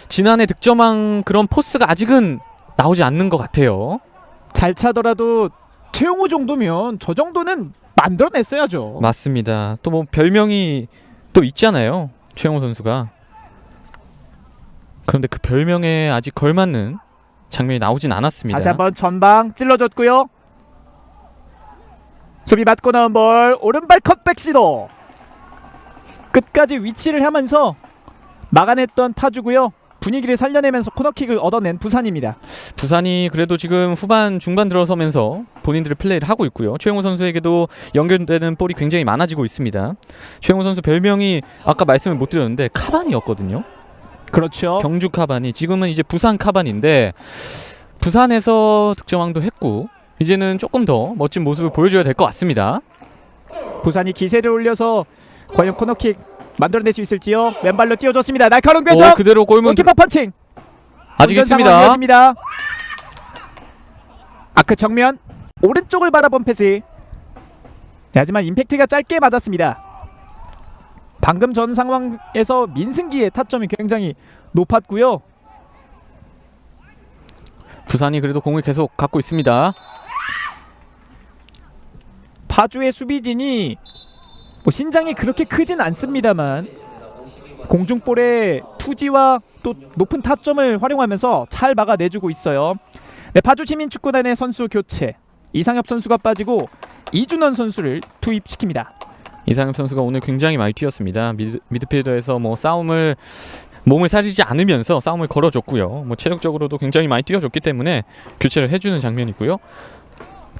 지난해 득점한 그런 포스가 아직은 나오지 않는 것 같아요. 잘 차더라도 최용우 정도면 저 정도는 만들어냈어야죠. 맞습니다. 또 뭐 별명이 또 있잖아요. 최용호 선수가. 그런데 그 별명에 아직 걸맞는 장면이 나오진 않았습니다. 다시 한번 전방 찔러줬고요. 수비 맞고 나온 볼 오른발 컷백 시도. 끝까지 위치를 하면서 막아냈던 파주고요. 분위기를 살려내면서 코너킥을 얻어낸 부산입니다. 부산이 그래도 지금 후반 중반 들어서면서 본인들의 플레이를 하고 있고요. 최용호 선수에게도 연결되는 볼이 굉장히 많아지고 있습니다. 최용호 선수 별명이 아까 말씀을 못 드렸는데 카반이었거든요. 그렇죠. 경주 카반이 지금은 이제 부산 카반인데 부산에서 득점왕도 했고 이제는 조금 더 멋진 모습을 보여줘야 될 것 같습니다. 부산이 기세를 올려서 과연 코너킥 만들어낼 수 있을지요. 왼발로 띄워줬습니다. 날카로운 궤적. 그대로 골문 골키퍼 펀칭. 아직 운전 상황 있습니다. 이어집니다. 아크 정면 오른쪽을 바라본 패스. 네, 하지만 임팩트가 짧게 맞았습니다. 방금 전 상황에서 민승기의 타점이 굉장히 높았고요. 부산이 그래도 공을 계속 갖고 있습니다. 파주의 수비진이 뭐 신장이 그렇게 크진 않습니다만 공중볼의 투지와 또 높은 타점을 활용하면서 잘 막아내주고 있어요. 네, 파주 시민축구단의 선수 교체. 이상엽 선수가 빠지고 이준원 선수를 투입시킵니다. 이상엽 선수가 오늘 굉장히 많이 뛰었습니다. 미드필더에서 뭐 몸을 사리지 않으면서 싸움을 걸어줬고요. 뭐 체력적으로도 굉장히 많이 뛰어줬기 때문에 교체를 해주는 장면이고요.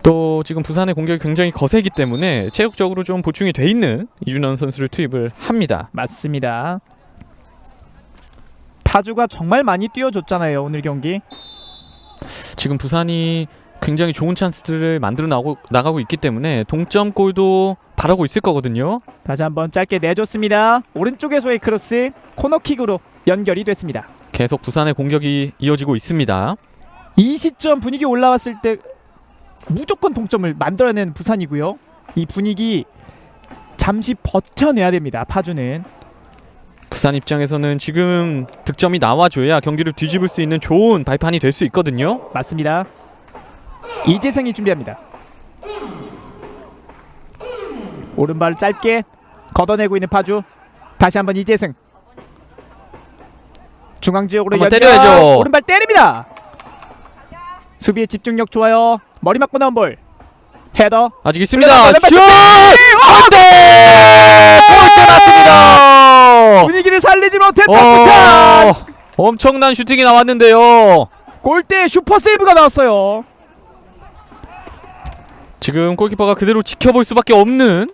또 지금 부산의 공격이 굉장히 거세기 때문에 체력적으로 좀 보충이 돼 있는 이준원 선수를 투입을 합니다. 맞습니다. 파주가 정말 많이 뛰어줬잖아요, 오늘 경기. 지금 부산이 굉장히 좋은 찬스들을 만들어 나가고 있기 때문에 동점골도 바라고 있을 거거든요. 다시 한번 짧게 내줬습니다. 오른쪽에서의 크로스 코너킥으로 연결이 됐습니다. 계속 부산의 공격이 이어지고 있습니다. 이 시점 분위기 올라왔을 때 무조건 동점을 만들어낸 부산이고요. 이 분위기 잠시 버텨내야 됩니다. 파주는. 부산 입장에서는 지금 득점이 나와줘야 경기를 뒤집을 수 있는 좋은 발판이 될 수 있거든요. 맞습니다. 이재승이 준비합니다. 오른발 짧게 걷어내고 있는 파주. 다시 한번 이재승. 중앙지역으로 한번 연결. 때려야죠. 오른발 때립니다. 수비의 집중력 좋아요. 머리 맞고 나온 볼. 헤더. 아직 있습니다. 왼발 슛! 안돼! 골대 맞습니다. 분위기를 살리지 못했던 부산. 엄청난 슈팅이 나왔는데요. 골대에 슈퍼 세이브가 나왔어요. 지금 골키퍼가 그대로 지켜볼 수밖에 없는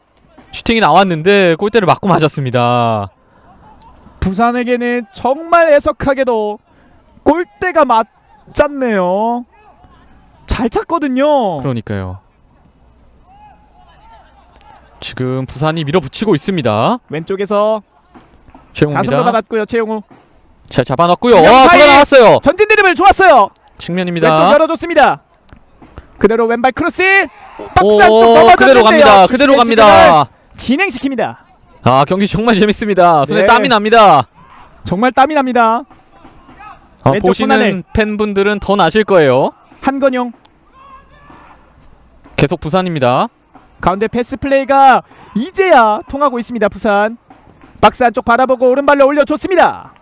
슈팅이 나왔는데 골대를 맞고 맞았습니다. 부산에게는 정말 애석하게도 골대가 맞잖네요. 잘 찼거든요. 그러니까요. 지금 부산이 밀어붙이고 있습니다. 왼쪽에서 가슴도 최용우입니다. 받았고요. 최용우 잘 잡아놨고요. 그냥 와, 사이! 돌아 나왔어요. 전진 드리블 좋았어요. 왼쪽 측면입니다. 열어줬습니다. 그대로 왼발 크로스 박스 안쪽 넘어졌는데요. 그대로 갑니다. 그대로 갑니다. 진행시킵니다. 아, 경기 정말 재밌습니다. 손에 네. 땀이 납니다. 정말 땀이 납니다. 왼쪽 보시는 손안에. 팬분들은 더 나실 거예요. 한건용 계속 부산입니다. 가운데 패스 플레이가 이제야 통하고 있습니다. 부산 박스 안쪽 바라보고 오른발로 올려줬습니다.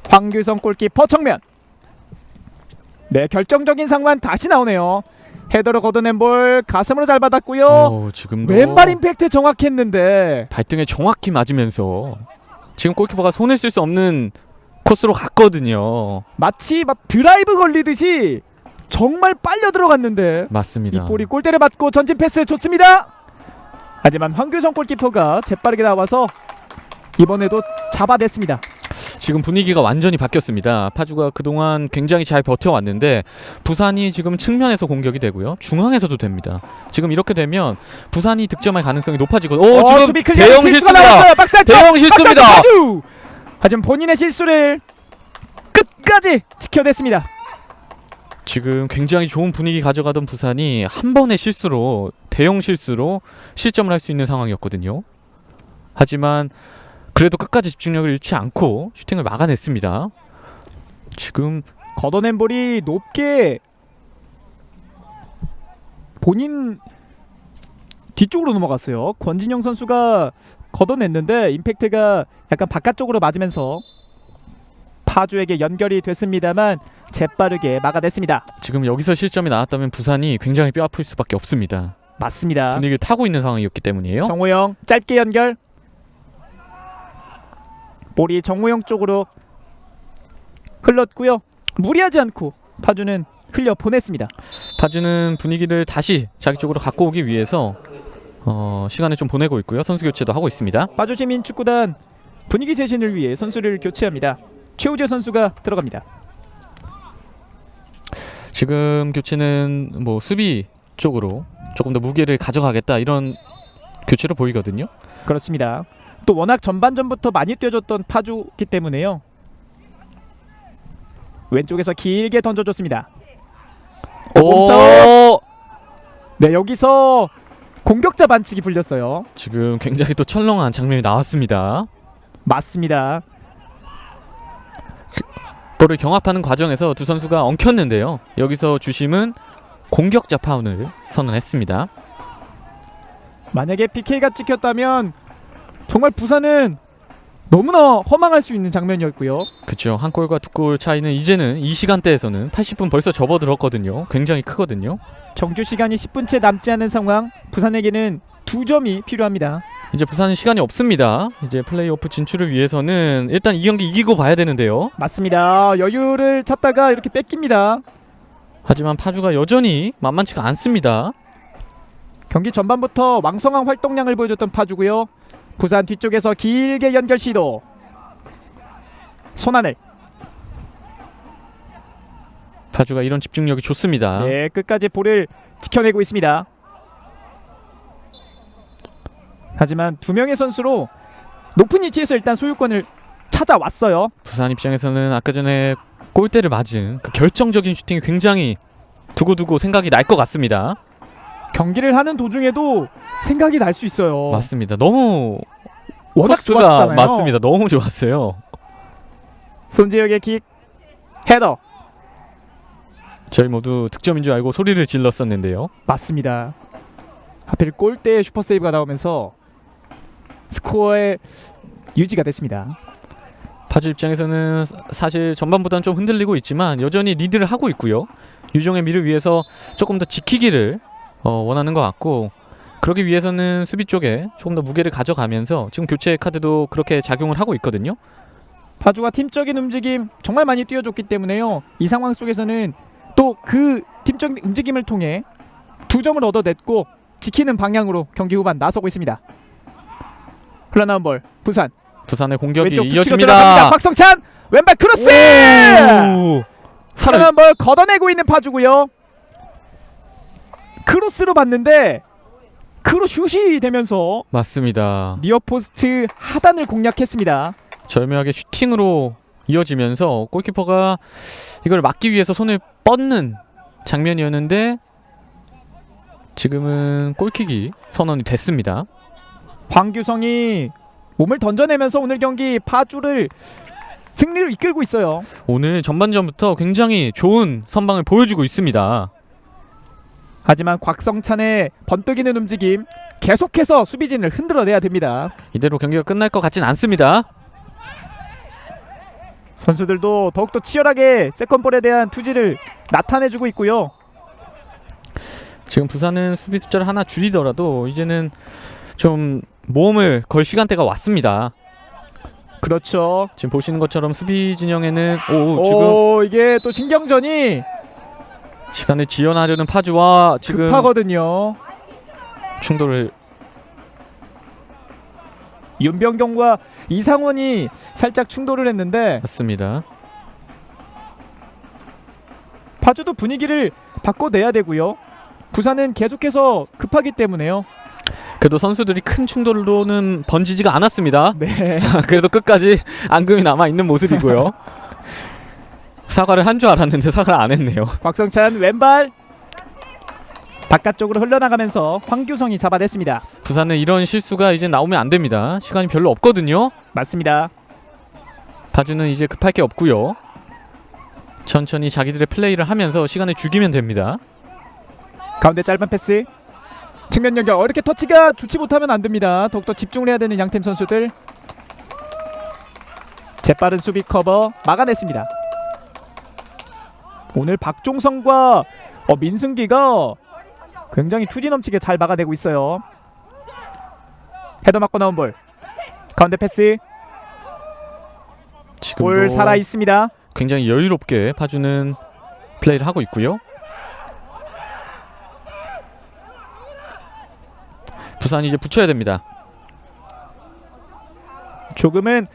황규성 골키퍼 정면. 네, 결정적인 상황 다시 나오네요. 헤더로 걷어낸 볼 가슴으로 잘 받았고요. 지금도 왼발 임팩트 정확했는데 발등에 정확히 맞으면서 지금 골키퍼가 손을 쓸 수 없는 코스로 갔거든요. 마치 막 드라이브 걸리듯이 정말 빨려 들어갔는데 맞습니다. 이 볼이 골대를 맞고 전진 패스 좋습니다. 하지만 황규성 골키퍼가 재빠르게 나와서 이번에도 잡아냈습니다. 지금 분위기가 완전히 바뀌었습니다. 파주가 그동안 굉장히 잘 버텨왔는데 부산이 지금 측면에서 공격이 되고요. 중앙에서도 됩니다. 지금 이렇게 되면 부산이 득점할 가능성이 높아지고 지금 수비 클리어 대형 실수가 실수입니다. 나왔어요. 박스 안쪽, 대형 실수입니다. 박스 안쪽 파주! 하지만 본인의 실수를 끝까지 지켜냈습니다. 지금 굉장히 좋은 분위기 가져가던 부산이 한 번의 실수로 대형 실수로 실점을 할 수 있는 상황이었거든요. 하지만 그래도 끝까지 집중력을 잃지 않고 슈팅을 막아냈습니다. 지금 걷어낸 볼이 높게 본인 뒤쪽으로 넘어갔어요. 권진영 선수가 걷어냈는데 임팩트가 약간 바깥쪽으로 맞으면서 파주에게 연결이 됐습니다만 재빠르게 막아냈습니다. 지금 여기서 실점이 나왔다면 부산이 굉장히 뼈아플 수밖에 없습니다. 맞습니다. 분위기를 타고 있는 상황이었기 때문이에요. 정우영 짧게 연결. 볼이 정우영 쪽으로 흘렀고요. 무리하지 않고 파주는 흘려 보냈습니다. 파주는 분위기를 다시 자기 쪽으로 갖고 오기 위해서 시간을 좀 보내고 있고요. 선수 교체도 하고 있습니다. 파주 시민축구단 분위기 쇄신을 위해 선수를 교체합니다. 최우재 선수가 들어갑니다. 지금 교체는 뭐 수비 쪽으로 조금 더 무게를 가져가겠다 이런 교체로 보이거든요. 그렇습니다. 또 워낙 전반전부터 많이 뛰어줬던 파주기 때문에요. 왼쪽에서 길게 던져줬습니다. 몸싸움. 네, 여기서 공격자 반칙이 불렸어요. 지금 굉장히 또 철렁한 장면이 나왔습니다. 맞습니다. 볼을 경합하는 과정에서 두 선수가 엉켰는데요. 여기서 주심은 공격자 파운을 선언했습니다. 만약에 PK가 찍혔다면 정말 부산은 너무나 허망할 수 있는 장면이었고요. 그렇죠. 한 골과 두 골 차이는 이제는 이 시간대에서는 80분 벌써 접어들었거든요. 굉장히 크거든요. 정규 시간이 10분째 남지 않은 상황. 부산에게는 2점이 필요합니다. 이제 부산은 시간이 없습니다. 이제 플레이오프 진출을 위해서는 일단 이 경기 이기고 봐야 되는데요. 맞습니다. 여유를 찾다가 이렇게 뺏깁니다. 하지만 파주가 여전히 만만치가 않습니다. 경기 전반부터 왕성한 활동량을 보여줬던 파주고요. 부산 뒤쪽에서 길게 연결 시도. 손하늘. 파주가 이런 집중력이 좋습니다. 네, 끝까지 볼을 지켜내고 있습니다. 하지만 두 명의 선수로 높은 위치에서 일단 소유권을 찾아왔어요. 부산 입장에서는 아까 전에 골대를 맞은 그 결정적인 슈팅이 굉장히 두고두고 생각이 날 것 같습니다. 경기를 하는 도중에도 생각이 날 수 있어요. 맞습니다. 너무 워낙 코스가 좋았잖아요. 맞습니다. 너무 좋았어요. 손재혁의 킥, 헤더. 저희 모두 득점인 줄 알고 소리를 질렀었는데요. 맞습니다. 하필 골대에 슈퍼세이브가 나오면서 스코어의 유지가 됐습니다. 파주 입장에서는 사실 전반보다는 좀 흔들리고 있지만 여전히 리드를 하고 있고요. 유종의 미를 위해서 조금 더 지키기를 원하는 것 같고, 그러기 위해서는 수비 쪽에 조금 더 무게를 가져가면서 지금 교체 카드도 그렇게 작용을 하고 있거든요. 파주가 팀적인 움직임 정말 많이 띄워줬기 때문에요. 이 상황 속에서는 또 그 팀적 움직임을 통해 2점을 얻어냈고 지키는 방향으로 경기 후반 나서고 있습니다. 흘러나온 볼 부산 부산의 공격이 왼쪽 뒤로 이어집니다. 들어갑니다. 박성찬 왼발 크로스. 사람 흘러나온 볼 걷어내고 있는 파주고요. 크로스로 봤는데 크로슛이 되면서 맞습니다. 니어포스트 하단을 공략했습니다. 절묘하게 슈팅으로 이어지면서 골키퍼가 이걸 막기 위해서 손을 뻗는 장면이었는데 지금은 골킥이 선언이 됐습니다. 황규성이 몸을 던져내면서 오늘 경기 파주를 승리로 이끌고 있어요. 오늘 전반전부터 굉장히 좋은 선방을 보여주고 있습니다. 하지만 곽성찬의 번뜩이는 움직임 계속해서 수비진을 흔들어내야 됩니다. 이대로 경기가 끝날 것 같진 않습니다. 선수들도 더욱더 치열하게 세컨볼에 대한 투지를 나타내주고 있고요. 지금 부산은 수비 숫자를 하나 줄이더라도 이제는 좀 모험을 걸 시간대가 왔습니다. 그렇죠. 지금 보시는 것처럼 수비 진영에는 지금 오, 이게 또 신경전이 시간을 지연하려는 파주와 지금 급하거든요. 충돌을 윤병경과 이상원이 살짝 충돌을 했는데 했습니다. 파주도 분위기를 바꿔내야 되고요. 부산은 계속해서 급하기 때문에요. 그래도 선수들이 큰 충돌로는 번지지가 않았습니다. 네. 그래도 끝까지 앙금이 남아 있는 모습이고요. 사과를 한 줄 알았는데 사과를 안 했네요. 곽성찬 왼발 바깥쪽으로 흘러나가면서 황규성이 잡아냈습니다. 부산은 이런 실수가 이제 나오면 안 됩니다. 시간이 별로 없거든요. 맞습니다. 파주는 이제 급할 게 없고요. 천천히 자기들의 플레이를 하면서 시간을 죽이면 됩니다. 가운데 짧은 패스 측면 연결 이렇게 터치가 좋지 못하면 안 됩니다. 더욱더 집중을 해야 되는 양팀 선수들. 재빠른 수비 커버 막아냈습니다. 오늘 박종성과 민승기가 굉장히 투지 넘치게 잘 막아내고 있어요. 헤더 맞고 나온 볼 가운데 패스 지금도 볼 살아 있습니다. 굉장히 여유롭게 파주는 플레이를 하고 있고요. 부산이 이제 붙여야 됩니다. 조금은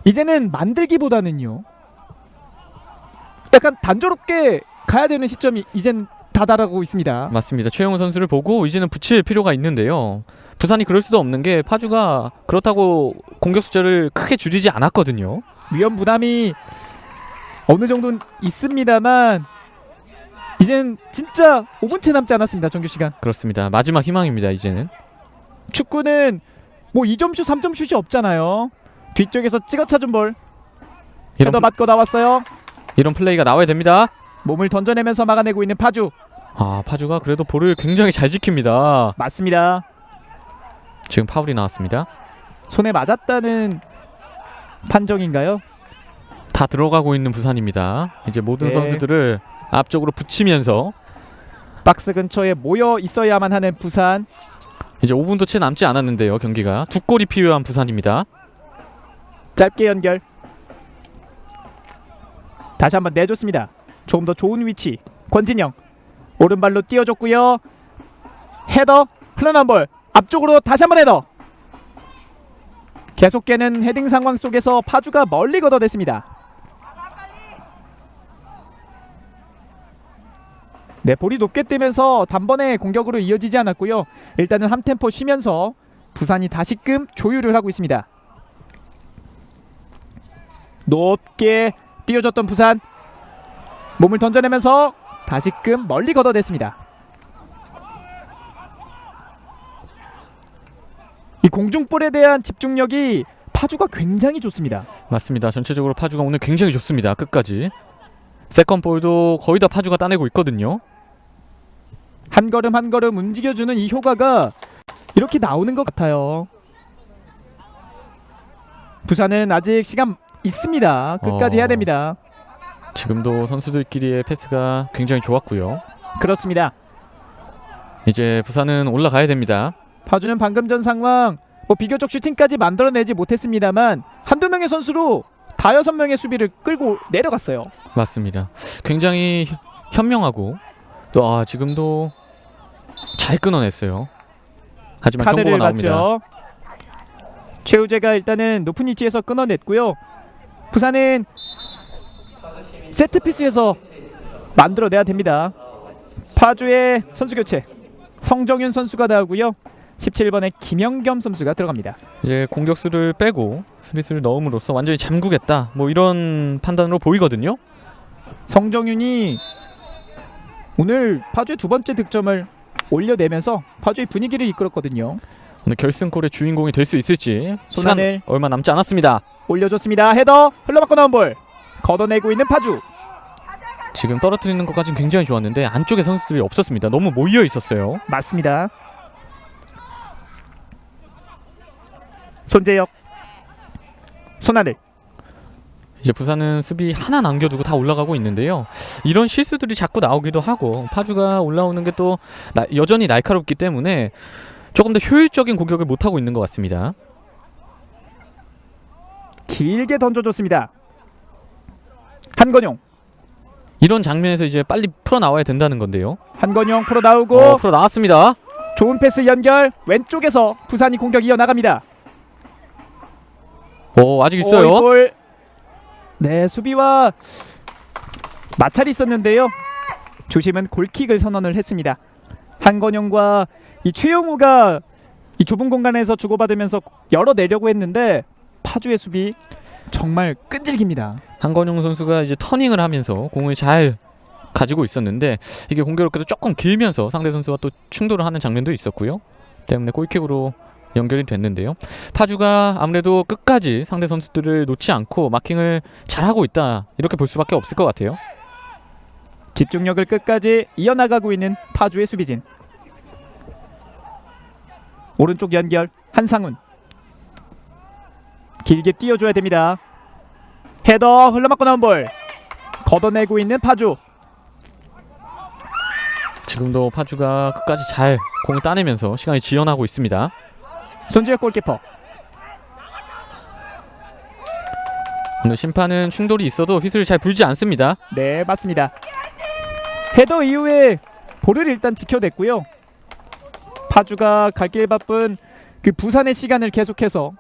이제는 만들기보다는요 약간 단조롭게 가야 되는 시점이 이젠 다다르고 있습니다. 맞습니다. 최영우 선수를 보고 이제는 붙일 필요가 있는데요. 부산이 그럴 수도 없는 게 파주가 그렇다고 공격 숫자를 크게 줄이지 않았거든요. 위험 부담이 어느 정도는 있습니다만 이젠 진짜 5분째 남지 않았습니다. 정규 시간. 그렇습니다. 마지막 희망입니다. 이제는. 축구는 뭐 2점슛 3점슛이 없잖아요. 뒤쪽에서 찍어 찾은 볼 헤더 맞고 나왔어요. 이런 플레이가 나와야 됩니다. 몸을 던져내면서 막아내고 있는 파주. 파주가 그래도 볼을 굉장히 잘 지킵니다. 맞습니다. 지금 파울이 나왔습니다. 손에 맞았다는 판정인가요? 다 들어가고 있는 부산입니다. 이제 모든 네. 선수들을 앞쪽으로 붙이면서 박스 근처에 모여 있어야만 하는 부산. 이제 5분도 채 남지 않았는데요. 경기가 두 골이 필요한 부산입니다. 짧게 연결. 다시 한번 내줬습니다. 조금 더 좋은 위치. 권진영 오른발로 띄워줬고요. 헤더 흘러나온 볼 앞쪽으로 다시 한번 헤더. 계속 깨는 헤딩 상황 속에서 파주가 멀리 걷어냈습니다. 네, 볼이 높게 뜨면서 단번에 공격으로 이어지지 않았고요. 일단은 한 템포 쉬면서 부산이 다시금 조율을 하고 있습니다. 높게 띄워줬던 부산 몸을 던져내면서 다시금 멀리 걷어냈습니다. 이 공중볼에 대한 집중력이 파주가 굉장히 좋습니다. 맞습니다. 전체적으로 파주가 오늘 굉장히 좋습니다. 끝까지. 세컨볼도 거의 다 파주가 따내고 있거든요. 한 걸음 한 걸음 움직여주는 이 효과가 이렇게 나오는 것 같아요. 부산은 아직 시간 있습니다. 끝까지 해야 됩니다. 지금도 선수들끼리의 패스가 굉장히 좋았고요. 그렇습니다. 이제 부산은 올라가야 됩니다. 파주는 방금 전 상황 비교적 슈팅까지 만들어내지 못했습니다만 한두 명의 선수로 다여섯 명의 수비를 끌고 내려갔어요. 맞습니다. 굉장히 현명하고 또 지금도 잘 끊어냈어요. 하지만 카드를 경고가 나옵니다. 맞죠. 최우재가 일단은 높은 위치에서 끊어냈고요. 부산은 세트피스에서 만들어내야 됩니다. 파주의 선수 교체 성정윤 선수가 나오고요. 17번의 김영겸 선수가 들어갑니다. 이제 공격수를 빼고 수비수를 넣음으로써 완전히 잠그겠다 뭐 이런 판단으로 보이거든요. 성정윤이 오늘 파주의 두 번째 득점을 올려내면서 파주의 분위기를 이끌었거든요. 오늘 결승골의 주인공이 될 수 있을지 손안을 시간 얼마 남지 않았습니다. 올려줬습니다. 헤더 흘러맞고 나온 볼 걷어내고 있는 파주. 지금 떨어뜨리는 것까지는 굉장히 좋았는데 안쪽에 선수들이 없었습니다. 너무 모여 있었어요. 맞습니다. 손재혁, 손하늘. 이제 부산은 수비 하나 남겨두고 다 올라가고 있는데요. 이런 실수들이 자꾸 나오기도 하고 파주가 올라오는 게 또 여전히 날카롭기 때문에 조금 더 효율적인 공격을 못하고 있는 것 같습니다. 길게 던져줬습니다. 한건용. 이런 장면에서 이제 빨리 풀어 나와야 된다는 건데요. 한건용 풀어 나오고 풀어 나왔습니다. 좋은 패스 연결. 왼쪽에서 부산이 공격 이어나갑니다. 아직 있어요. 이 볼. 네, 수비와 마찰이 있었는데요. 주심은 골킥을 선언을 했습니다. 한건용과 이 최용우가 이 좁은 공간에서 주고받으면서 열어내려고 했는데 파주의 수비 정말 끈질깁니다. 한건용 선수가 이제 터닝을 하면서 공을 잘 가지고 있었는데 이게 공교롭게도 조금 길면서 상대 선수와 또 충돌을 하는 장면도 있었고요. 때문에 골킥으로 연결이 됐는데요. 파주가 아무래도 끝까지 상대 선수들을 놓지 않고 마킹을 잘하고 있다 이렇게 볼 수밖에 없을 것 같아요. 집중력을 끝까지 이어나가고 있는 파주의 수비진. 오른쪽 연결 한상훈. 길게 띄워줘야 됩니다. 헤더 흘러맞고 나온 볼. 걷어내고 있는 파주. 지금도 파주가 끝까지 잘 공을 따내면서 시간이 지연하고 있습니다. 손재혁 골키퍼. 오늘 심판은 충돌이 있어도 휘슬을 잘 불지 않습니다. 네, 맞습니다. 헤더 이후에 볼을 일단 지켜냈고요. 파주가 갈 길 바쁜 그 부산의 시간을 계속해서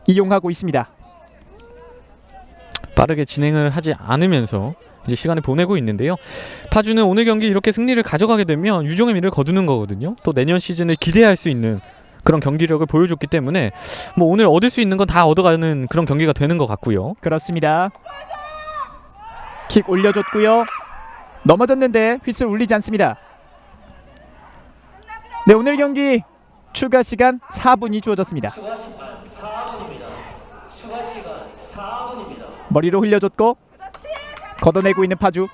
이용하고 있습니다. 빠르게 진행을 하지 않으면서 이제 시간을 보내고 있는데요. 파주는 오늘 경기 이렇게 승리를 가져가게 되면 유종의 미를 거두는 거거든요. 또 내년 시즌을 기대할 수 있는 그런 경기력을 보여줬기 때문에 뭐 오늘 얻을 수 있는 건 다 얻어가는 그런 경기가 되는 것 같고요. 그렇습니다. 킥 올려줬고요. 넘어졌는데 휘슬 울리지 않습니다. 네, 오늘 경기 추가 시간 4분이 주어졌습니다. 추가 시간 4분입니다. 추가 시간 4분입니다. 머리로 흘려줬고 걷어내고 있는 파주.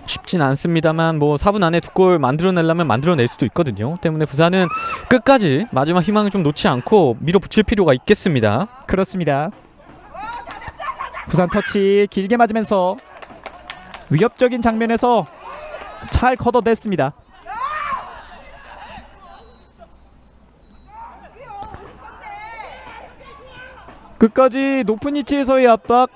쉽진 않습니다만 뭐 4분 안에 두 골 만들어내려면 만들어낼 수도 있거든요. 때문에 부산은 끝까지 마지막 희망을 좀 놓지 않고 밀어붙일 필요가 있겠습니다. 그렇습니다. 부산 터치 길게 맞으면서 위협적인 장면에서 잘 걷어냈습니다. 끝까지 높은 위치에서의 압박.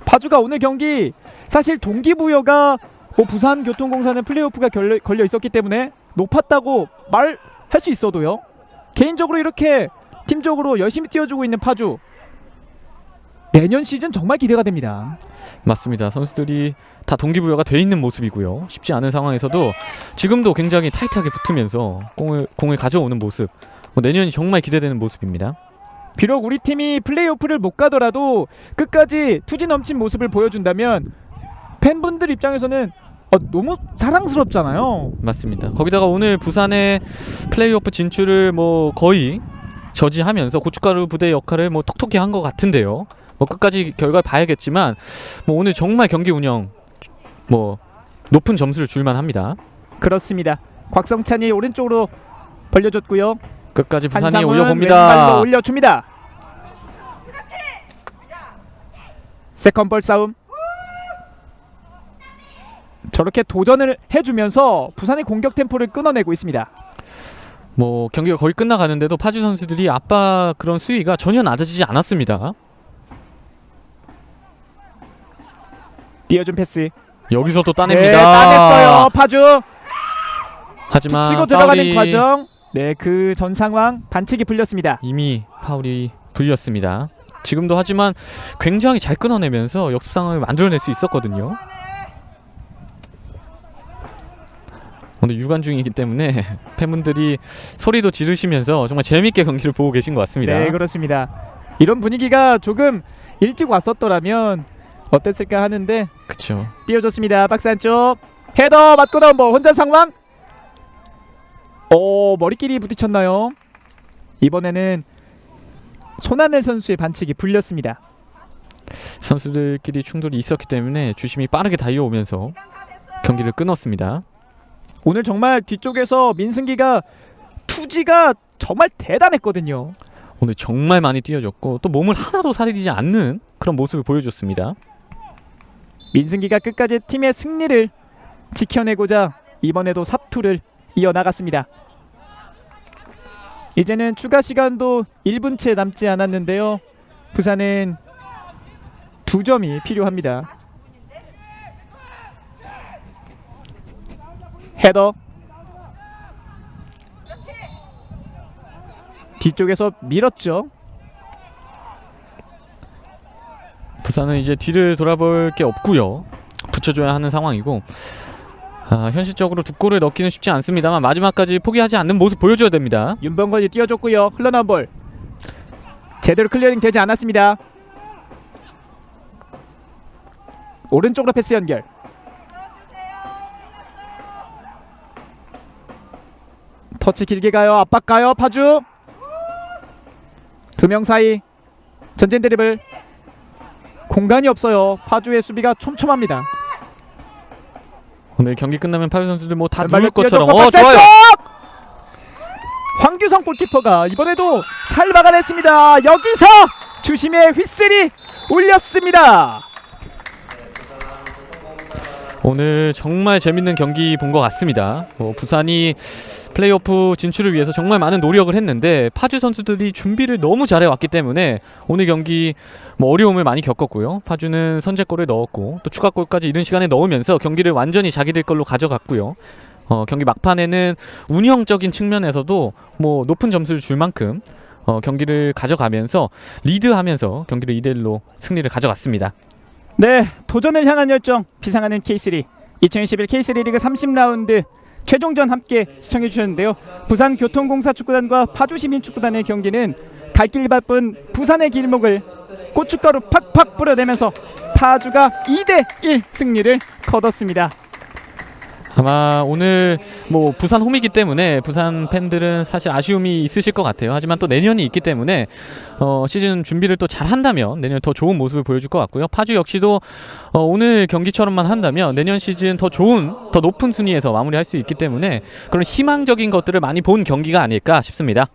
파주가 오늘 경기 사실 동기부여가 뭐 부산교통공사는 플레이오프가 걸려 있었기 때문에 높았다고 말할 수 있어도요. 개인적으로 이렇게 팀적으로 열심히 뛰어주고 있는 파주. 내년 시즌 정말 기대가 됩니다. 맞습니다. 선수들이 다 동기부여가 돼 있는 모습이고요. 쉽지 않은 상황에서도 지금도 굉장히 타이트하게 붙으면서 공을 가져오는 모습. 뭐 내년이 정말 기대되는 모습입니다. 비록 우리 팀이 플레이오프를 못 가더라도 끝까지 투지 넘친 모습을 보여준다면 팬분들 입장에서는 너무 자랑스럽잖아요. 맞습니다. 거기다가 오늘 부산의 플레이오프 진출을 뭐 거의 저지하면서 고춧가루 부대 역할을 뭐 톡톡히 한 것 같은데요. 뭐 끝까지 결과를 봐야겠지만 뭐 오늘 정말 경기 운영 뭐 높은 점수를 줄만 합니다. 그렇습니다. 곽성찬이 오른쪽으로 벌려줬고요. 끝까지 부산이 한상훈 올려봅니다. 왼발로 올려줍니다. 세컨볼 싸움. 저렇게 도전을 해주면서 부산의 공격 템포를 끊어내고 있습니다. 뭐 경기가 거의 끝나가는데도 파주 선수들이 압박 그런 수위가 전혀 낮아지지 않았습니다. 띄워준 패스. 여기서 또 따냅니다. 네, 따냈어요. 파주. 하지만 치고 들어가는 파울이 과정. 네, 그 전 상황 반칙이 풀렸습니다. 이미 파울이 불렸습니다. 지금도 하지만 굉장히 잘 끊어내면서 역습 상황을 만들어낼 수 있었거든요. 오늘 유관 중이기 때문에 팬분들이 소리도 지르시면서 정말 재밌게 경기를 보고 계신 것 같습니다. 네, 그렇습니다. 이런 분위기가 조금 일찍 왔었더라면 어땠을까 하는데 그렇죠. 띄워줬습니다. 박스 안쪽 헤더 맞고 나온 볼 혼자 상황. 머리끼리 부딪혔나요? 이번에는 손하늘 선수의 반칙이 불렸습니다. 선수들끼리 충돌이 있었기 때문에 주심이 빠르게 달려오면서 경기를 끊었습니다. 오늘 정말 뒤쪽에서 민승기가 투지가 정말 대단했거든요. 오늘 정말 많이 뛰어줬고 또 몸을 하나도 사리지 않는 그런 모습을 보여줬습니다. 민승기가 끝까지 팀의 승리를 지켜내고자 이번에도 사투를 이어나갔습니다. 이제는 추가 시간도 1분 채 남지 않았는데요. 부산은 2점이 필요합니다. 헤더 뒤쪽에서 밀었죠. 부산은 이제 뒤를 돌아볼 게 없고요. 붙여줘야 하는 상황이고 현실적으로 2골을 넣기는 쉽지 않습니다만 마지막까지 포기하지 않는 모습 보여줘야 됩니다. 윤병건이 뛰어줬고요. 흘러나온 볼 제대로 클리어링 되지 않았습니다. 오른쪽으로 패스 연결. 터치 길게 가요. 압박 가요. 파주 2명 사이 전진 드리블. 공간이 없어요. 파주의 수비가 촘촘합니다. 오늘 경기 끝나면 파주 선수들 뭐 다 왼발로 누울 것처럼 뛰어줬고 좋아요. 박살쪽! 황규성 골키퍼가 이번에도 잘 막아냈습니다. 여기서 주심의 휘슬이 울렸습니다. 오늘 정말 재밌는 경기 본 것 같습니다. 부산이 플레이오프 진출을 위해서 정말 많은 노력을 했는데 파주 선수들이 준비를 너무 잘해왔기 때문에 오늘 경기 어려움을 많이 겪었고요. 파주는 선제골을 넣었고 또 추가골까지 이른 시간에 넣으면서 경기를 완전히 자기들 걸로 가져갔고요. 경기 막판에는 운영적인 측면에서도 높은 점수를 줄 만큼 경기를 가져가면서 리드하면서 경기를 2대1로 승리를 가져갔습니다. 네, 도전을 향한 열정 비상하는 K3 2021 K3 리그 30라운드 최종전 함께 시청해 주셨는데요. 부산교통공사 축구단과 파주시민축구단의 경기는 갈 길 바쁜 부산의 길목을 고춧가루 팍팍 뿌려대면서 파주가 2대1 승리를 거뒀습니다. 아마 오늘 부산 홈이기 때문에 부산 팬들은 사실 아쉬움이 있으실 것 같아요. 하지만 또 내년이 있기 때문에 시즌 준비를 또 잘 한다면 내년 더 좋은 모습을 보여줄 것 같고요. 파주 역시도 오늘 경기처럼만 한다면 내년 시즌 더 좋은 더 높은 순위에서 마무리할 수 있기 때문에 그런 희망적인 것들을 많이 본 경기가 아닐까 싶습니다.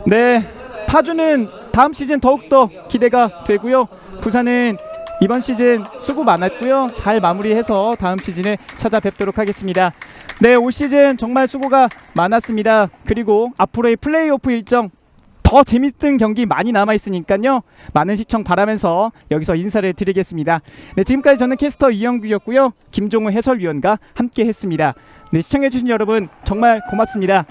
네, 파주는 다음 시즌 더욱더 기대가 되고요. 부산은 이번 시즌 수고 많았고요. 잘 마무리해서 다음 시즌에 찾아뵙도록 하겠습니다. 네, 올 시즌 정말 수고가 많았습니다. 그리고 앞으로의 플레이오프 일정 더 재밌는 경기 많이 남아있으니까요. 많은 시청 바라면서 여기서 인사를 드리겠습니다. 네, 지금까지 저는 캐스터 이영규였고요. 김종우 해설위원과 함께 했습니다. 네, 시청해주신 여러분 정말 고맙습니다.